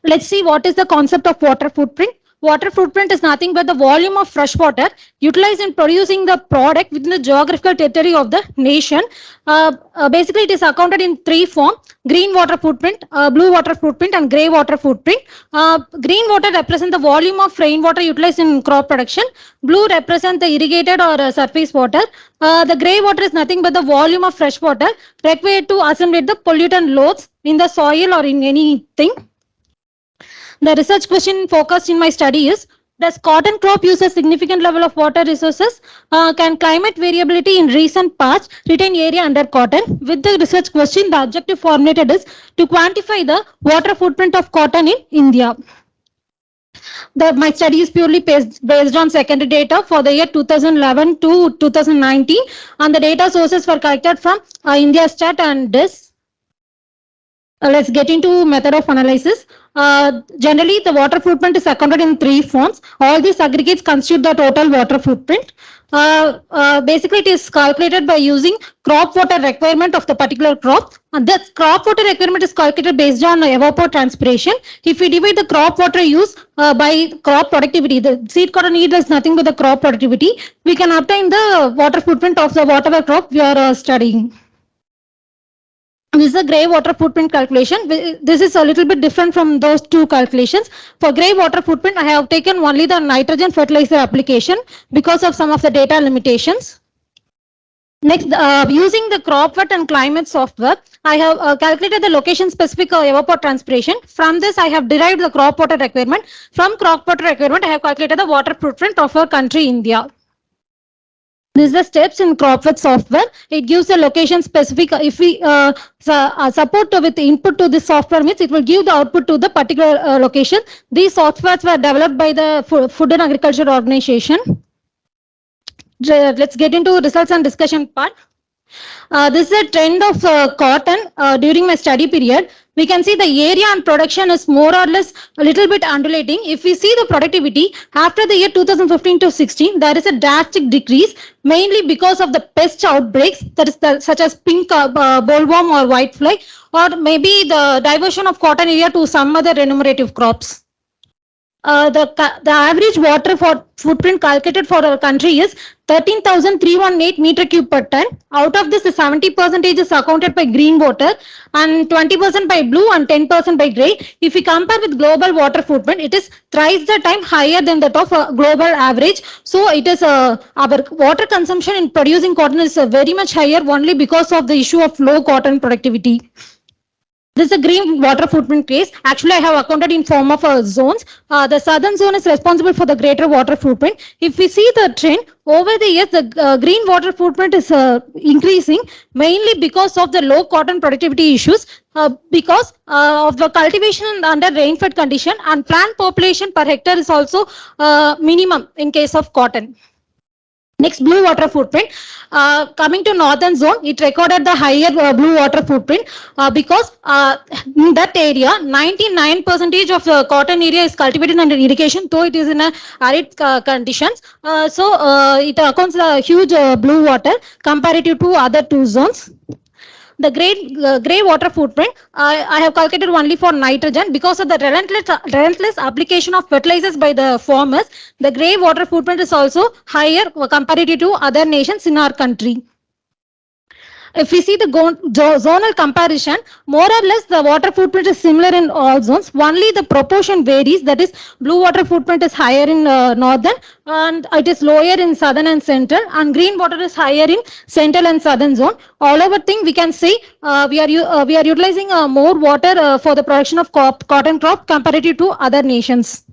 K: Let's see what is the concept of water footprint. water footprint is nothing but the volume of fresh water utilized in producing the product within the geographical territory of the nation. Basically, it is accounted in three forms: green water footprint, blue water footprint, and gray water footprint. Green water represents the volume of rainwater utilized in crop production. Blue represents the irrigated or surface water. The gray water is nothing but the volume of fresh water required to assimilate the pollutant loads in the soil or in anything. The research question focused in my study is, does cotton crop use a significant level of water resources? Can climate variability in recent past retain area under cotton? With the research question, the objective formulated is to quantify the water footprint of cotton in India. My study is purely based on secondary data for the year 2011 to 2019, and the data sources were collected from India Stat and DIS. Let's get into method of analysis. Generally, the water footprint is accounted in three forms. All these aggregates constitute the total water footprint. Basically, it is calculated by using crop water requirement of the particular crop. And the crop water requirement is calculated based on evapotranspiration. If we divide the crop water use by crop productivity, the seed cotton yield is nothing but the crop productivity, we can obtain the water footprint of the whatever crop we are studying. This is a gray water footprint calculation. This is a little bit different from those two calculations. For gray water footprint, I have taken only the nitrogen fertilizer application because of some of the data limitations. Next, using the CropWet and climate software, I have calculated the location specific evapotranspiration. From this, I have derived the crop water requirement. From crop water requirement, I have calculated the water footprint of our country, India. This is the steps in CropWet software. It gives a location specific. If we support with input to this software means it will give the output to the particular location. These softwares were developed by the Food and Agriculture Organization. Let's get into results and discussion part. This is a trend of cotton during my study period. We can see the area and production is more or less a little bit undulating. If we see the productivity after the year 2015 to 16, there is a drastic decrease, mainly because of the pest outbreaks, that is such as pink bollworm or whitefly, or maybe the diversion of cotton area to some other remunerative crops. The average water footprint calculated for our country is 13,318 meter cube per ton. Out of this, the 70% is accounted by green water and 20% by blue and 10% by gray. If we compare with global water footprint, it is thrice the time higher than that of global average. So it is our water consumption in producing cotton is very much higher only because of the issue of low cotton productivity. This is a green water footprint case. Actually, I have accounted in form of zones. The southern zone is responsible for the greater water footprint. If we see the trend, over the years, the green water footprint is increasing, mainly because of the low cotton productivity issues, because of the cultivation under rainfed condition, and plant population per hectare is also minimum in case of cotton. Next, blue water footprint. Coming to northern zone, it recorded the higher blue water footprint because in that area, 99% of the cotton area is cultivated under irrigation, though it is in a arid conditions. So it accounts a huge blue water comparative to other two zones. The gray water footprint, I have calculated only for nitrogen because of the relentless application of fertilizers by the farmers. The gray water footprint is also higher comparative to other nations in our country. If we see the zonal comparison, more or less the water footprint is similar in all zones. Only the proportion varies. That is, blue water footprint is higher in northern and it is lower in southern and central, and green water is higher in central and southern zone. All over thing, we can see we are utilizing more water for the production of cotton crop comparative to other nations.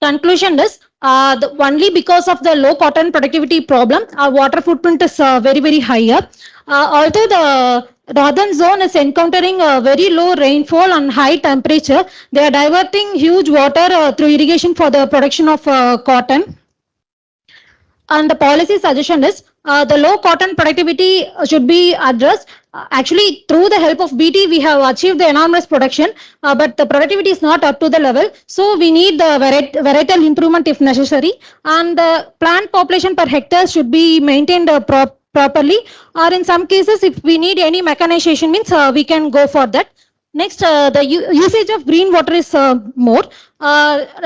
K: Conclusion is only because of the low cotton productivity problem, our water footprint is very higher. Although the northern zone is encountering very low rainfall and high temperature, they are diverting huge water through irrigation for the production of cotton. And the policy suggestion is the low cotton productivity should be addressed. Actually, through the help of BT, we have achieved the enormous production, but the productivity is not up to the level. So we need the varietal improvement if necessary, and the plant population per hectare should be maintained properly. Or in some cases, if we need any mechanization, means we can go for that. Next, the usage of green water is more.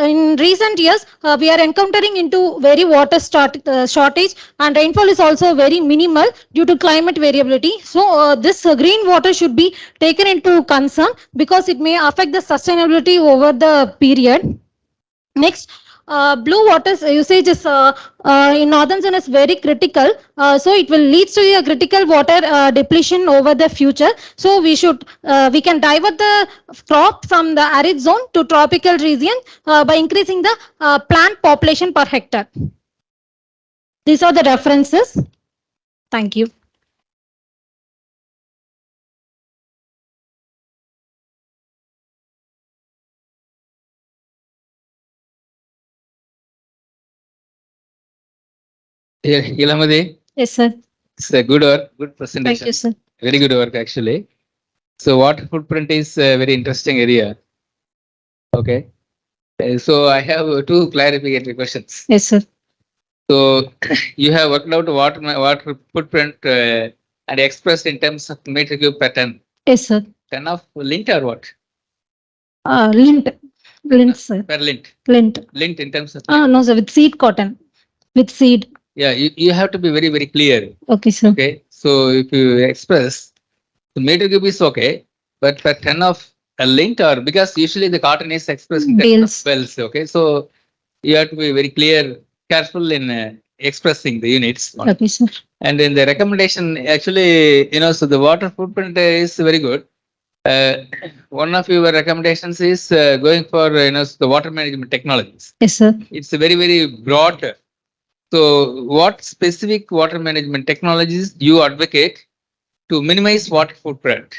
K: In recent years, we are encountering into very water shortage, and rainfall is also very minimal due to climate variability. So this green water should be taken into concern because it may affect the sustainability over the period. Next, blue water usage is in northern zone is very critical. So it will lead to a critical water depletion over the future. So we can divert the crop from the arid zone to tropical region by increasing the plant population per hectare. These are the references. Thank you.
C: Yeah, Ilamade,
K: Yes, sir.
C: it's a good work, good presentation.
K: Thank you, sir.
C: Very good work, actually. So water footprint is a very interesting area. Okay. So I have two clarificatory questions.
K: Yes, sir.
C: So you have worked out water footprint and expressed in terms of meter cube per ton.
K: Yes, sir.
C: Ton of lint or what?
K: Lint, sir.
C: Per lint.
K: Lint.
C: Lint in terms of.
K: No, sir. With seed cotton. With seed.
C: Yeah, you have to be very, very clear.
K: Okay, sir.
C: Okay. So if you express, the meter cube is okay, but per ton of a lint or because usually the cotton is expressed in terms of wells. Okay. So you have to be very clear, careful in expressing the units.
K: Okay, sir.
C: And in the recommendation, actually, so the water footprint is very good. One of your recommendations is going for, the water management technologies.
K: Yes, sir.
C: It's a very, very broad. So what specific water management technologies you advocate to minimize water footprint?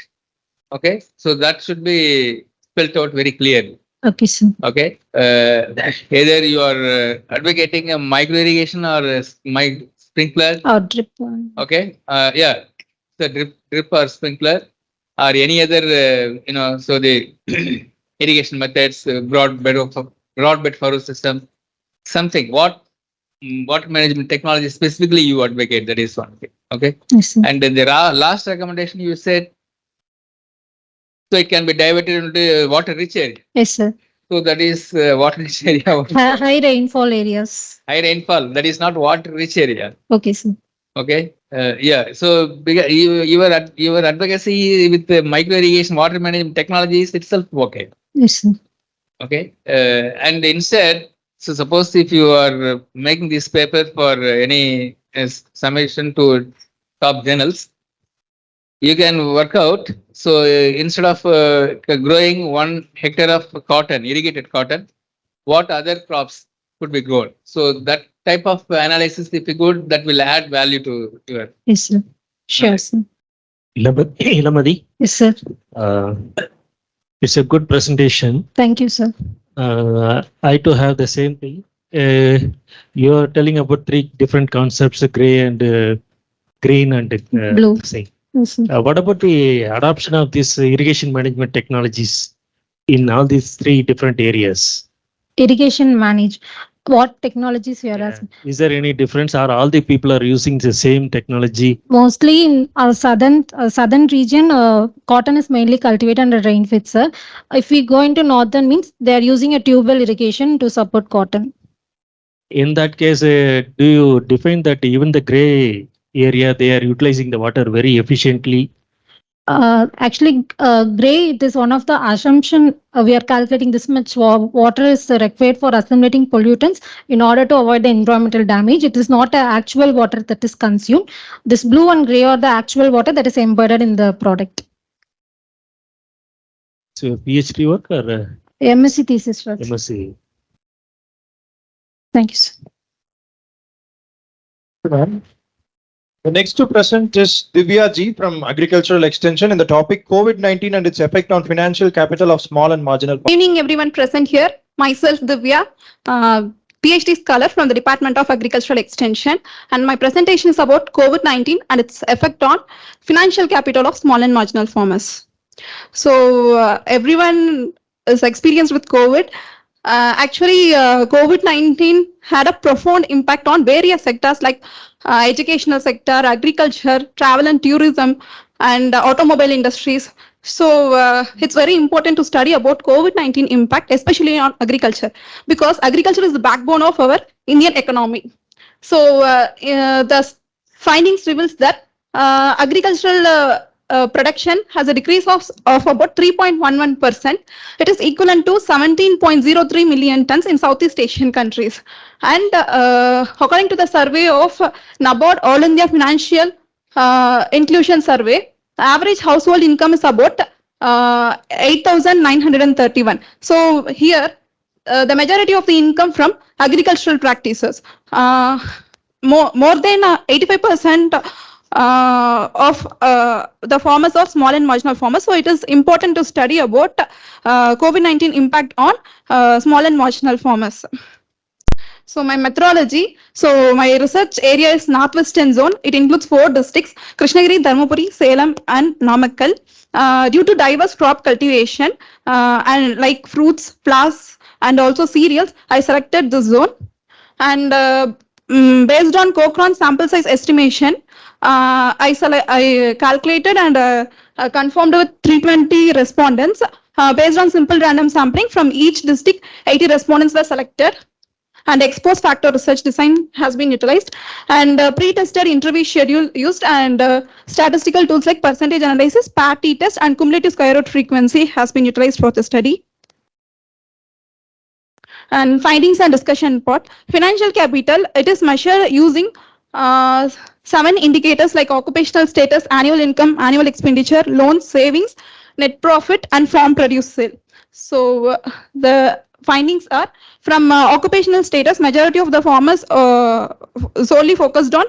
C: Okay. So that should be spelled out very clearly.
K: Okay, sir.
C: Okay. Either you are advocating a micro irrigation or a sprinkler.
K: Or drip one.
C: Okay. Yeah. So drip or sprinkler or any other, so the irrigation methods, broad bed furrow system, something. What water management technology specifically you advocate? That is one thing. Okay.
K: Yes, sir.
C: And then the last recommendation you said, so it can be diverted into water rich area.
K: Yes, sir.
C: So that is water rich area.
K: High rainfall areas.
C: High rainfall. That is not water rich area.
K: Okay, sir.
C: Okay. Yeah. So your advocacy with the micro irrigation water management technologies itself okay.
K: Yes, sir.
C: Okay. And instead, so suppose if you are making this paper for any summation to top journals, you can work out. So instead of growing 1 hectare of cotton, irrigated cotton, what other crops could be grown? So that type of analysis, if you could, that will add value to your.
K: Yes, sir. Sure, sir.
B: Ilamadi,
K: Yes, sir.
B: it's a good presentation.
K: Thank you, sir.
B: I too have the same thing. You are telling about 3 different concepts: gray and green and
K: Blue.
B: say.
K: Yes, sir.
B: What about the adoption of this irrigation management technologies in all these 3 different areas?
K: Irrigation manage. What technologies you are asking?
B: Is there any difference, or all the people are using the same technology?
K: Mostly in our southern region, cotton is mainly cultivated under rainfed, sir. If we go into northern means they are using a tube well irrigation to support cotton.
B: In that case, do you define that even the gray area, they are utilizing the water very efficiently?
K: Actually, gray, it is one of the assumption we are calculating this much water is required for assimilating pollutants in order to avoid the environmental damage. It is not an actual water that is consumed. This blue and gray are the actual water that is embedded in the product.
B: So PhD work or
K: MSc thesis work.
B: MSc?
K: Thank you, sir.
A: The next to present is Divya Ji from Agricultural Extension in the topic COVID-19 and its effect on financial capital of small and marginal.
L: Good evening, everyone present here. Myself, Divya, PhD scholar from the Department of Agricultural Extension, and my presentation is about COVID-19 and its effect on financial capital of small and marginal farmers. So everyone is experienced with COVID. Actually, COVID-19 had a profound impact on various sectors like educational sector, agriculture, travel and tourism, and automobile industries. So it's very important to study about COVID-19 impact, especially on agriculture, because agriculture is the backbone of our Indian economy. So the findings reveals that agricultural production has a decrease of about 3.11%. It is equivalent to 17.03 million tons in Southeast Asian countries. And according to the survey of NABARD All India Financial Inclusion Survey, the average household income is about 8,931. So here, the majority of the income from agricultural practices. More than 85% of the farmers are small and marginal farmers. So it is important to study about COVID-19 impact on small and marginal farmers. So my methodology, so my research area is Northwestern Zone. It includes 4 districts, Krishnagiri, Dharmapuri, Salem and Namakkal. Due to diverse crop cultivation and like fruits, flowers and also cereals, I selected this zone. And based on Cochrane sample size estimation, I calculated and confirmed with 320 respondents. Based on simple random sampling from each district, 80 respondents were selected. And ex-post factor research design has been utilized, and pre-tested interview schedule used, and statistical tools like percentage analysis, PAT-T-test, and cumulative square root frequency has been utilized for the study. And findings and discussion part. Financial capital, it is measured using 7 indicators like occupational status, annual income, annual expenditure, loans, savings, net profit, and farm produce sale. So the findings are from occupational status, majority of the farmers solely focused on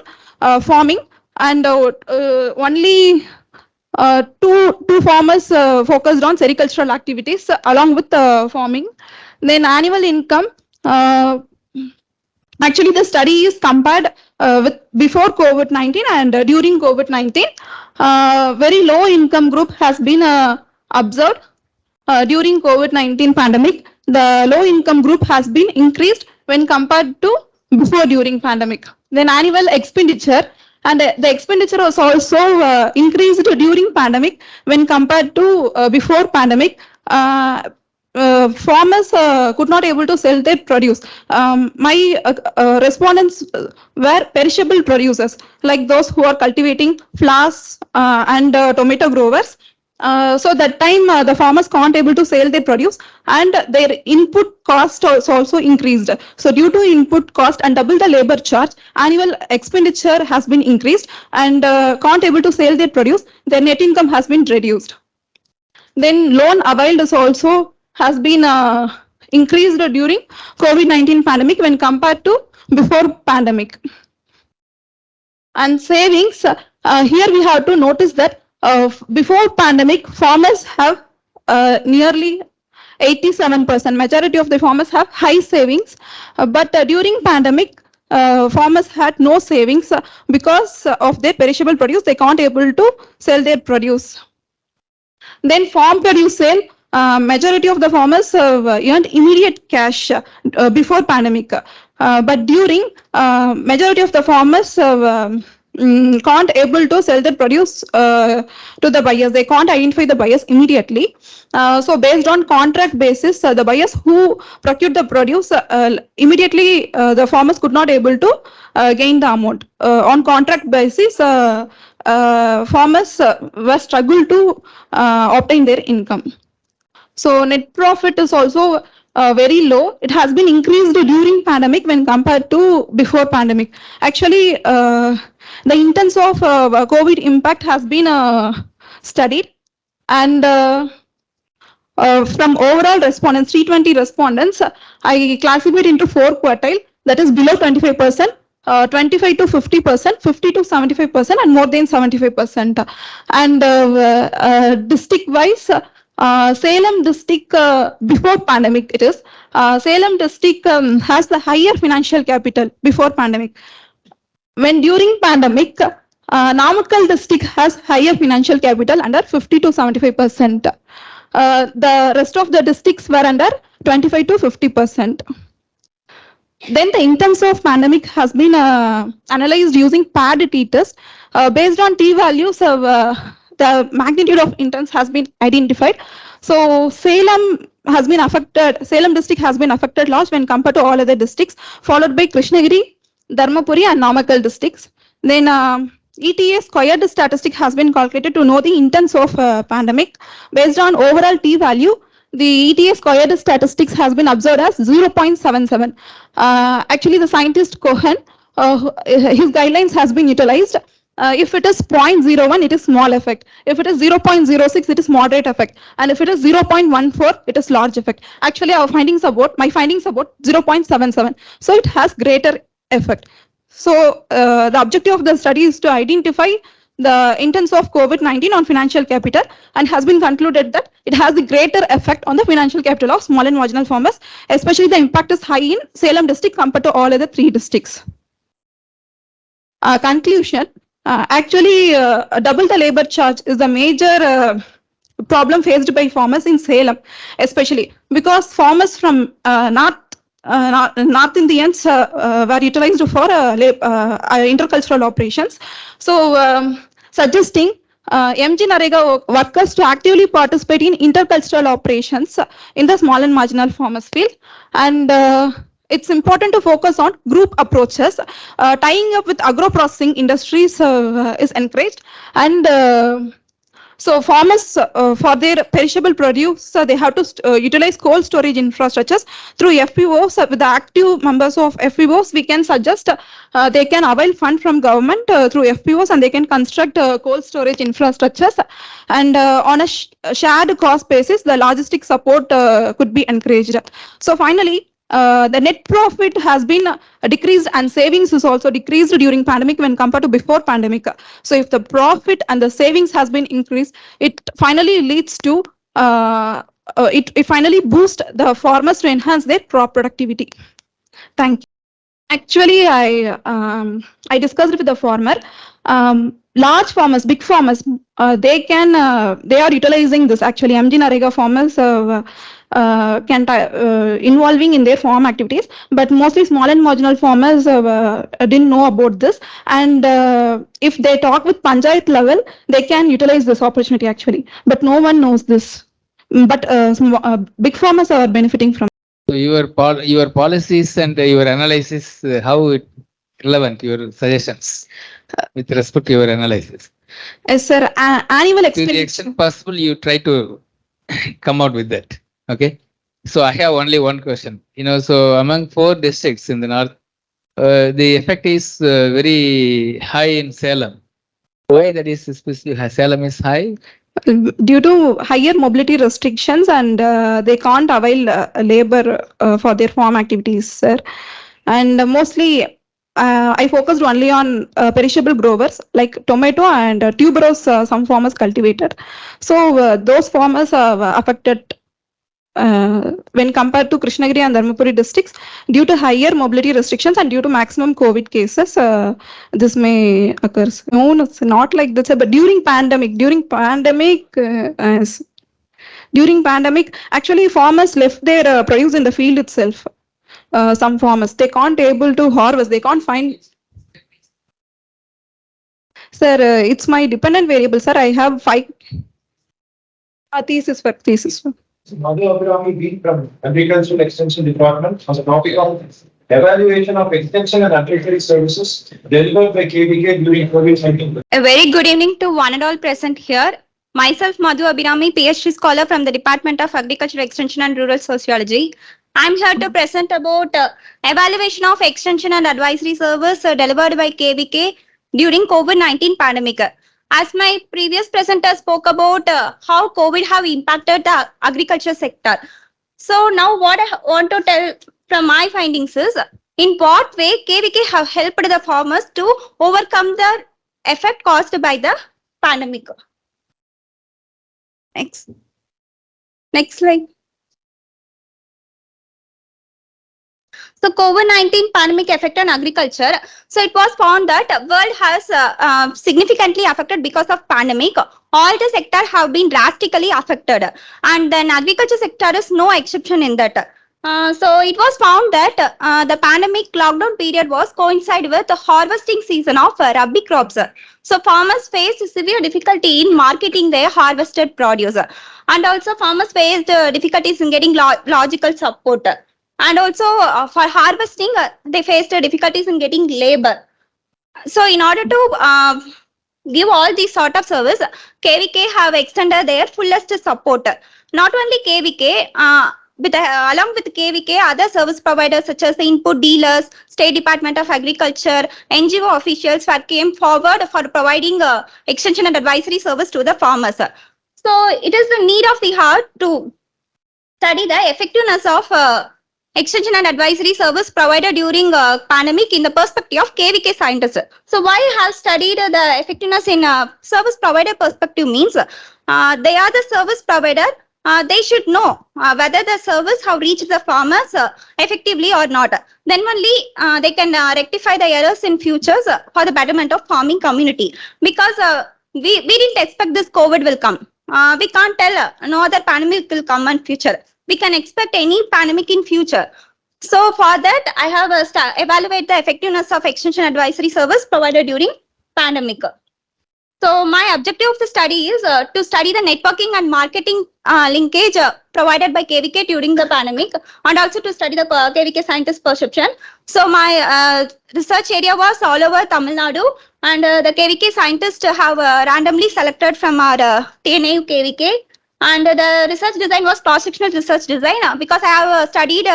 L: farming, and only two farmers focused on sericultural activities along with farming. Then annual income, actually the study is compared with before COVID-19 and during COVID-19. Very low income group has been observed during COVID-19 pandemic. The low income group has been increased when compared to before during pandemic. Then annual expenditure, and the expenditure was also increased during pandemic when compared to before pandemic. Farmers could not able to sell their produce. My respondents were perishable producers, like those who are cultivating flowers and tomato growers. So that time the farmers can't able to sell their produce, and their input cost was also increased. So due to input cost and double the labor charge, annual expenditure has been increased, and can't able to sell their produce, their net income has been reduced. Then loan availed is also has been increased during COVID-19 pandemic when compared to before pandemic. And savings, here we have to notice that before pandemic, farmers have nearly 87%. Majority of the farmers have high savings, but during pandemic, farmers had no savings because of their perishable produce. They can't able to sell their produce. Then farm produce sale, majority of the farmers earned immediate cash before pandemic, but during majority of the farmers can't able to sell their produce to the buyers. They can't identify the buyers immediately. So based on contract basis, the buyers who procured the produce immediately, the farmers could not able to gain the amount. On contract basis, farmers were struggle to obtain their income. So net profit is also very low. It has been increased during pandemic when compared to before pandemic. Actually, the intents of COVID impact has been studied, and from overall respondents, 320 respondents, I classified into 4 quartile, that is below 25%, 25 to 50%, 50 to 75%, and more than 75%. And district wise, Salem district before pandemic it is, Salem district has the higher financial capital before pandemic. When during pandemic, Namakkal district has higher financial capital under 50 to 75%. The rest of the districts were under 25 to 50%. Then the incomes of pandemic has been analyzed using PAD-T test. Based on T values of the magnitude of interns has been identified. So Salem has been affected, Salem district has been affected large when compared to all other districts, followed by Krishnagiri, Dharmapuri and Namakkal districts. Then ETA squared statistic has been calculated to know the intents of pandemic. Based on overall T value, the ETA squared statistics has been observed as 0.77. Actually, the scientist Cohen, his guidelines has been utilized. If it is 0.01, it is small effect. If it is 0.06, it is moderate effect. And if it is 0.14, it is large effect. Actually, my findings about 0.77. So it has greater effect. So the objective of the study is to identify the intents of COVID-19 on financial capital, and has been concluded that it has the greater effect on the financial capital of small and marginal farmers. Especially the impact is high in Salem district compared to all other 3 districts. Conclusion, actually double the labor charge is the major problem faced by farmers in Salem, especially because farmers from North Indians were utilized for intercultural operations. So suggesting MG Narega workers to actively participate in intercultural operations in the small and marginal farmers field. And it's important to focus on group approaches. Tying up with agro-processing industries is encouraged. And so farmers, for their perishable produce, they have to utilize cold storage infrastructures through FPOs. With the active members of FPOs, we can suggest they can avail fund from government through FPOs, and they can construct cold storage infrastructures. And on a shared cost basis, the logistic support could be encouraged. So finally, the net profit has been decreased, and savings is also decreased during pandemic when compared to before pandemic. So if the profit and the savings has been increased, it finally leads to it finally boosts the farmers to enhance their crop productivity. Thank you. Actually, I discussed with the farmer. Large farmers, big farmers, they are utilizing this. Actually, MG Narega farmers can involving in their farm activities, but mostly small and marginal farmers didn't know about this. And if they talk with Panchayat level, they can utilize this opportunity actually, but no one knows this. But big farmers are benefiting from.
C: So your policies and your analysis, how it relevant, your suggestions with respect to your analysis?
L: Yes, sir. Annual
C: To the
L: expenditure.
C: extent possible, you try to come out with that. Okay. So I have only one question. So among 4 districts in the north, the effect is very high in Salem. Why that is especially Salem is high?
L: Due to higher mobility restrictions, and they can't avail labor for their farm activities, sir. And mostly I focused only on perishable growers like tomato and tuberose, some farmers cultivated. So those farmers are affected when compared to Krishnagiri and Dharmapuri districts due to higher mobility restrictions and due to maximum COVID cases. This may occur. No, it's not like this. But during pandemic, actually farmers left their produce in the field itself. Some farmers, they can't able to harvest. They can't find. Sir, it's my dependent variable, sir. I have 5 thesis.
M: Madhu Abhirami B from Agricultural Extension Department on the topic of evaluation of extension and advisory services delivered by KBK during COVID-19.
G: A very good evening to one and all present here. Myself, Madhu Abhirami, PhD scholar from the Department of Agriculture, Extension and Rural Sociology. I'm here to present about evaluation of extension and advisory service delivered by KBK during COVID-19 pandemic. As my previous presenter spoke about how COVID have impacted the agriculture sector. So now what I want to tell from my findings is, in what way KVK have helped the farmers to overcome the effect caused by the pandemic. Next slide. So COVID-19 pandemic effect on agriculture. So it was found that world has significantly affected because of pandemic. All the sectors have been drastically affected, and then agriculture sector is no exception in that.
L: So it was found that the pandemic lockdown period was coincide with the harvesting season of rabi crops. So farmers faced severe difficulty in marketing their harvested produce, and also farmers faced difficulties in getting logical support. And also for harvesting, they faced difficulties in getting labor. So in order to give all these sort of service, KVK have extended their fullest support. Not only KVK, along with KVK, other service providers such as the input dealers, State Department of Agriculture, NGO officials came forward for providing extension and advisory service to the farmers. So it is the need of the hour to study the effectiveness of extension and advisory service provided during pandemic in the perspective of KVK scientists. So why I have studied the effectiveness in service provider perspective means they are the service provider. They should know whether the service have reached the farmers effectively or not. Then only they can rectify the errors in futures for the betterment of farming community. Because we didn't expect this COVID will come. We can't tell no other pandemic will come in future. We can expect any pandemic in future. So for that, I have evaluate the effectiveness of extension advisory service provided during pandemic. So my objective of the study is to study the networking and marketing linkage provided by KVK during the pandemic, and also to study the KVK scientist perception. So my research area was all over Tamil Nadu, and the KVK scientists have randomly selected from our TNAU KVK. And the research design was cross-sectional research design because I have studied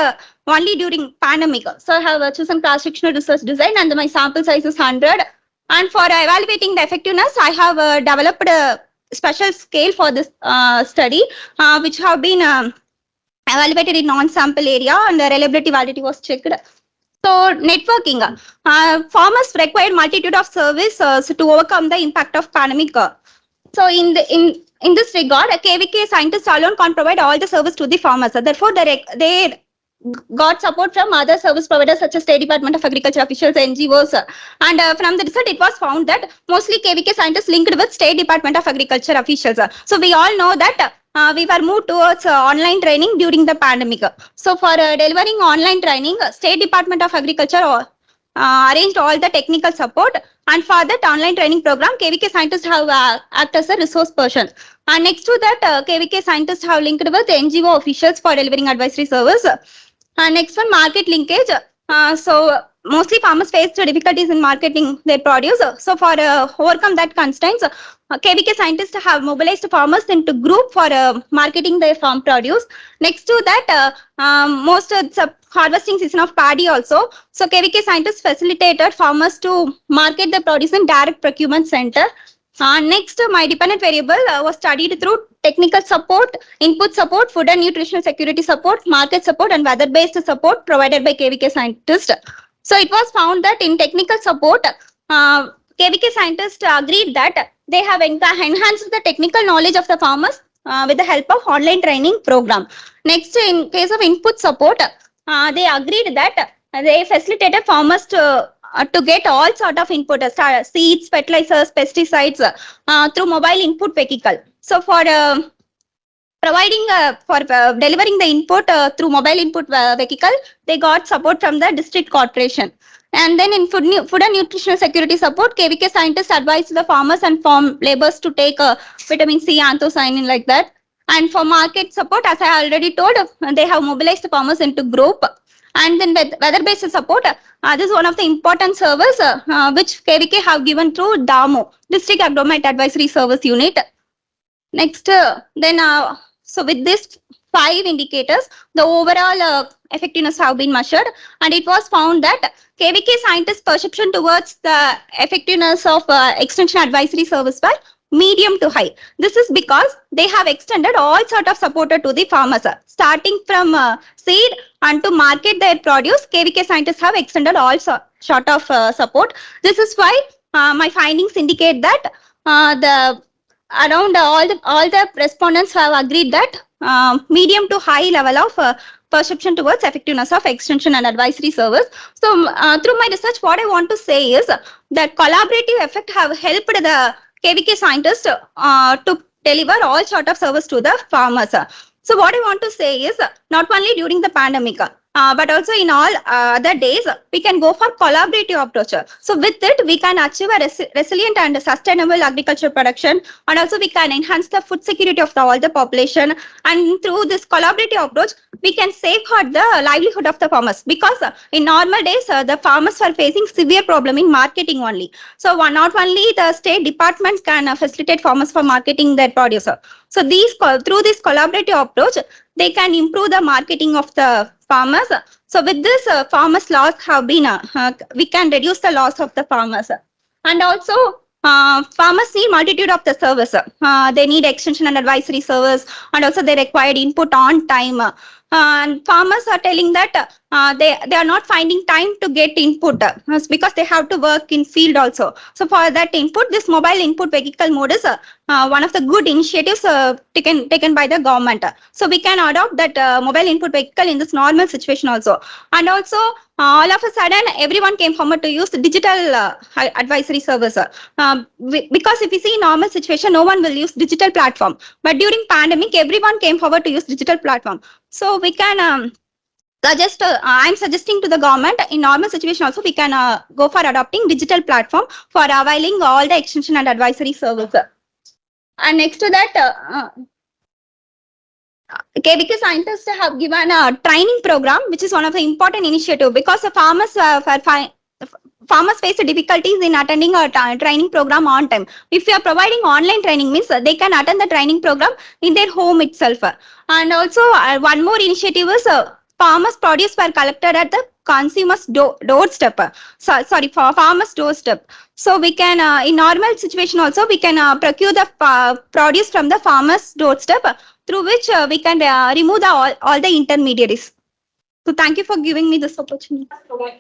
L: only during pandemic. So I have chosen cross-sectional research design, and my sample size is 100. And for evaluating the effectiveness, I have developed a special scale for this study, which have been evaluated in non-sample area, and the reliability validity was checked. So networking, farmers required multitude of services to overcome the impact of pandemic. So in this regard, KVK scientists alone can't provide all the service to the farmers. Therefore, they got support from other service providers such as State Department of Agriculture officials, NGOs. And from the result, it was found that mostly KVK scientists linked with State Department of Agriculture officials. So we all know that we were moved towards online training during the pandemic. So for delivering online training, State Department of Agriculture arranged all the technical support, and for that online training program, KVK scientists have acted as a resource person. And next to that, KVK scientists have linked with NGO officials for delivering advisory service. Next one, market linkage. So mostly farmers faced difficulties in marketing their produce. So for overcome that constraints, KVK scientists have mobilized farmers into group for marketing their farm produce. Next to that, most of the harvesting season of paddy also. So KVK scientists facilitated farmers to market their produce in direct procurement center. Next, my dependent variable was studied through technical support, input support, food and nutritional security support, market support, and weather-based support provided by KVK scientists. So it was found that in technical support, KVK scientists agreed that they have enhanced the technical knowledge of the farmers with the help of online training program. Next, in case of input support, they agreed that they facilitated farmers to get all sort of input, seeds, fertilizers, pesticides through mobile input vehicle. So for providing for delivering the input through mobile input vehicle, they got support from the district corporation. And then in food and nutritional security support, KVK scientists advised the farmers and farm laborers to take vitamin C, anthocyanin like that. And for market support, as I already told, they have mobilized the farmers into group. And then weather-based support, this is one of the important service which KVK have given through DAMO, District Agromet Advisory Service Unit. Next, so with this 5 indicators, the overall effectiveness have been measured, and it was found that KVK scientists' perception towards the effectiveness of extension advisory service were medium to high. This is because they have extended all sort of support to the farmers, starting from seed and to market their produce. KVK scientists have extended all sort of support. This is why my findings indicate that around all the respondents have agreed that medium to high level of perception towards effectiveness of extension and advisory service. So through my research, what I want to say is that collaborative effect have helped the KVK scientists to deliver all sort of service to the farmers. So what I want to say is not only during the pandemic, but also in all other days, we can go for collaborative approach. So with it, we can achieve a resilient and sustainable agriculture production, and also we can enhance the food security of all the population. And through this collaborative approach, we can safeguard the livelihood of the farmers, because in normal days, the farmers were facing severe problem in marketing only. So not only the state departments can facilitate farmers for marketing their produce. So through this collaborative approach, they can improve the marketing of the farmers. So with this, farmers' loss have been, we can reduce the loss of the farmers. And also, farmers need multitude of the service. They need extension and advisory service, and also they required input on time. And farmers are telling that they are not finding time to get input because they have to work in field also. So for that input, this mobile input vehicle mode is one of the good initiatives taken by the government. So we can adopt that mobile input vehicle in this normal situation also. And also, all of a sudden, everyone came forward to use the digital advisory service. Because if you see normal situation, no one will use digital platform. But during pandemic, everyone came forward to use digital platform. So we can I'm suggesting to the government in normal situation also we can go for adopting digital platform for availing all the extension and advisory service. And next to that, KVK scientists have given a training program, which is one of the important initiative, because the farmers face difficulties in attending a training program on time. If you are providing online training, means they can attend the training program in their home itself. And also one more initiative is farmers' produce were collected at the consumer's doorstep. Sorry, for farmers' doorstep. So we can, in normal situation also, we can procure the produce from the farmer's doorstep, through which we can remove all the intermediaries. So thank you for giving me this opportunity.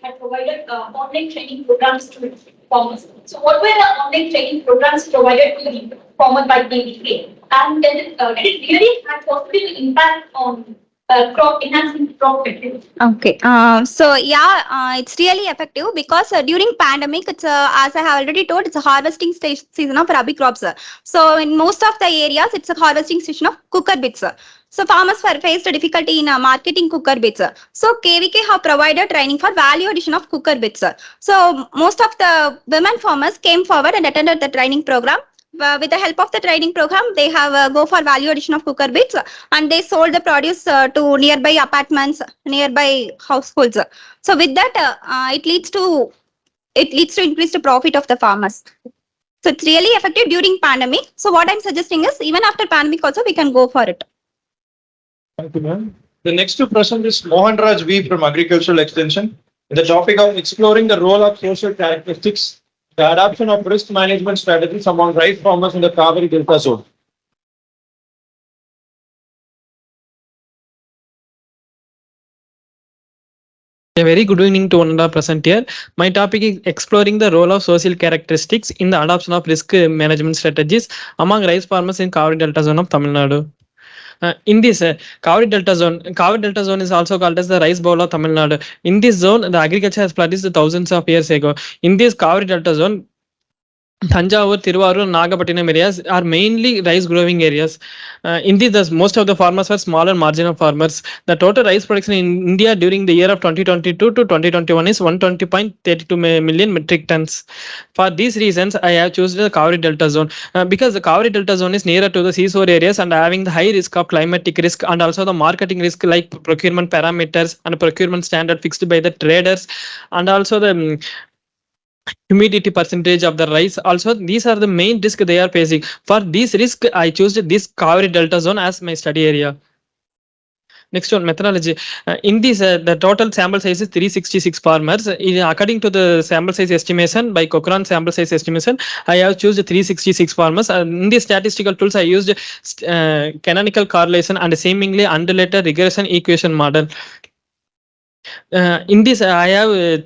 N: Had provided online training programs to farmers. So what were the online training programs provided to the farmer by KVK? And did it really have positive impact on crop enhancing crop fertility?
L: Okay. So yeah, it's really effective because during pandemic, it's as I have already told, it's a harvesting season of rabi crops. So in most of the areas, it's a harvesting season of cooker bits. So farmers were faced a difficulty in marketing cooker bits. So KVK have provided training for value addition of cooker bits. So most of the women farmers came forward and attended the training program. With the help of the training program, they have go for value addition of cooker bits, and they sold the produce to nearby apartments, nearby households. So with that, it leads to increase the profit of the farmers. So it's really effective during pandemic. So what I'm suggesting is even after pandemic also we can go for it.
M: Thank you, ma'am. The next to present is Mohan Raj V from Agricultural Extension. The topic of exploring the role of social characteristics, the adoption of risk management strategies among rice farmers in the Kaveri Delta zone.
C: A very good evening to one and all present here. My topic is exploring the role of social characteristics in the adoption of risk management strategies among rice farmers in Kaveri Delta zone of Tamil Nadu. In this Kaveri Delta zone is also called as the rice bowl of Tamil Nadu. In this zone, the agriculture has flourished thousands of years ago. In this Kaveri Delta zone, Thanjavur, Tiruvarur, Nagapattinam areas are mainly rice growing areas. In this, most of the farmers were smaller marginal farmers. The total rice production in India during the year of 2022 to 2021 is 120.32 million metric tons. For these reasons, I have chosen the Kaveri Delta zone because the Kaveri Delta zone is nearer to the seashore areas and having the high risk of climatic risk and also the marketing risk like procurement parameters and procurement standard fixed by the traders, and also the humidity percentage of the rice. Also, these are the main risk they are facing. For this risk, I chose this Kaveri Delta zone as my study area. Next one, methodology. In this, the total sample size is 366 farmers. According to the sample size estimation by Cochrane sample size estimation, I have chosen 366 farmers. In the statistical tools, I used canonical correlation and seemingly unrelated regression equation model. In this, I have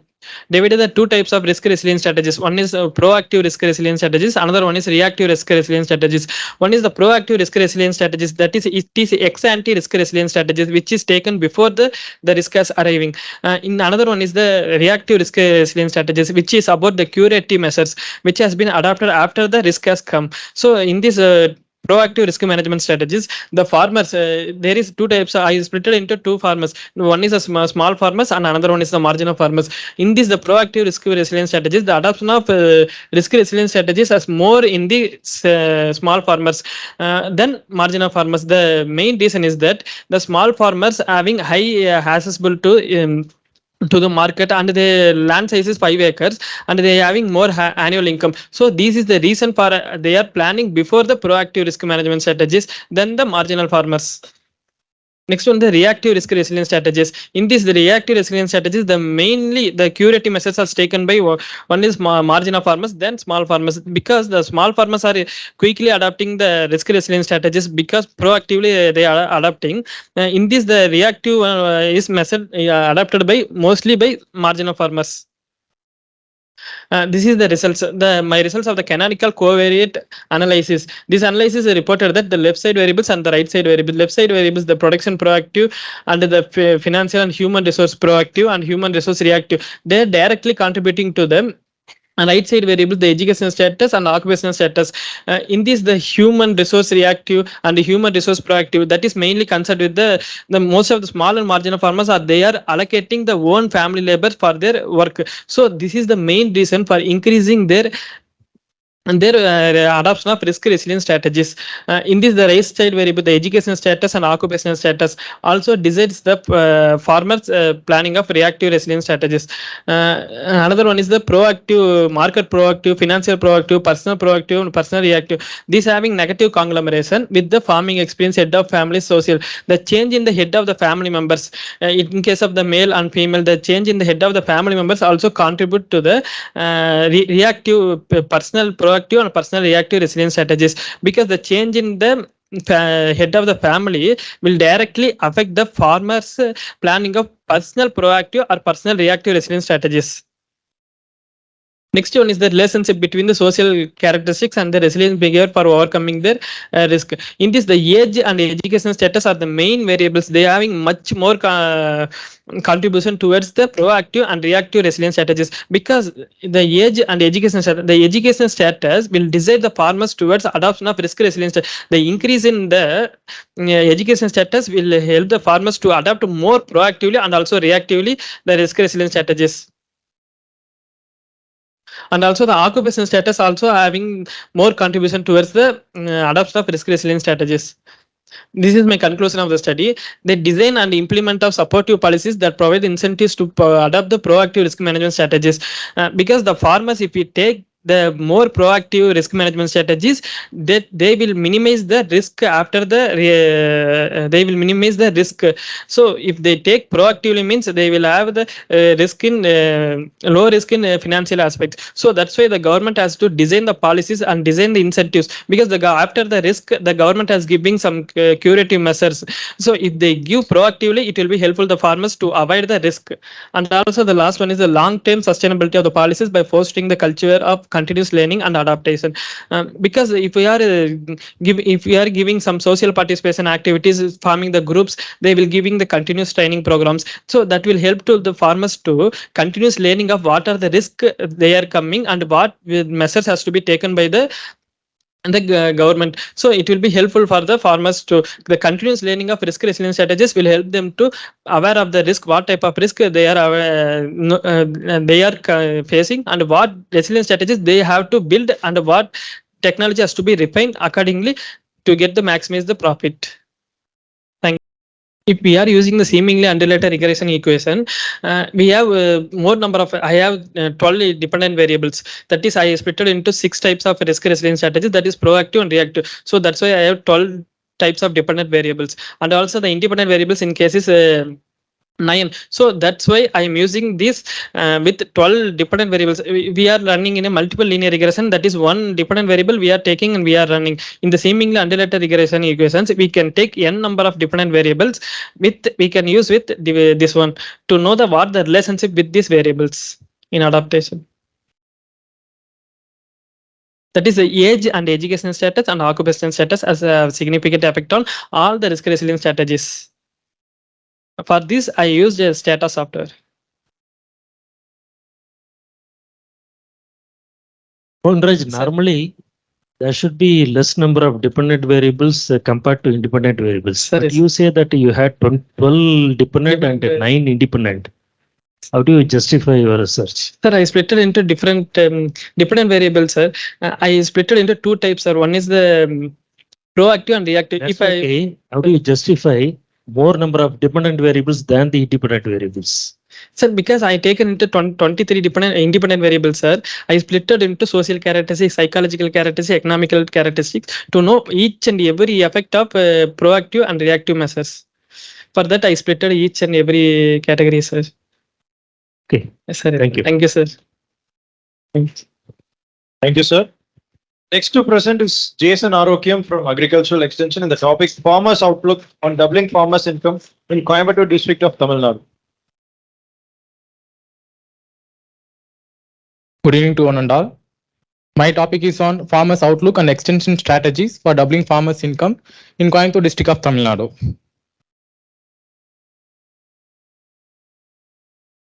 C: divided the two types of risk resilience strategies. One is proactive risk resilience strategies. Another one is reactive risk resilience strategies. One is the proactive risk resilience strategies. That is, it is ex ante risk resilience strategies, which is taken before the risk has arriving. In another one is the reactive risk resilience strategies, which is about the curative measures, which has been adopted after the risk has come. So in this
O: proactive risk management strategies. The farmers, there is two types. I split it into two farmers. One is a small farmers and another one is the marginal farmers. In this, the proactive risk resilience strategies, the adoption of risk resilience strategies as more in the small farmers than marginal farmers. The main reason is that the small farmers having high accessible to the market, and the land size is 5 acres, and they are having more annual income. So this is the reason for they are planning before the proactive risk management strategies than the marginal farmers. Next one, the reactive risk resilience strategies. In this, the reactive resilience strategies, the mainly the curative measures are taken by one is marginal farmers, then small farmers, because the small farmers are quickly adopting the risk resilience strategies because proactively they are adopting. In this, the reactive is method adopted by mostly by marginal farmers. This is the results. My results of the canonical covariate analysis. This analysis reported that the left side variables and the right side variables. Left side variables, the production proactive, and the financial and human resource proactive and human resource reactive. They are directly contributing to them. And right side variables, the education status and occupational status. In this, the human resource reactive and the human resource proactive, that is mainly concerned with the most of the small and marginal farmers are they are allocating the own family labor for their work. So this is the main reason for increasing their adoption of risk resilience strategies. In this, the right side variable, the education status and occupational status also decides the farmers planning of reactive resilience strategies. Another one is the proactive, market proactive, financial proactive, personal proactive, and personal reactive. These having negative conglomeration with the farming experience, head of family, social. The change in the head of the family members, in case of the male and female, the change in the head of the family members also contribute to the reactive personal proactive and personal reactive resilience strategies, because the change in the head of the family will directly affect the farmers planning of personal proactive or personal reactive resilience strategies. Next one is the relationship between the social characteristics and the resilient behavior for overcoming their risk. In this, the age and education status are the main variables. They are having much more contribution towards the proactive and reactive resilience strategies, because the age and education status will decide the farmers towards adoption of risk resilience. The increase in the education status will help the farmers to adopt more proactively and also reactively the risk resilience strategies. And also the occupation status also having more contribution towards the adoption of risk resilience strategies. This is my conclusion of the study. The design and implement of supportive policies that provide incentives to adopt the proactive risk management strategies. Because the farmers, if we take the more proactive risk management strategies, that they will minimize the risk after the they will minimize the risk. So if they take proactively, means they will have the risk in low risk in financial aspects. So that's why the government has to design the policies and design the incentives, because after the risk the government has giving some curative measures. So if they give proactively, it will be helpful the farmers to avoid the risk. And also the last one is the long term sustainability of the policies by fostering the culture of continuous learning and adaptation. Because if we are giving some social participation activities, farming the groups, they will giving the continuous training programs. So that will help to the farmers to continuous learning of what are the risk they are coming and what measures has to be taken by the government. So it will be helpful for the farmers to the continuous learning of risk resilience strategies will help them to aware of the risk, what type of risk they are facing, and what resilience strategies they have to build, and what technology has to be refined accordingly to get the maximize the profit. Thank you. If we are using the seemingly unrelated regression equation, we have more number of, I have 12 dependent variables. That is, I split it into 6 types of risk resilience strategies, that is proactive and reactive. So that's why I have 12 types of dependent variables. And also the independent variables in cases 9. So that's why I am using this with 12 dependent variables. We are running in a multiple linear regression. That is one dependent variable we are taking and we are running. In the seemingly unrelated regression equations, we can take n number of dependent variables we can use with this one to know what the relationship with these variables in adaptation. That is the age and education status and occupation status as a significant effect on all the risk resilience strategies. For this, I used a Stata software.
B: Normally, There should be less number of dependent variables compared to independent variables.
O: Sir,
B: But
O: yes.
B: you say that you had 12 dependent and 9 independent. How do you justify your research?
O: Sir, I split it into different dependent variables, sir. I split it into two types, sir. One is the proactive and reactive.
B: That's okay. How do you justify more number of dependent variables than the independent variables?
O: Sir, because I taken into 23 independent variables, sir. I split it into social characteristics, psychological characteristics, economical characteristics to know each and every effect of proactive and reactive measures. For that, I split each and every category, sir.
B: Okay.
O: Yes, sir.
B: Thank you.
O: Thank you, sir. Thanks.
M: Thank you, sir. Next to present is Jason Arokiam from Agricultural Extension and the topic Farmers Outlook on Doubling Farmers' Income in Coimbatore District of Tamil Nadu.
F: Good evening to one and all. My topic is on farmers' outlook and extension strategies for doubling farmers' income in Coimbatore district of Tamil Nadu.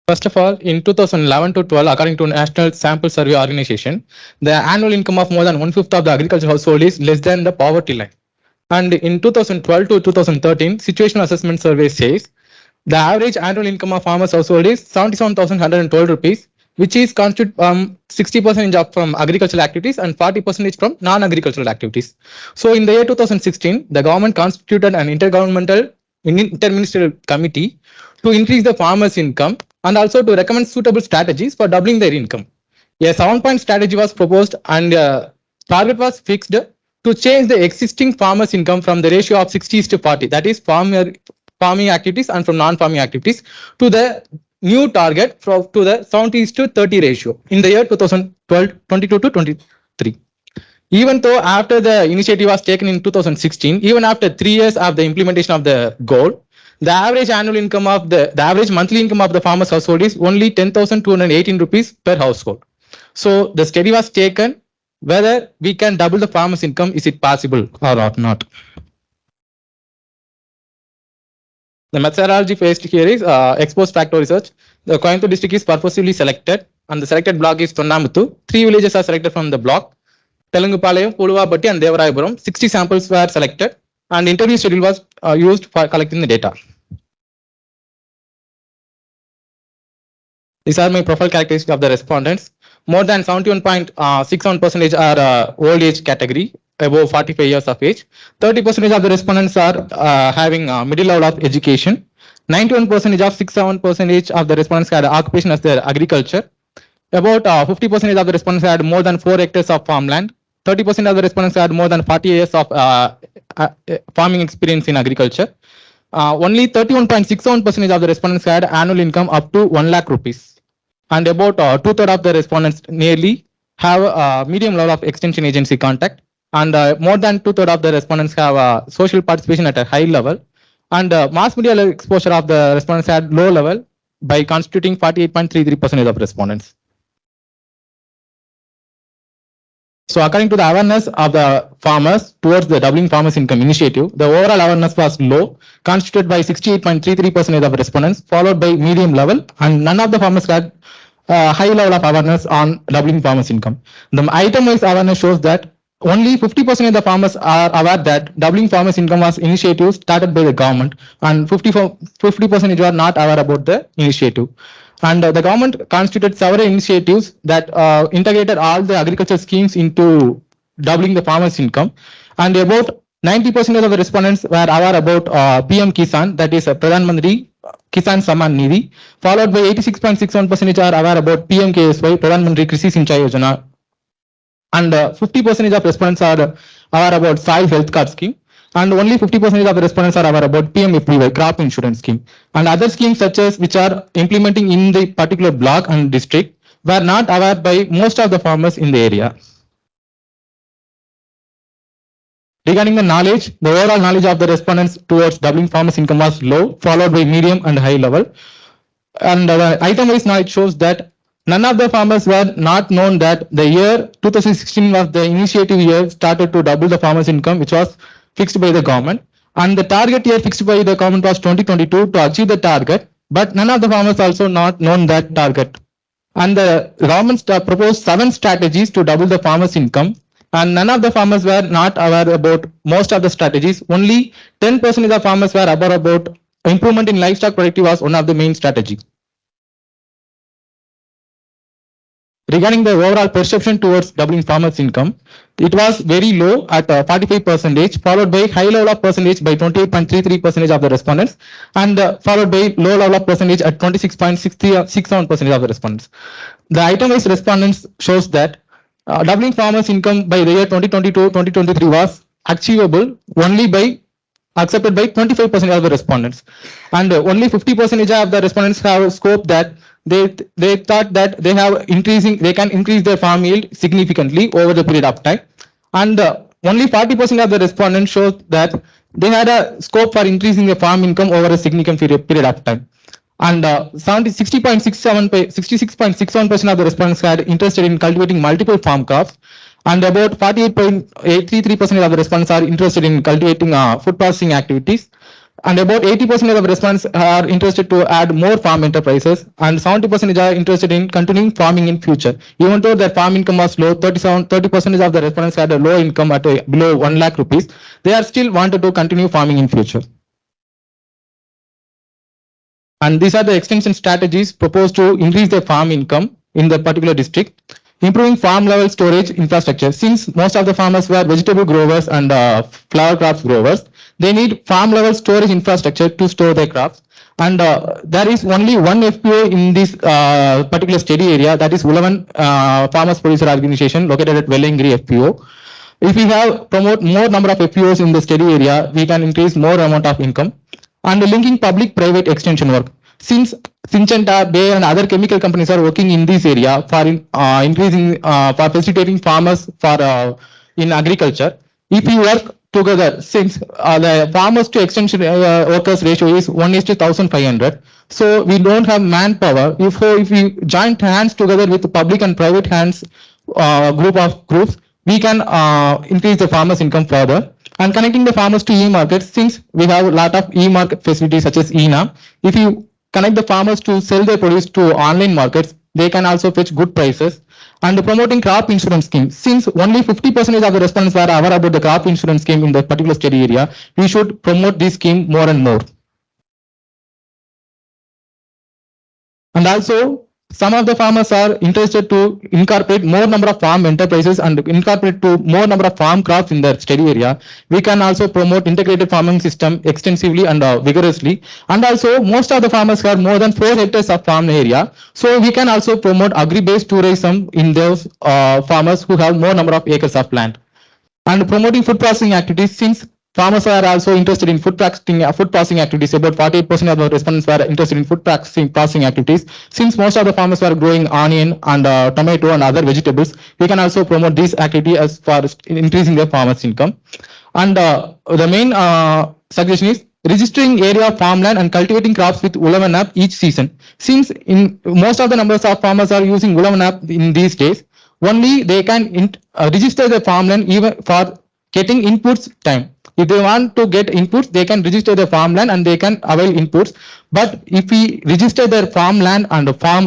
F: First of all, in 2011 to 12, according to National Sample Survey Organization, the annual income of more than 1/5 of the agricultural household is less than the poverty line. And in 2012 to 2013, situational assessment survey says the average annual income of farmers household is 77,112 rupees, which is constitute 60% from agricultural activities and 40% from non-agricultural activities. So in the year 2016, the government constituted an interministerial committee to increase the farmers' income and also to recommend suitable strategies for doubling their income. A 7-point strategy was proposed and target was fixed to change the existing farmers' income from the ratio of 60:40, that is farming activities and from non-farming activities, to the new target to the 70:30 ratio in the year 2022 to 23. Even though after the initiative was taken in 2016, even after 3 years of the implementation of the goal, the average annual income of the average monthly income of the farmers household is only 10,218 rupees per household. So the study was taken whether we can double the farmers income, is it possible or not. The methodology faced here is ex post facto research. The Coimbatore district is purposely selected and the selected block is Tonnamuthu. 3 villages are selected from the block. Telangupalayam, Puluvapatti and Devarayapuram. 60 samples were selected and interview schedule was used for collecting the data. These are my profile characteristics of the respondents. More than 71.61% are old age category, above 45 years of age. 30% of the respondents are having middle level of education. 91% of 67% of the respondents had occupation as their agriculture. About 50% of the respondents had more than 4 hectares of farmland. 30% of the respondents had more than 40 years of farming experience in agriculture. Only 31.61% of the respondents had annual income up to 1 lakh rupees. And about 2/3 of the respondents nearly have a medium level of extension agency contact, and more than 2/3 of the respondents have social participation at a high level, and mass media exposure of the respondents at low level by constituting 48.33% of respondents. So according to the awareness of the farmers towards the doubling farmers income initiative, the overall awareness was low, constituted by 68.33% of respondents, followed by medium level, and none of the farmers had high level of awareness on doubling farmers income. The item-wise awareness shows that only 50% of the farmers are aware that doubling farmers income was initiative started by the government, and 50% are not aware about the initiative. And the government constituted several initiatives that integrated all the agriculture schemes into doubling the farmers income, and about 90% of the respondents were aware about PM Kisan, that is Pradhan Mantri Kisan Samman Nidhi, followed by 86.61% are aware about PMKSY, Pradhan Mantri Krishi Sinchai Yojana, and 50% of respondents are aware about soil health card scheme, and only 50% of the respondents are aware about PMFBY, crop insurance scheme, and other schemes such as which are implementing in the particular block and district were not aware by most of the farmers in the area. Regarding the knowledge, the overall knowledge of the respondents towards doubling farmers income was low, followed by medium and high level. And the item-wise knowledge shows that none of the farmers were not known that the year 2016 was the initiative year started to double the farmers income, which was fixed by the government. And the target year fixed by the government was 2022 to achieve the target, but none of the farmers also not known that target. And the government proposed 7 strategies to double the farmers income,
C: and none of the farmers were not aware about most of the strategies. Only 10% of farmers were aware about improvement in livestock productivity was one of the main strategy. Regarding the overall perception towards doubling farmers' income, it was very low at 45%, followed by high level of percentage by 28.33% of the respondents, and followed by low level of percentage at 26.67% of the respondents. The itemized respondents shows that doubling farmers' income by the year 2022-2023 was achievable only by accepted by 25% of the respondents, and only 50% of the respondents have scope that they thought that they can increase their farm yield significantly over the period of time, and only 40% of the respondents showed that they had a scope for increasing the farm income over a significant period of time, and 66.61% of the respondents had interested in cultivating multiple farm crops, and about 48.833% of the respondents are interested in cultivating food processing activities, and about 80% of the respondents are interested to add more farm enterprises, and 70% are interested in continuing farming in future. Even though their farm income was low, 30% of the respondents had a low income at below 1 lakh rupees, they are still wanted to continue farming in future. And these are the extension strategies proposed to increase their farm income in the particular district. Improving farm level storage infrastructure. Since most of the farmers were vegetable growers and flower crops growers, they need farm level storage infrastructure to store their crops. And there is only one FPO in this particular study area, that is Ulavan Farmers Producer Organization located at Vellingiri FPO. If we have promote more number of FPOs in the study area, we can increase more amount of income. And linking public-private extension work. Since Syngenta, Bayer, and other chemical companies are working in this area for for facilitating farmers for in agriculture, if we work together, since the farmers to extension workers ratio is 1:1500, so we don't have manpower. If we join hands together with public and private hands groups, we can increase the farmers' income further. And connecting the farmers to e-markets, since we have a lot of e-market facilities such as e-NAM, if you connect the farmers to sell their produce to online markets, they can also fetch good prices. And promoting crop insurance scheme, since only 50% of the respondents were aware about the crop insurance scheme in the particular study area, we should promote this scheme more and more. And also, some of the farmers are interested to incorporate more number of farm enterprises and incorporate to more number of farm crops in their study area. We can also promote integrated farming system extensively and vigorously. And also, most of the farmers have more than 4 hectares of farm area. So we can also promote agri-based tourism in those farmers who have more number of acres of land. And promoting food processing activities, since farmers are also interested in food processing activities. About 48% of the respondents were interested in food processing activities. Since most of the farmers were growing onion and tomato and other vegetables, we can also promote this activity as far as increasing their farmers' income. And the main suggestion is registering area of farmland and cultivating crops with Ulavan app each season. Since in most of the numbers of farmers are using Ulavan app in these days, only they can register the farmland even for getting inputs time. If they want to get inputs, they can register their farmland and they can avail inputs. But if we register their farmland and farm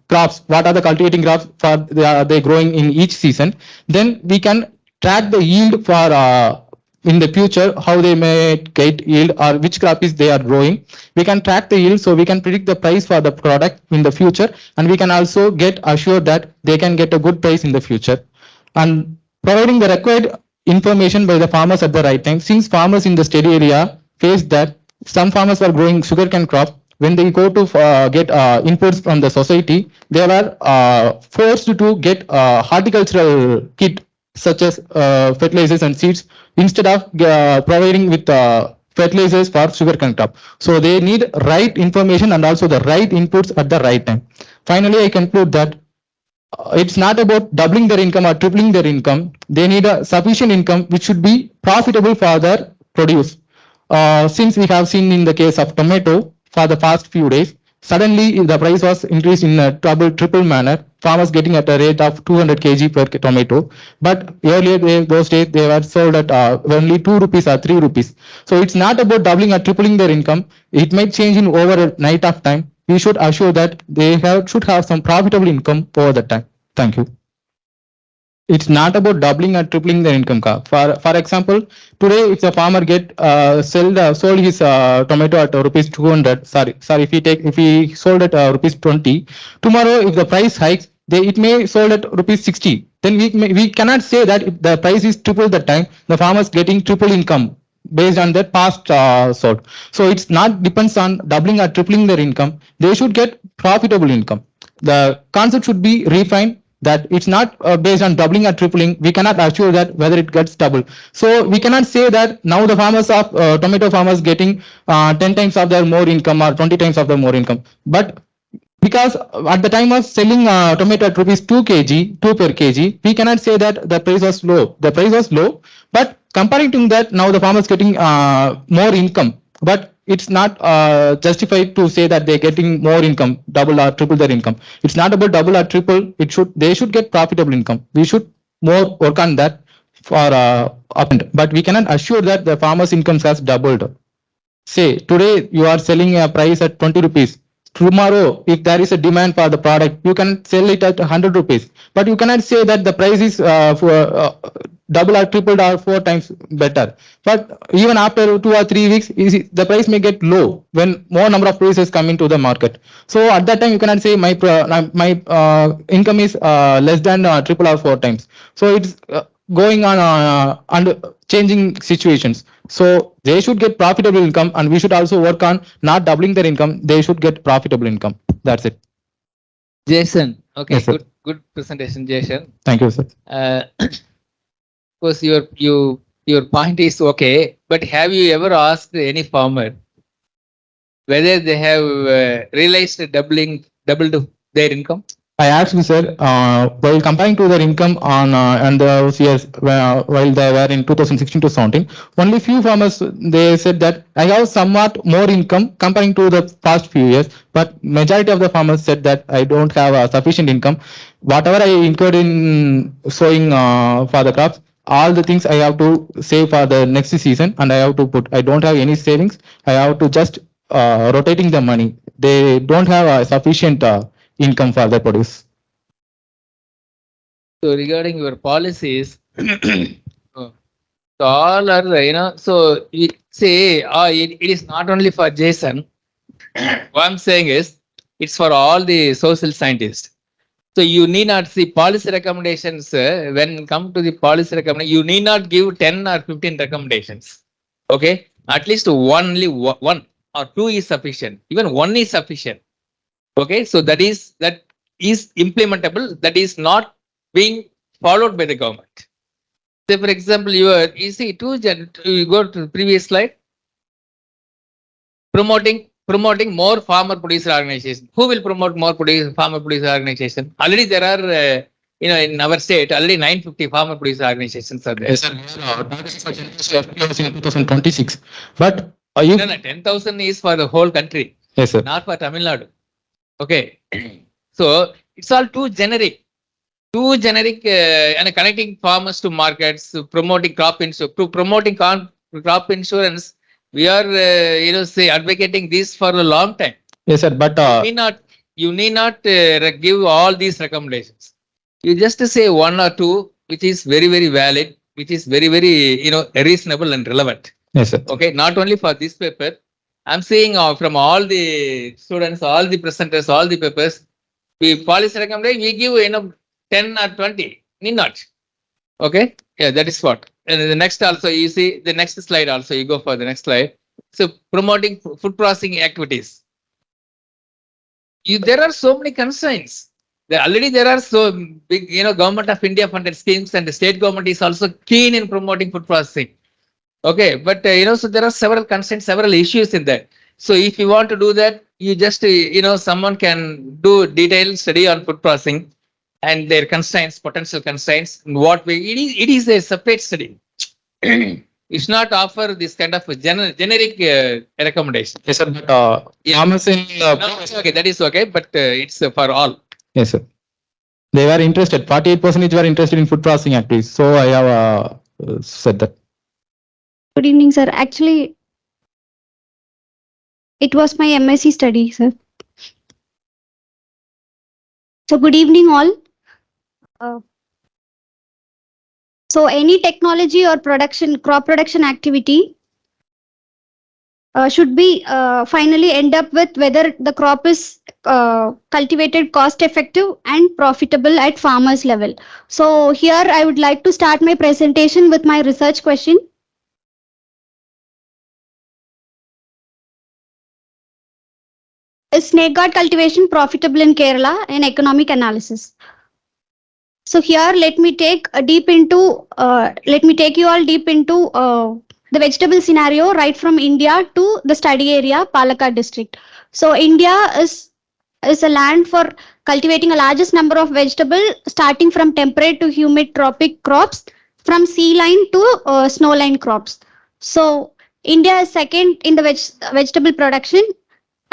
C: crops, what are the cultivating crops for they growing in each season, then we can track the yield for in the future, how they may get yield or which crop is they are growing. We can track the yield, so we can predict the price for the product in the future, and we can also get assured that they can get a good price in the future. And providing the required information by the farmers at the right time, since farmers in the study area faced that some farmers were growing sugarcane crop. When they go to get inputs from the society, they were forced to get horticultural kit such as fertilizers and seeds instead of providing with fertilizers for sugarcane crop. So they need right information and also the right inputs at the right time. Finally, I conclude that it's not about doubling their income or tripling their income. They need a sufficient income which should be profitable for their produce. Since we have seen in the case of tomato for the past few days, suddenly the price was increased in a triple manner. Farmers getting at a rate of 200 kg per tomato, but earlier those days they were sold at only 2 rupees or 3 rupees. So it's not about doubling or tripling their income. It might change in over a night of time. We should assure that they should have some profitable income over the time. Thank you. It's not about doubling or tripling their income. For example, today if a farmer sold his tomato at rupees 200, sorry, if he sold at rupees 20, tomorrow if the price hikes, it may sold at rupees 60. Then we cannot say that if the price is triple that time, the farmer's getting triple income based on their past sold. So it's not depends on doubling or tripling their income. They should get profitable income. The concept should be refined that it's not based on doubling or tripling. We cannot assure that whether it gets double. So we cannot say that now the farmers of tomato farmers getting 10 times of their more income or 20 times of their more income. But because at the time of selling tomato at rupees 2 per kg, we cannot say that the price was low. The price was low, but comparing to that, now the farmers getting more income. But it's not justified to say that they're getting more income, double or triple their income. It's not about double or triple. They should get profitable income. We should more work on that for upend. But we cannot assure that the farmers' incomes has doubled. Say today you are selling a price at 20 rupees. Tomorrow, if there is a demand for the product, you can sell it at 100 rupees. But you cannot say that the price is double or tripled or 4 times better. But even after 2 or 3 weeks, the price may get low when more number of prices come into the market. So at that time, you cannot say my income is less than triple or 4 times. So it's going on and changing situations. So they should get profitable income, and we should also work on not doubling their income. They should get profitable income. That's it.
P: Jason, okay,
C: Yes, sir.
P: good presentation, Jason.
C: Thank you, sir.
P: Of course, your point is okay, but have you ever asked any farmer whether they have realized doubled their income?
C: I asked you, sir, while comparing to their income on and those years while they were in 2016 to 17, only few farmers they said that I have somewhat more income comparing to the past few years, but majority of the farmers said that I don't have sufficient income. Whatever I incurred in sowing for the crops, all the things I have to save for the next season, and I have to put. I don't have any savings. I have to just rotating the money. They don't have sufficient income for the produce.
P: So regarding your policies, so all are so you say it is not only for Jason. What I'm saying is it's for all the social scientists. So you need not see policy recommendations when come to the policy recommendation. You need not give 10 or 15 recommendations. Okay, at least only one or two is sufficient. Even one is sufficient. Okay, so that is implementable. That is not being followed by the government. Say for example, you see you go to the previous slide. Promoting more farmer producer organization. Who will promote more farmer producer organization? Already there are in our state already 950 farmer producer organizations are there.
C: Yes, sir. We are targeting for generation FPOs in 2026. But you?
P: No, 10,000 is for the whole country.
C: Yes, sir.
P: Not for Tamil Nadu. Okay. So it's all too generic. And connecting farmers to markets, promoting crop insurance. We are advocating this for a long time.
C: Yes, sir. But
P: you need not give all these recommendations. You just say one or two, which is very, very valid, which is very, very reasonable and relevant.
C: Yes, sir.
P: Okay, not only for this paper. I'm saying from all the students, all the presenters, all the papers, we policy recommendation, we give 10 or 20, need not. Okay, yeah, that is what. And the next also, you see the next slide also, you go for the next slide. So promoting food processing activities. There are so many constraints. There are so big, government of India funded schemes, and the state government is also keen in promoting food processing. Okay, but so there are several constraints, several issues in that. So if you want to do that, you just someone can do detailed study on food processing and their constraints, potential constraints, in what way. It is a separate study. It's not offer this kind of generic recommendation.
C: Yes, sir. But farmers in
P: okay, that is okay, but it's for all.
C: Yes, sir. They were interested. 48% were interested in food processing activities. So I have said that.
Q: Good evening, sir. Actually, it was my MSc study, sir. So good evening, all. So any technology or crop production activity should be finally end up with whether the crop is cultivated cost effective and profitable at farmers level. So here I would like to start my presentation with my research question. Is snake gourd cultivation profitable in Kerala? An economic analysis. So here let me take you all deep into the vegetable scenario right from India to the study area Palakkad district. So India is a land for cultivating a largest number of vegetable starting from temperate to humid tropic crops, from sea line to snow line crops. So India is second in the vegetable production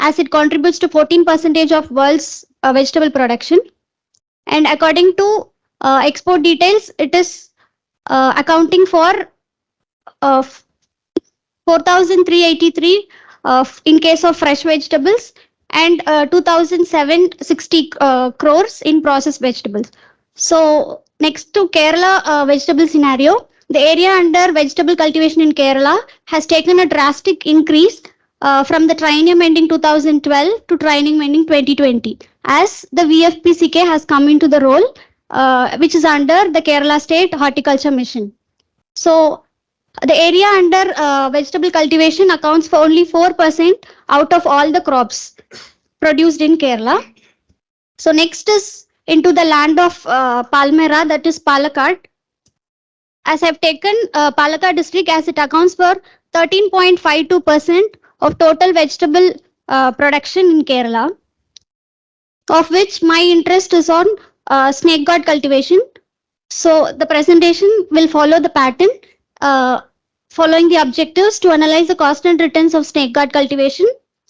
Q: as it contributes to 14% of world's vegetable production. And according to export details, it is accounting for 4,383 in case of fresh vegetables and 2,760 crores in processed vegetables. So next to Kerala vegetable scenario, the area under vegetable cultivation in Kerala has taken a drastic increase from the triennium ending 2012 to triennium ending 2020 as the VFPCK has come into the role which is under the Kerala State Horticulture Mission. So the area under vegetable cultivation accounts for only 4% out of all the crops produced in Kerala. So next is into the land of Palmyra, that is Palakkad. As I've taken Palakkad district as it accounts for 13.52% of total vegetable production in Kerala, of which my interest is on snake gourd cultivation. So the presentation will follow the pattern following the objectives to analyze the cost and returns of snake gourd cultivation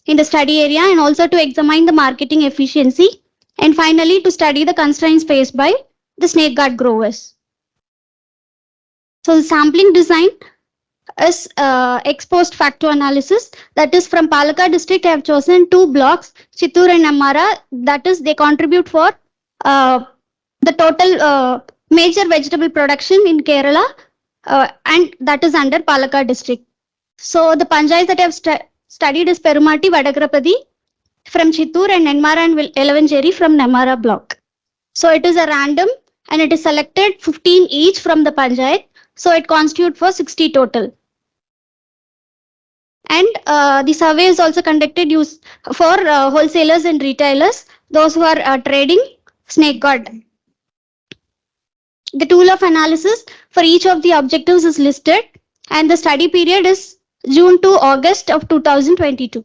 Q: in the study area and also to examine the marketing efficiency and finally to study the constraints faced by the snake gourd growers. So the sampling design is ex post facto analysis, that is from Palakkad district I have chosen two blocks, Chittoor and Nammara, that is they contribute for the total major vegetable production in Kerala and that is under Palakkad district. So the panchayats that I have studied is Perumatti, Vadagrapadi from Chittoor and Nenmara and Elavancheri from Nammara block. So it is a random and it is selected 15 each from the panchayat. So it constitutes for 60 total. And the survey is also conducted for wholesalers and retailers, those who are trading snake gourd. The tool of analysis for each of the objectives is listed and the study period is June to August of 2022.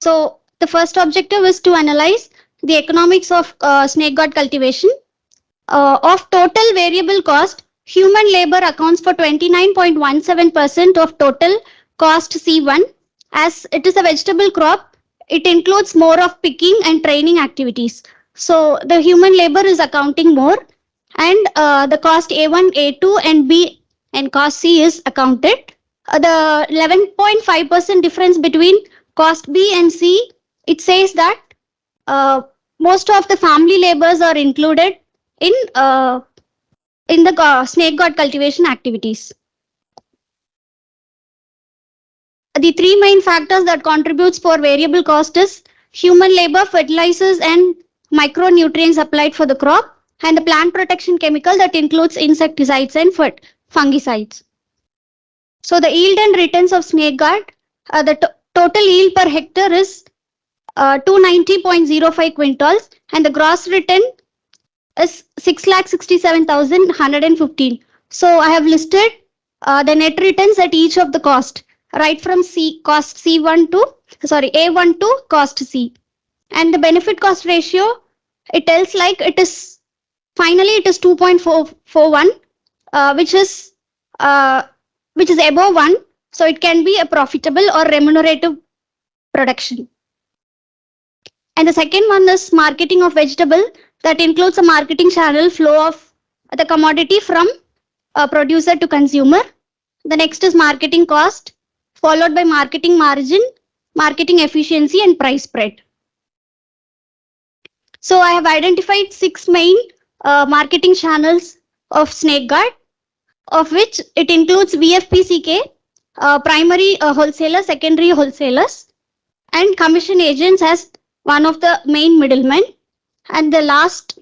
Q: So the first objective is to analyze the economics of snake gourd cultivation. Of total variable cost, human labor accounts for 29.17% of total cost C1. As it is a vegetable crop, it includes more of picking and training activities. So the human labor is accounting more and the cost A1, A2 and B and cost C is accounted. The 11.5% difference between cost B and C, it says that most of the family labors are included in the snake gourd cultivation activities. The three main factors that contributes for variable cost is human labor, fertilizers and micronutrients applied for the crop and the plant protection chemical that includes insecticides and fungicides. So the yield and returns of snake gourd, the total yield per hectare is 290.05 quintals and the gross return is 6,67,115. So I have listed the net returns at each of the cost, right from cost A1 to cost C. And the benefit cost ratio, it tells like it is 2.41, which is above 1. So it can be a profitable or remunerative production. And the second one is marketing of vegetable, that includes a marketing channel flow of the commodity from producer to consumer. The next is marketing cost, followed by marketing margin, marketing efficiency and price spread. So I have identified 6 main marketing channels of snake guard, of which it includes VFPCK, primary wholesalers, secondary wholesalers, and commission agents as one of the main middlemen. And the last,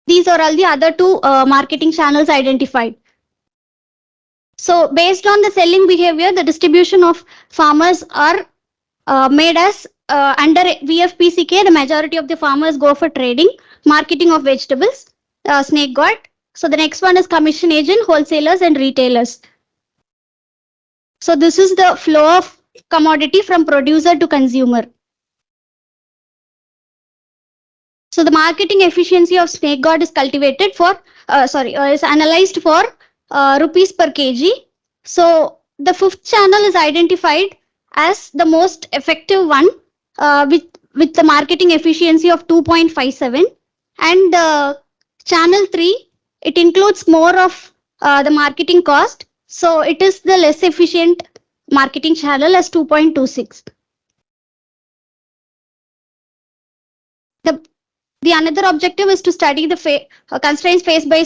Q: these are all the other two marketing channels identified. So based on the selling behavior, the distribution of farmers are made as under VFPCK, the majority of the farmers go for trading, marketing of vegetables, snake guard. So the next one is commission agent, wholesalers and retailers. So this is the flow of commodity from producer to consumer. So the marketing efficiency of snake guard is cultivated for, is analyzed for rupees per kg. So the fifth channel is identified as the most effective one with the marketing efficiency of 2.57. And channel 3, it includes more of the marketing cost. So it is the less efficient marketing channel as 2.26. The another objective is to study the constraints faced by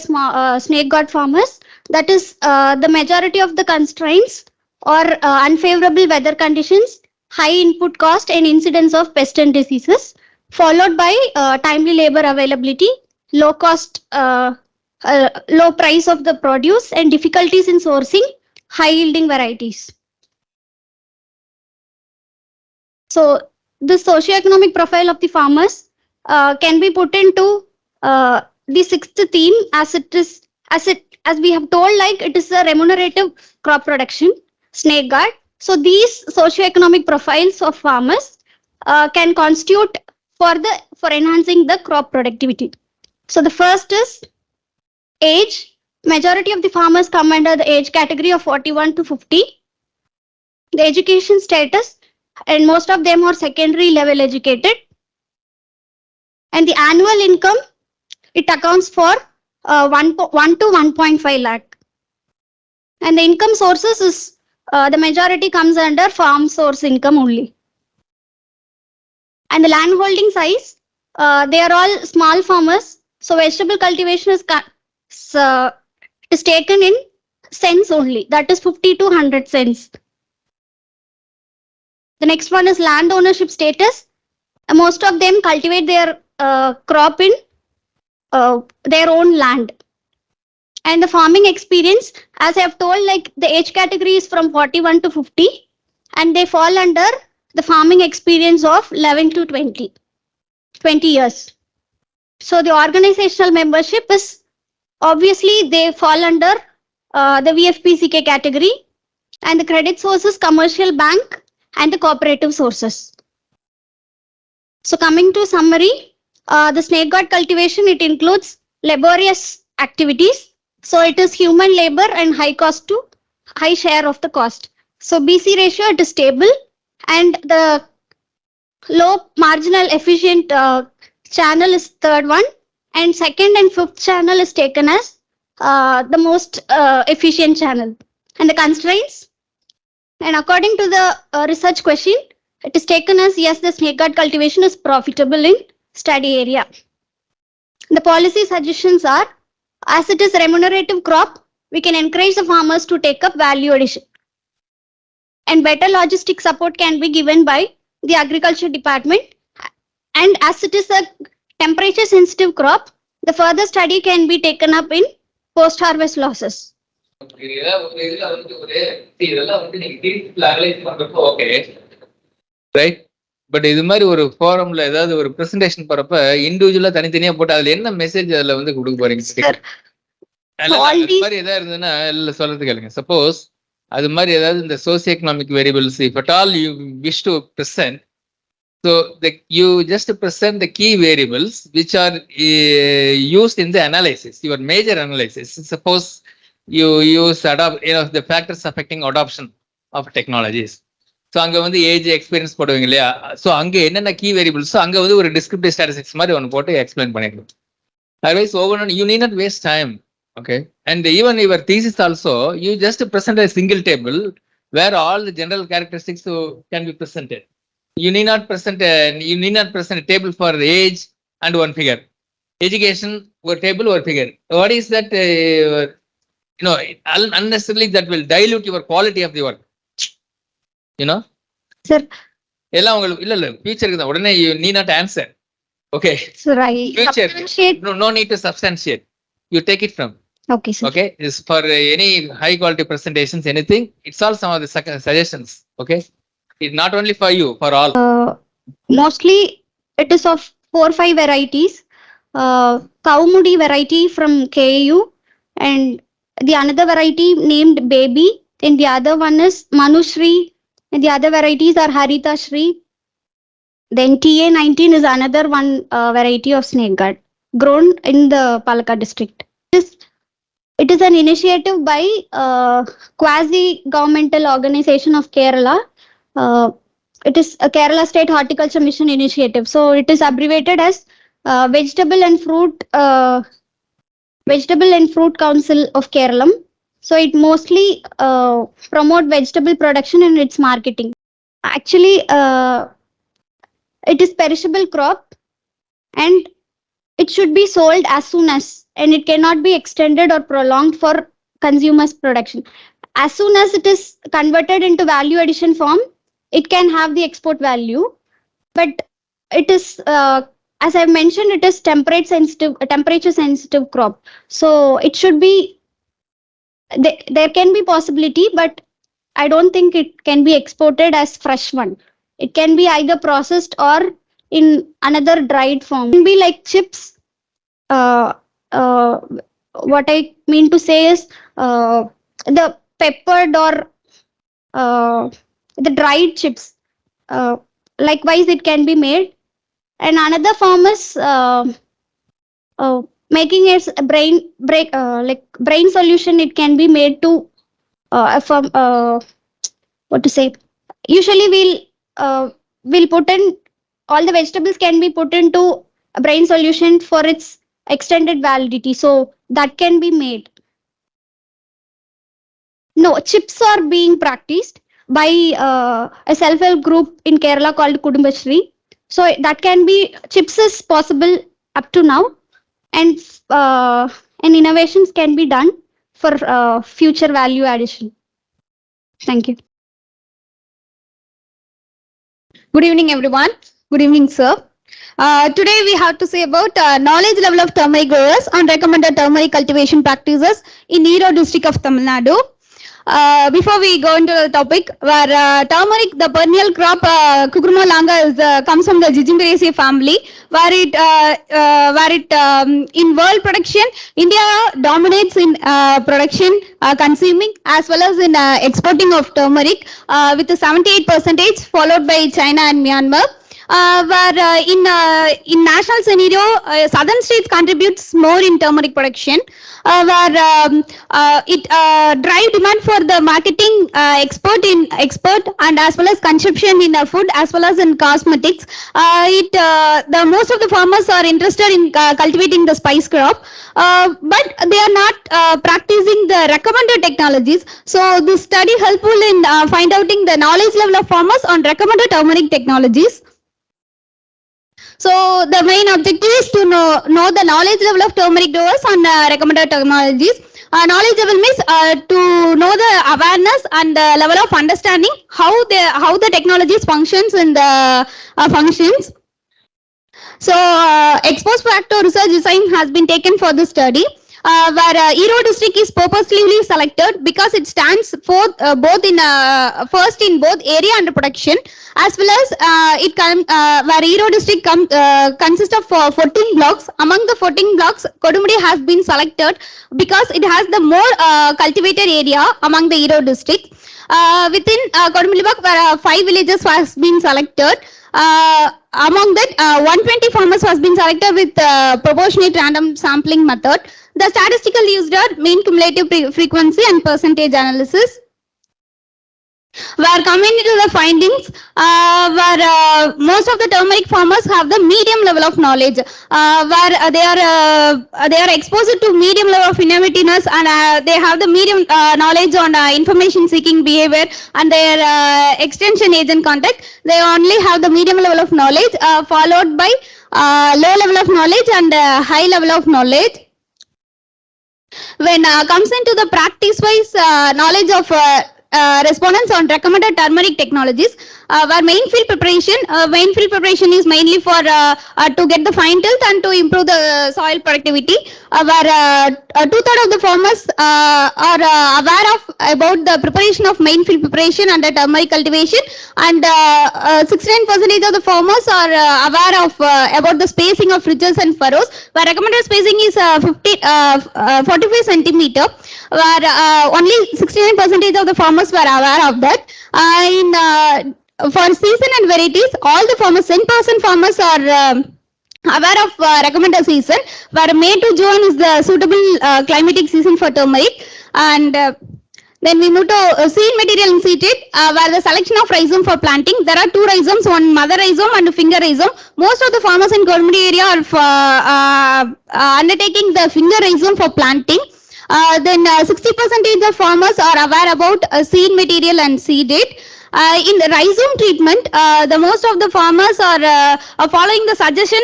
Q: snake guard farmers. That is, the majority of the constraints or unfavorable weather conditions, high input cost and incidence of pest and diseases, followed by timely labor availability, low cost, low price of the produce and difficulties in sourcing high yielding varieties. So the socioeconomic profile of the farmers can be put into the sixth theme as we have told, like it is a remunerative crop production, snake guard. So these socioeconomic profiles of farmers can constitute for enhancing the crop productivity. So the first is age. Majority of the farmers come under the age category of 41 to 50. The education status, and most of them are secondary level educated. And the annual income, it accounts for 1 to 1.5 lakh. And the income sources is the majority comes under farm source income only. And the land holding size, they are all small farmers. So vegetable cultivation is taken in cents only. That is 50 to 100 cents. The next one is land ownership status. Most of them cultivate their crop in their own land. And the farming experience, as I have told, like the age category is from 41 to 50, and they fall under the farming experience of 11 to 20 years. So the organizational membership is obviously they fall under the VFPCK category, and the credit sources commercial bank and the cooperative sources. So coming to summary, the snake guard cultivation, it includes laborious activities. So it is human labor and high share of the cost. So BC ratio, it is stable, and the low marginal efficient channel is third one, and second and fifth channel is taken as the most efficient channel. And the constraints, and according to the research question, it is taken as yes, the snake guard cultivation is profitable in study area. The policy suggestions are, as it is a remunerative crop, we can encourage the farmers to take up value addition. And better logistic support can be given by the agriculture department. And as it is a temperature sensitive crop, the further study can be taken up in post harvest losses.
P: Right. But இது மாதிரி ஒரு ஃபோரம்ல ஏதாவது ஒரு presentation போறப்ப இண்டிவிஜுவலா தனித்தனியா போட்டு அதுல என்ன மெசேஜ் அதுல வந்து கொடுக்க போறீங்க? அது மாதிரி ஏதாவது இருந்ததுன்னா இல்ல சொல்றது கேளுங்க. சப்போஸ் அது மாதிரி ஏதாவது இந்த socio economic variables if at all you wish to present, so you just present the key variables which are used in the analysis, your major analysis. Suppose you use the factors affecting adoption of technologies. So அங்க வந்து age experience போடுவீங்க இல்லையா? So அங்க என்னென்ன key வேரியபிள்ஸோ அங்க வந்து ஒரு descriptive statistics மாதிரி ஒன்று போட்டு எக்ஸ்பிளைன் பண்ணிடணும். அதர்வைஸ் ஒவ்வொன்றும் you need not waste time. Okay, and even your thesis also you just present a single table where all the general characteristics can be presented. You need not present a table for age and one figure. education or table or figure. What is that? Unnecessarily that will dilute your quality of the work. You know.
Q: Sir.
P: எல்லாம் உங்களுக்கு இல்ல ஃபியூச்சருக்கு தான் உடனே you need not answer. Okay.
Q: Sir, I
P: Future.
Q: substantiate.
P: No need to substantiate. You take it from.
Q: Okay, sir.
P: Okay. Is for any high quality presentations, anything. It's all some of the suggestions. Okay. It's not only for you, for all.
Q: Mostly it is of 4-5 varieties. Kaumudi variety from KU, and the another variety named Baby, and the other one is Manushri, and the other varieties are Harita Shri. Then TA19 is another one variety of snake gourd grown in the Palakkad district. It is an initiative by quasi-governmental organization of Kerala. It is a Kerala State Horticulture Mission initiative. So it is abbreviated as Vegetable and Fruit Council of Kerala. So it mostly promote vegetable production and its marketing. Actually, it is perishable crop and it should be sold as soon as, and it cannot be extended or prolonged for consumers production. As soon as it is converted into value addition form, it can have the export value, but it is as I mentioned, it is temperature sensitive crop. So it should be there can be possibility, but I don't think it can be exported as fresh one. It can be either processed or in another dried form. It can be like chips. What I mean to say is the peppered or the dried chips. Likewise, it can be made. And another form is making it a brain solution. It can be made to what to say. Usually, we'll put in all the vegetables can be put into a brain solution for its extended validity. So that can be made. No, chips are being practiced by a self-help group in Kerala called Kudumbashri. So that can be, chips is possible up to now, and innovations can be done for future value addition. Thank you.
L: Good evening, everyone. Good evening, sir. Today we have to say about knowledge level of turmeric growers and recommended turmeric cultivation practices in Erode district of Tamil Nadu. Before we go into the topic, where turmeric, the perennial crop Cucurma longa comes from the Jijimbereaceae family, where it in world production, India dominates in production, consuming as well as in exporting of turmeric with 78%, followed by China and Myanmar. Where in national scenario, southern states contributes more in turmeric production, where it drive demand for the marketing, export and as well as consumption in food as well as in cosmetics. The most of the farmers are interested in cultivating the spice crop, but they are not practicing the recommended technologies. So this study helpful in find outing the knowledge level of farmers on recommended turmeric technologies. So the main objective is to know the knowledge level of turmeric growers on recommended technologies. Knowledge level means to know the awareness and the level of understanding how the technologies functions in the functions. So expose factor research design has been taken for this study, where Erode district is purposely selected because it stands for both in first in both area and production, as well as where Erode district consists of 14 blocks. Among the 14 blocks, Kodumudi has been selected because it has the more cultivated area among the Erode district. Within Kodumudi block, where 5 villages has been selected. Among that, 120 farmers has been selected with proportionate random sampling method. The statistical used are mean cumulative frequency and percentage analysis. Where coming into the findings, where most of the turmeric farmers have the medium level of knowledge, where they are exposed to medium level of innovativeness, and they have the medium knowledge on information seeking behavior and their extension agent contact. They only have the medium level of knowledge, followed by
Q: low level of knowledge and high level of knowledge. When comes into the practice wise knowledge of respondents on recommended turmeric technologies, where main field preparation is mainly for to get the fine tilt and to improve the soil productivity, where 2/3 of the farmers are aware of about the preparation of main field preparation under turmeric cultivation, and 69% of the farmers are aware of about the spacing of ridges and furrows, where recommended spacing is 45 centimeter, where only 69% of the farmers were aware of that. For season and varieties, all the farmers, 10% farmers are aware of recommended season, where May to June is the suitable climatic season for turmeric. And then we move to seed material in seeded, where the selection of rhizome for planting. There are two rhizomes, one mother rhizome and finger rhizome. Most of the farmers in Government area are undertaking the finger rhizome for planting. Then 60% of farmers are aware about seed material and seed date. In the rhizome treatment, the most of the farmers are following the suggestion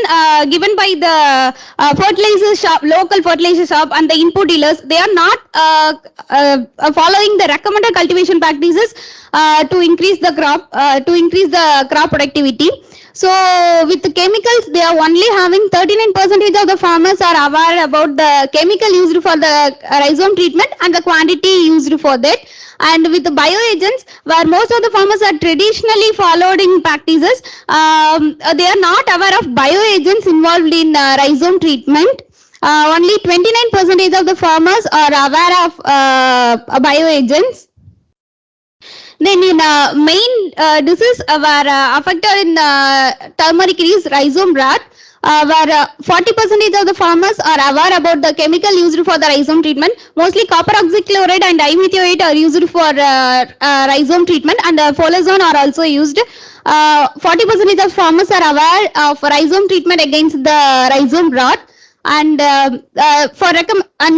Q: given by the fertilizer shop, local fertilizer shop and the input dealers. They are not following the recommended cultivation practices to increase the crop productivity. So with the chemicals, they are only having 39% of the farmers are aware about the chemical used for the rhizome treatment and the quantity used for that. And with the bioagents, where most of the farmers are traditionally following practices, they are not aware of bioagents involved in rhizome treatment. Only 29% of the farmers are aware of bioagents. Then in main disease were affected in turmeric is rhizome rot, where 40% of the farmers are aware about the chemical used for the rhizome treatment. Mostly copper oxychloride and dimethioate are used for rhizome treatment, and folazone are also used. 40% of farmers are aware of rhizome treatment against the rhizome rot. And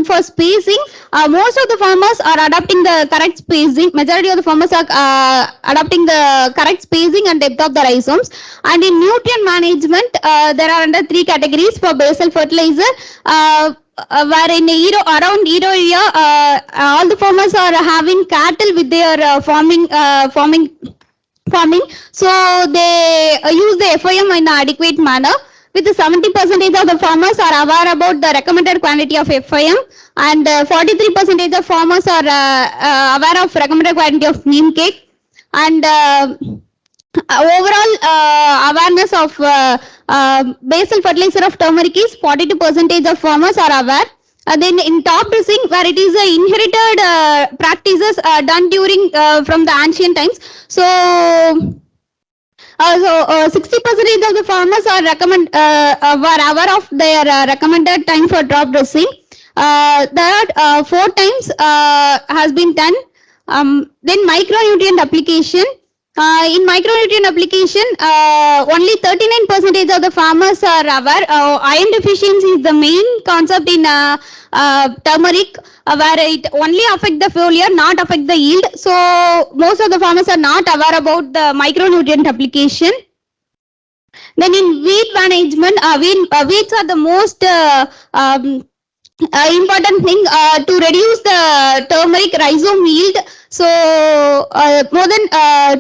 Q: for spacing, most of the farmers are adopting the correct spacing. Majority of the farmers are adopting the correct spacing and depth of the rhizomes. And in nutrient management, there are under three categories for basal fertilizer. Where in around Euro area, all the farmers are having cattle with their farming, so they use the FIM in an adequate manner. With 70% of the farmers are aware about the recommended quantity of FIM, and 43% of farmers are aware of recommended quantity of neem cake. And overall awareness of basal fertilizer of turmeric is 42% of farmers are aware. Then in top dressing, where it is inherited practices done during from the ancient times. So 60% of the farmers are were aware of their recommended time for drop dressing. There are 4 times has been done. Then micronutrient application. In micronutrient application, only 39% of the farmers are aware. Iron deficiency is the main concept in turmeric, where it only affect the foliar, not affect the yield. So most of the farmers are not aware about the micronutrient application. Then in weed management, weeds are the most important thing to reduce the turmeric rhizome yield. So more than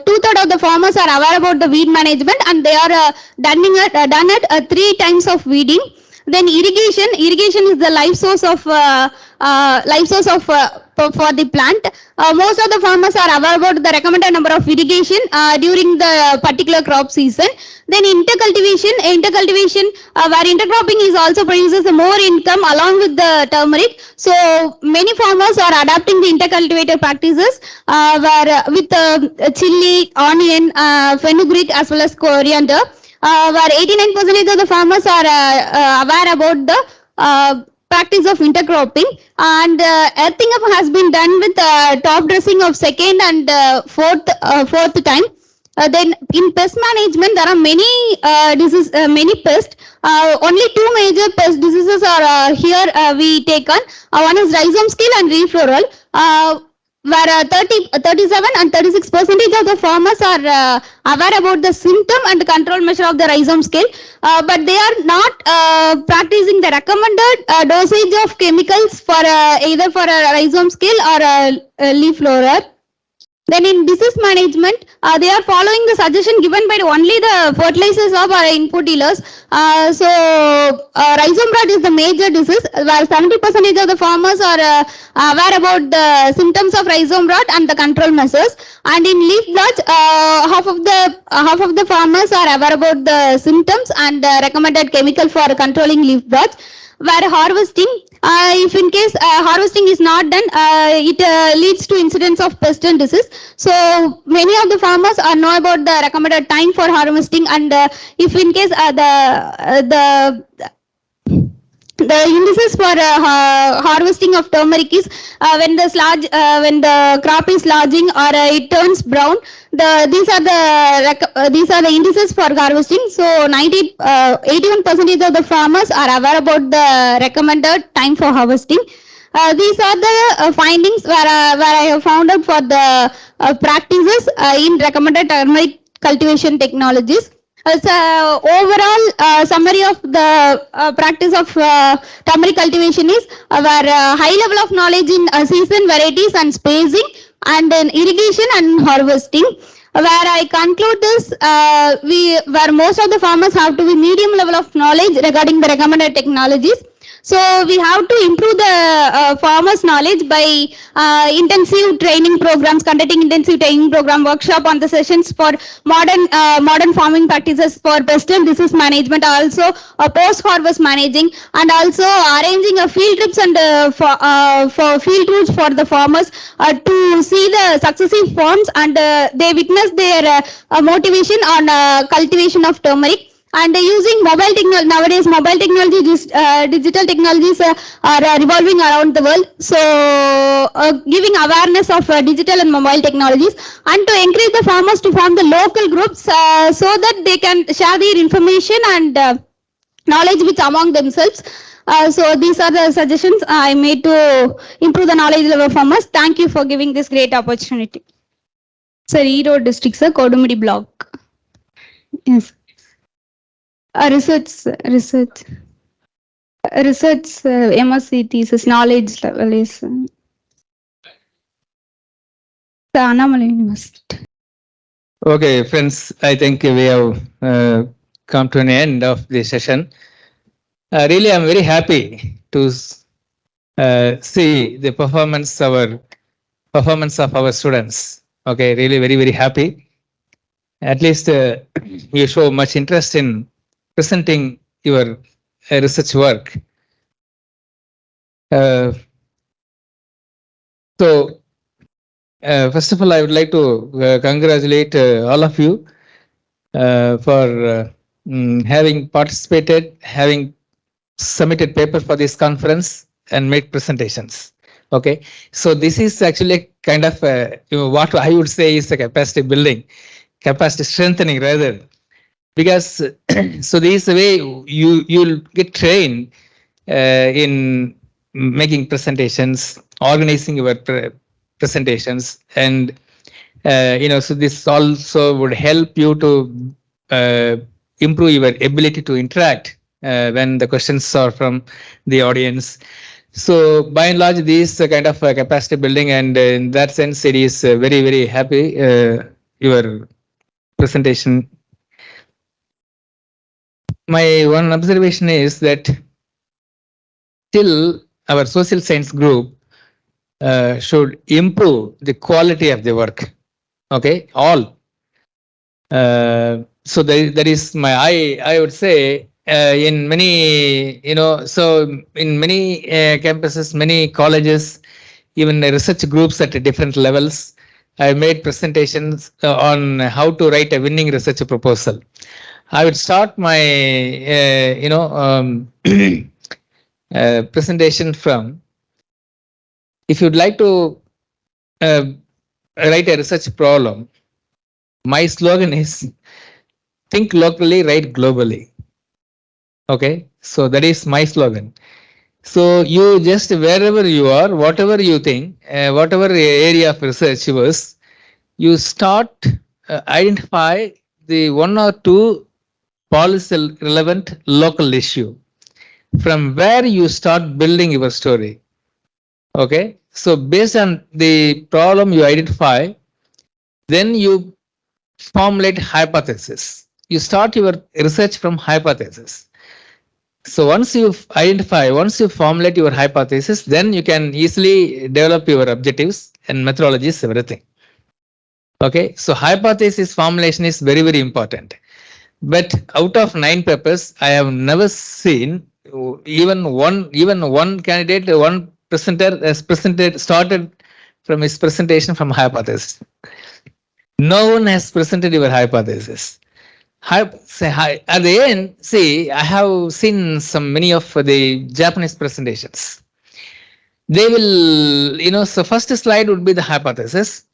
Q: 2/3 of the farmers are aware about the weed management, and they are done at 3 times of weeding. Then irrigation is the life source of for the plant. Most of the farmers are aware about the recommended number of irrigation during the particular crop season. Then intercultivation, where intercropping is also produces more income along with the turmeric. So many farmers are adapting the intercultivator practices, where with chili, onion, fenugreek as well as coriander. Where 89% of the farmers are aware about the practice of intercropping, and earthing up has been done with top dressing of second and fourth time. Then in pest management, there are many many pests. Only 2 major pest diseases are here we take on. One is rhizome scale and leaf roll. where 37 and 36% of the farmers are aware about the symptom and control measure of the rhizome scale, but they are not practicing the recommended dosage of chemicals for either for a rhizome scale or a leaf blower. Then in disease management, they are following the suggestion given by only the fertilizers of our input dealers. Rhizome rot is the major disease where 70% of the farmers are aware about the symptoms of rhizome rot and the control measures. And in leaf blots, half of the farmers are aware about the symptoms and recommended chemical for controlling leaf blots. Where harvesting, if in case harvesting is not done, it leads to incidents of pest and disease. So many of the farmers are know about the recommended time for harvesting, and if in case the indices for harvesting of turmeric is when the crop is lodging or it turns brown. These are the indices for harvesting. So 81% of the farmers are aware about the recommended time for harvesting. These are the findings where I have found out for the practices in recommended turmeric cultivation technologies. So overall summary of the practice of turmeric cultivation is where high level of knowledge in season varieties and spacing, and then irrigation and harvesting. Where I conclude this, where most of the farmers have to be medium level of knowledge regarding the recommended technologies. So we have to improve the farmers' knowledge by intensive training programs, conducting intensive training program, workshop on the sessions for modern farming practices for pest and disease management, also post-harvest managing, and also arranging a field trips and for field tours for the farmers to see the successive forms, and they witness their motivation on cultivation of turmeric. And using mobile technology, nowadays mobile technology, digital technologies are revolving around the world. So giving awareness of digital and mobile technologies, and to encourage the farmers to form the local groups so that they can share their information and knowledge with among themselves. So these are the suggestions I made to improve the knowledge of farmers. Thank you for giving this great opportunity. Sir, Erode district, sir, Kodumudi block. Yes. Research, MSc thesis, knowledge level is the Annamalai University.
C: Okay, friends, I think we have come to an end of the session. Really, I'm very happy to see the performance of our students. Okay, really very, very happy. At least you show much interest in presenting your research work. So, first of all, I would like to congratulate all of you for having participated, having submitted paper for this conference and made presentations. Okay, so this is actually a kind of what I would say is a capacity building, capacity strengthening rather, because so this way you'll get trained in making presentations, organizing your presentations, and so this also would help you to improve your ability to interact when the questions are from the audience. So by and large, this kind of capacity building, and in that sense, it is very, very happy your presentation. My one observation is that still our social science group should improve the quality of the work. Okay, all. So that is my I would say in many so in many campuses, many colleges, even research groups at different levels, I made presentations on how to write a winning research proposal. I would start my presentation from, if you'd like to write a research problem, my slogan is think locally, write globally. Okay, so that is my slogan.
P: So you just wherever you are, whatever you think, whatever area of research yours, you start identify the one or two policy relevant local issue from where you start building your story. Okay, so based on the problem you identify, then you formulate hypothesis. You start your research from hypothesis. So once you identify, once you formulate your hypothesis, then you can easily develop your objectives and methodologies, everything. Okay, so hypothesis formulation is very, very important. But out of 9 papers, I have never seen even one candidate, one presenter has started from his presentation from hypothesis. No one has presented your hypothesis. At the end, see, I have seen many of the Japanese presentations. They will, so first slide would be the hypothesis,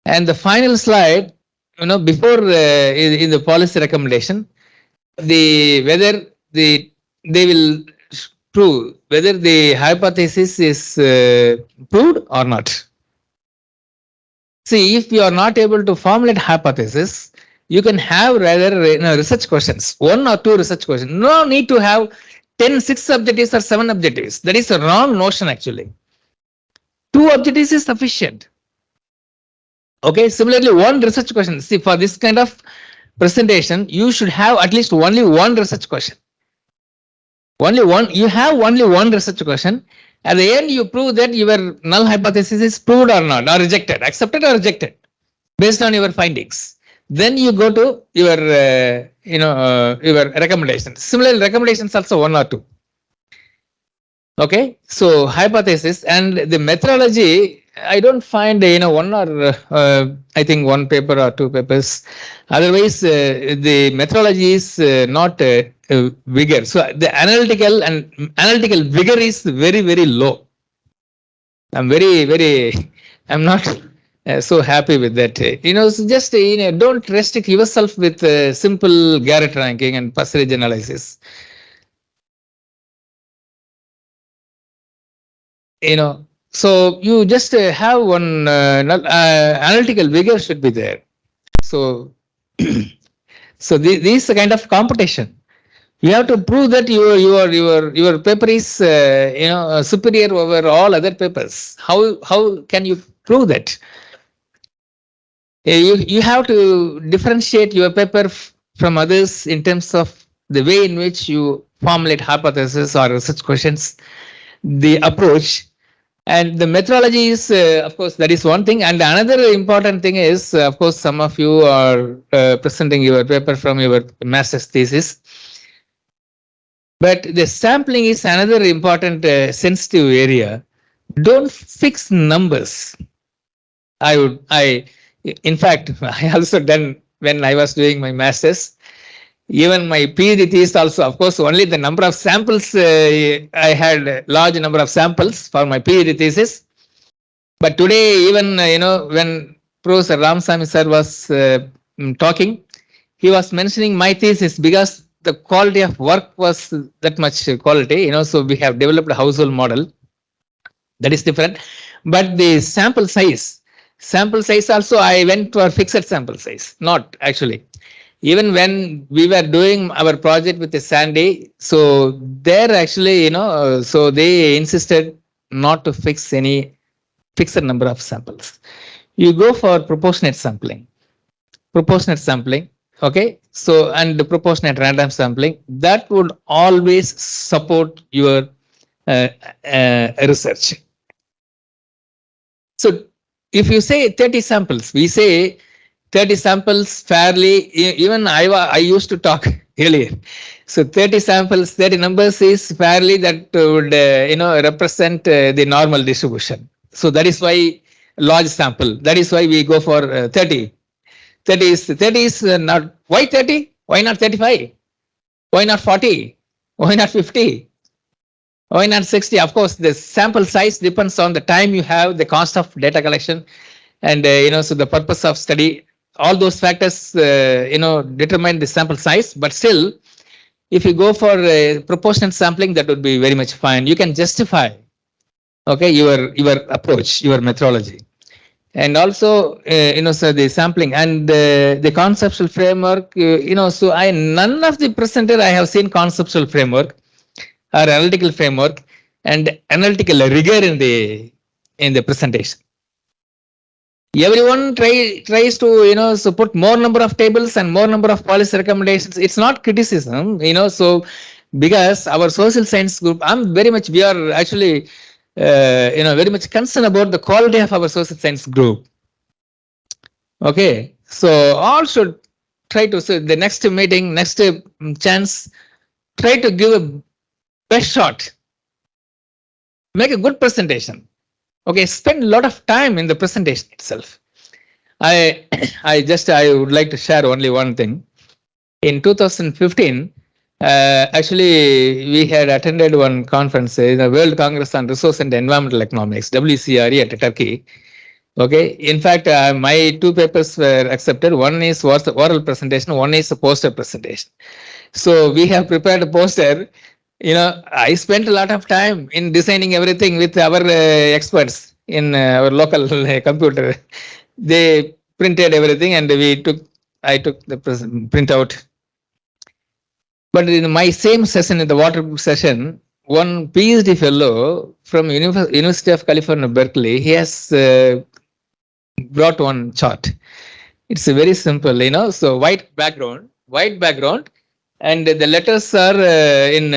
P: and the final slide, before in the policy recommendation, whether they will prove whether the hypothesis is proved or not. See, if you are not able to formulate hypothesis, you can have rather research questions, 1 or 2 research questions. No need to have 6 objectives or 7 objectives. That is a wrong notion actually. 2 objectives is sufficient. Okay, similarly, 1 research question. See, for this kind of presentation, you should have at least only 1 research question. You have only one research question. At the end, you prove that your null hypothesis is proved or not, or rejected, accepted or rejected, based on your findings. Then you go to your, your recommendations. Similarly, recommendations also 1 or 2. Okay, so hypothesis and the methodology, I don't find 1 or I think 1 paper or 2 papers. Otherwise, the methodology is not vigor. So the analytical vigor is very, very low. I'm not so happy with that. So just don't restrict yourself with simple Garrett ranking and percentage analysis. So you just have one analytical vigor should be there. So, so this kind of competition. You have to prove that your paper is superior over all other papers. How can you prove that? You have to differentiate your paper from others in terms of the way in which you formulate hypotheses or research questions, the approach. And the methodology is, of course, that is one thing. And another important thing is, of course, some of you are presenting your paper from your master's thesis. But the sampling is another important sensitive area. Don't fix numbers. In fact, I also done when I was doing my master's. Even my PhD thesis also, of course, only the number of samples, I had a large number of samples for my PhD thesis. But today, even, when Professor Ramsamy sir was talking, he was mentioning my thesis because the quality of work was that much quality, so we have developed a household model that is different. But the sample size also, I went for fixed sample size, not actually. Even when we were doing our project with the Sandy, so there actually, so they insisted not to fix any fixed number of samples. You go for proportionate sampling. Okay, so and the proportionate random sampling, that would always support your research. So if you say 30 samples, we say 30 samples fairly, even I used to talk earlier. So 30 samples, 30 numbers is fairly that would represent the normal distribution. So that is why large sample, that is why we go for 30. 30 is not, why 30? Why not 35? Why not 40? Why not 50? Why not 60? Of course, the sample size depends on the time you have, the cost of data collection, and so the purpose of study. All those factors, determine the sample size. But still, if you go for proportional sampling, that would be very much fine. You can justify, okay, your approach, your methodology. And also, so the sampling and the conceptual framework, so none of the presenter I have seen conceptual framework or analytical framework and analytical rigor in the presentation. Everyone tries to, so put more number of tables and more number of policy recommendations. It's not criticism, so because our social science group, we are actually, very much concerned about the quality of our social science group. Okay, so all should try to, so the next meeting, next chance, try to give a best shot, make a good presentation. Okay, spend a lot of time in the presentation itself. I would like to share only one thing. In 2015, actually, we had attended one conference, the World Congress on Resource and Environmental Economics, WCRE at Turkey. Okay, in fact, my two papers were accepted. One is oral presentation, one is a poster presentation. So we have prepared a poster. I spent a lot of time in designing everything with our experts in our local computer. They printed everything and I took the printout. But in my same session, in the water session, one PhD fellow from University of California, Berkeley, he has brought one chart. It's very simple, so white background, and the letters are in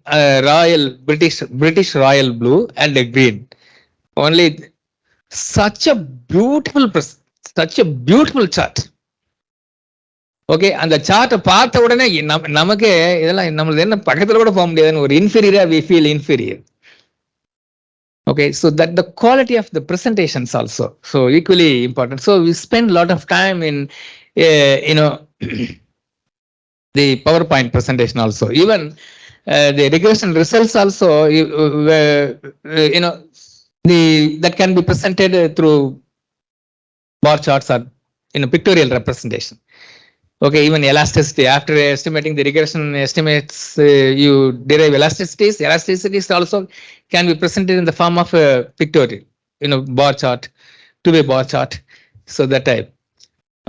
P: royal British royal blue and green. Only such a beautiful chart. Okay, and the chart பார்த்த உடனே நமக்கு இதெல்லாம் நம்மளது என்ன பக்கத்துல கூட போக முடியாதுன்னு ஒரு inferior, we feel inferior. Okay, so that the quality of the presentations also, so equally important. So we spend a lot of time in, the PowerPoint presentation also. Even the regression results also, that can be presented through bar charts or in a pictorial representation. Okay, even elasticity, after estimating the regression estimates, you derive elasticities. Elasticities also can be presented in the form of a pictorial, bar chart, two-way bar chart. So that type.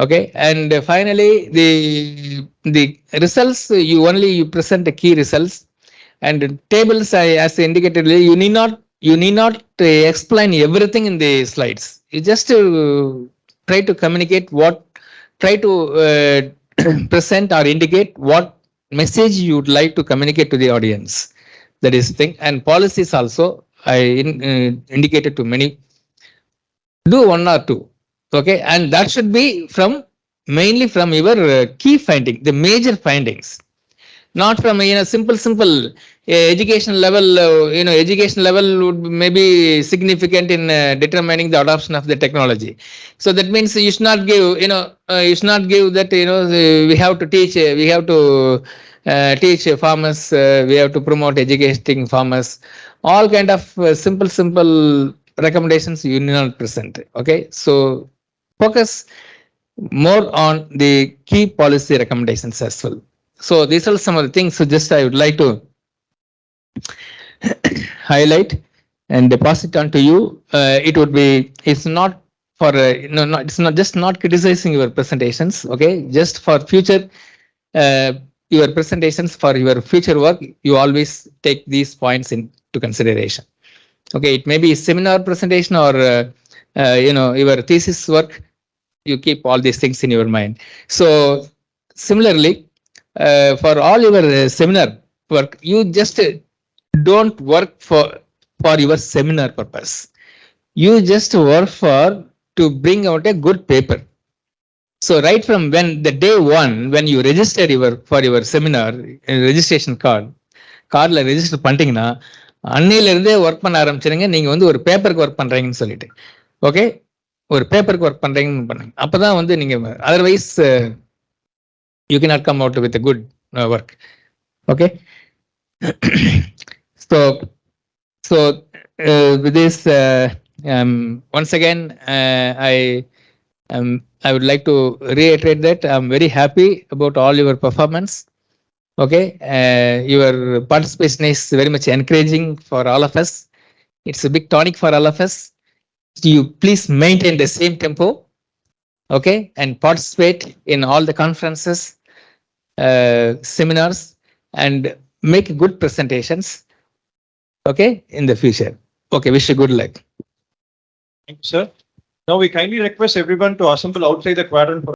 P: Okay, and finally, the results, you present the key results, and tables, as indicated, you need not explain everything in the slides. You just try to communicate try to present or indicate what message you would like to communicate to the audience. That is the thing. And policies also, I indicated to many. Do one or two. Okay, and that should be mainly from your key finding, the major findings, not from simple education level. Education level would maybe significant in determining the adoption of the technology. So that means you should not give that we have to teach teach farmers, we have to promote educating farmers. All kind of simple recommendations you need not present. Okay, so focus more on the key policy recommendations as well. So these are some of the things. So just I would like to highlight and pass it on to you. It would be, it's not for it's not just not criticizing your presentations. Okay, just for future your presentations, for your future work, you always take these points into consideration. Okay, it may be seminar presentation or your thesis work. You keep all these things in your mind. So similarly, for all your seminar work, you just don't work for your seminar purpose. You just work to bring out a good paper. So right from the day one, when you register for your seminar, registration cardல register பண்ணிட்டீங்கன்னா அன்னையில இருந்தே work பண்ண ஆரம்பிச்சிருங்க. நீங்க ஒரு பேப்பருக்கு work பண்றீங்கன்னு சொல்லிட்டு, ஓகே, ஒரு பேப்பருக்கு ஒர்க் பண்றீங்கன்னு பண்ணுங்க. அப்பதான் நீங்க, otherwise you cannot come out with a good work. Okay. So with this, once again, I would like to reiterate that I'm very happy about all your performance.
C: Okay, your participation is very much encouraging for all of us. It's a big tonic for all of us. You please maintain the same tempo. Okay, and participate in all the conferences, seminars, and make good presentations. Okay, in the future. Okay, wish you good luck.
M: Thank you, sir. Now we kindly request everyone to assemble outside the quadrant for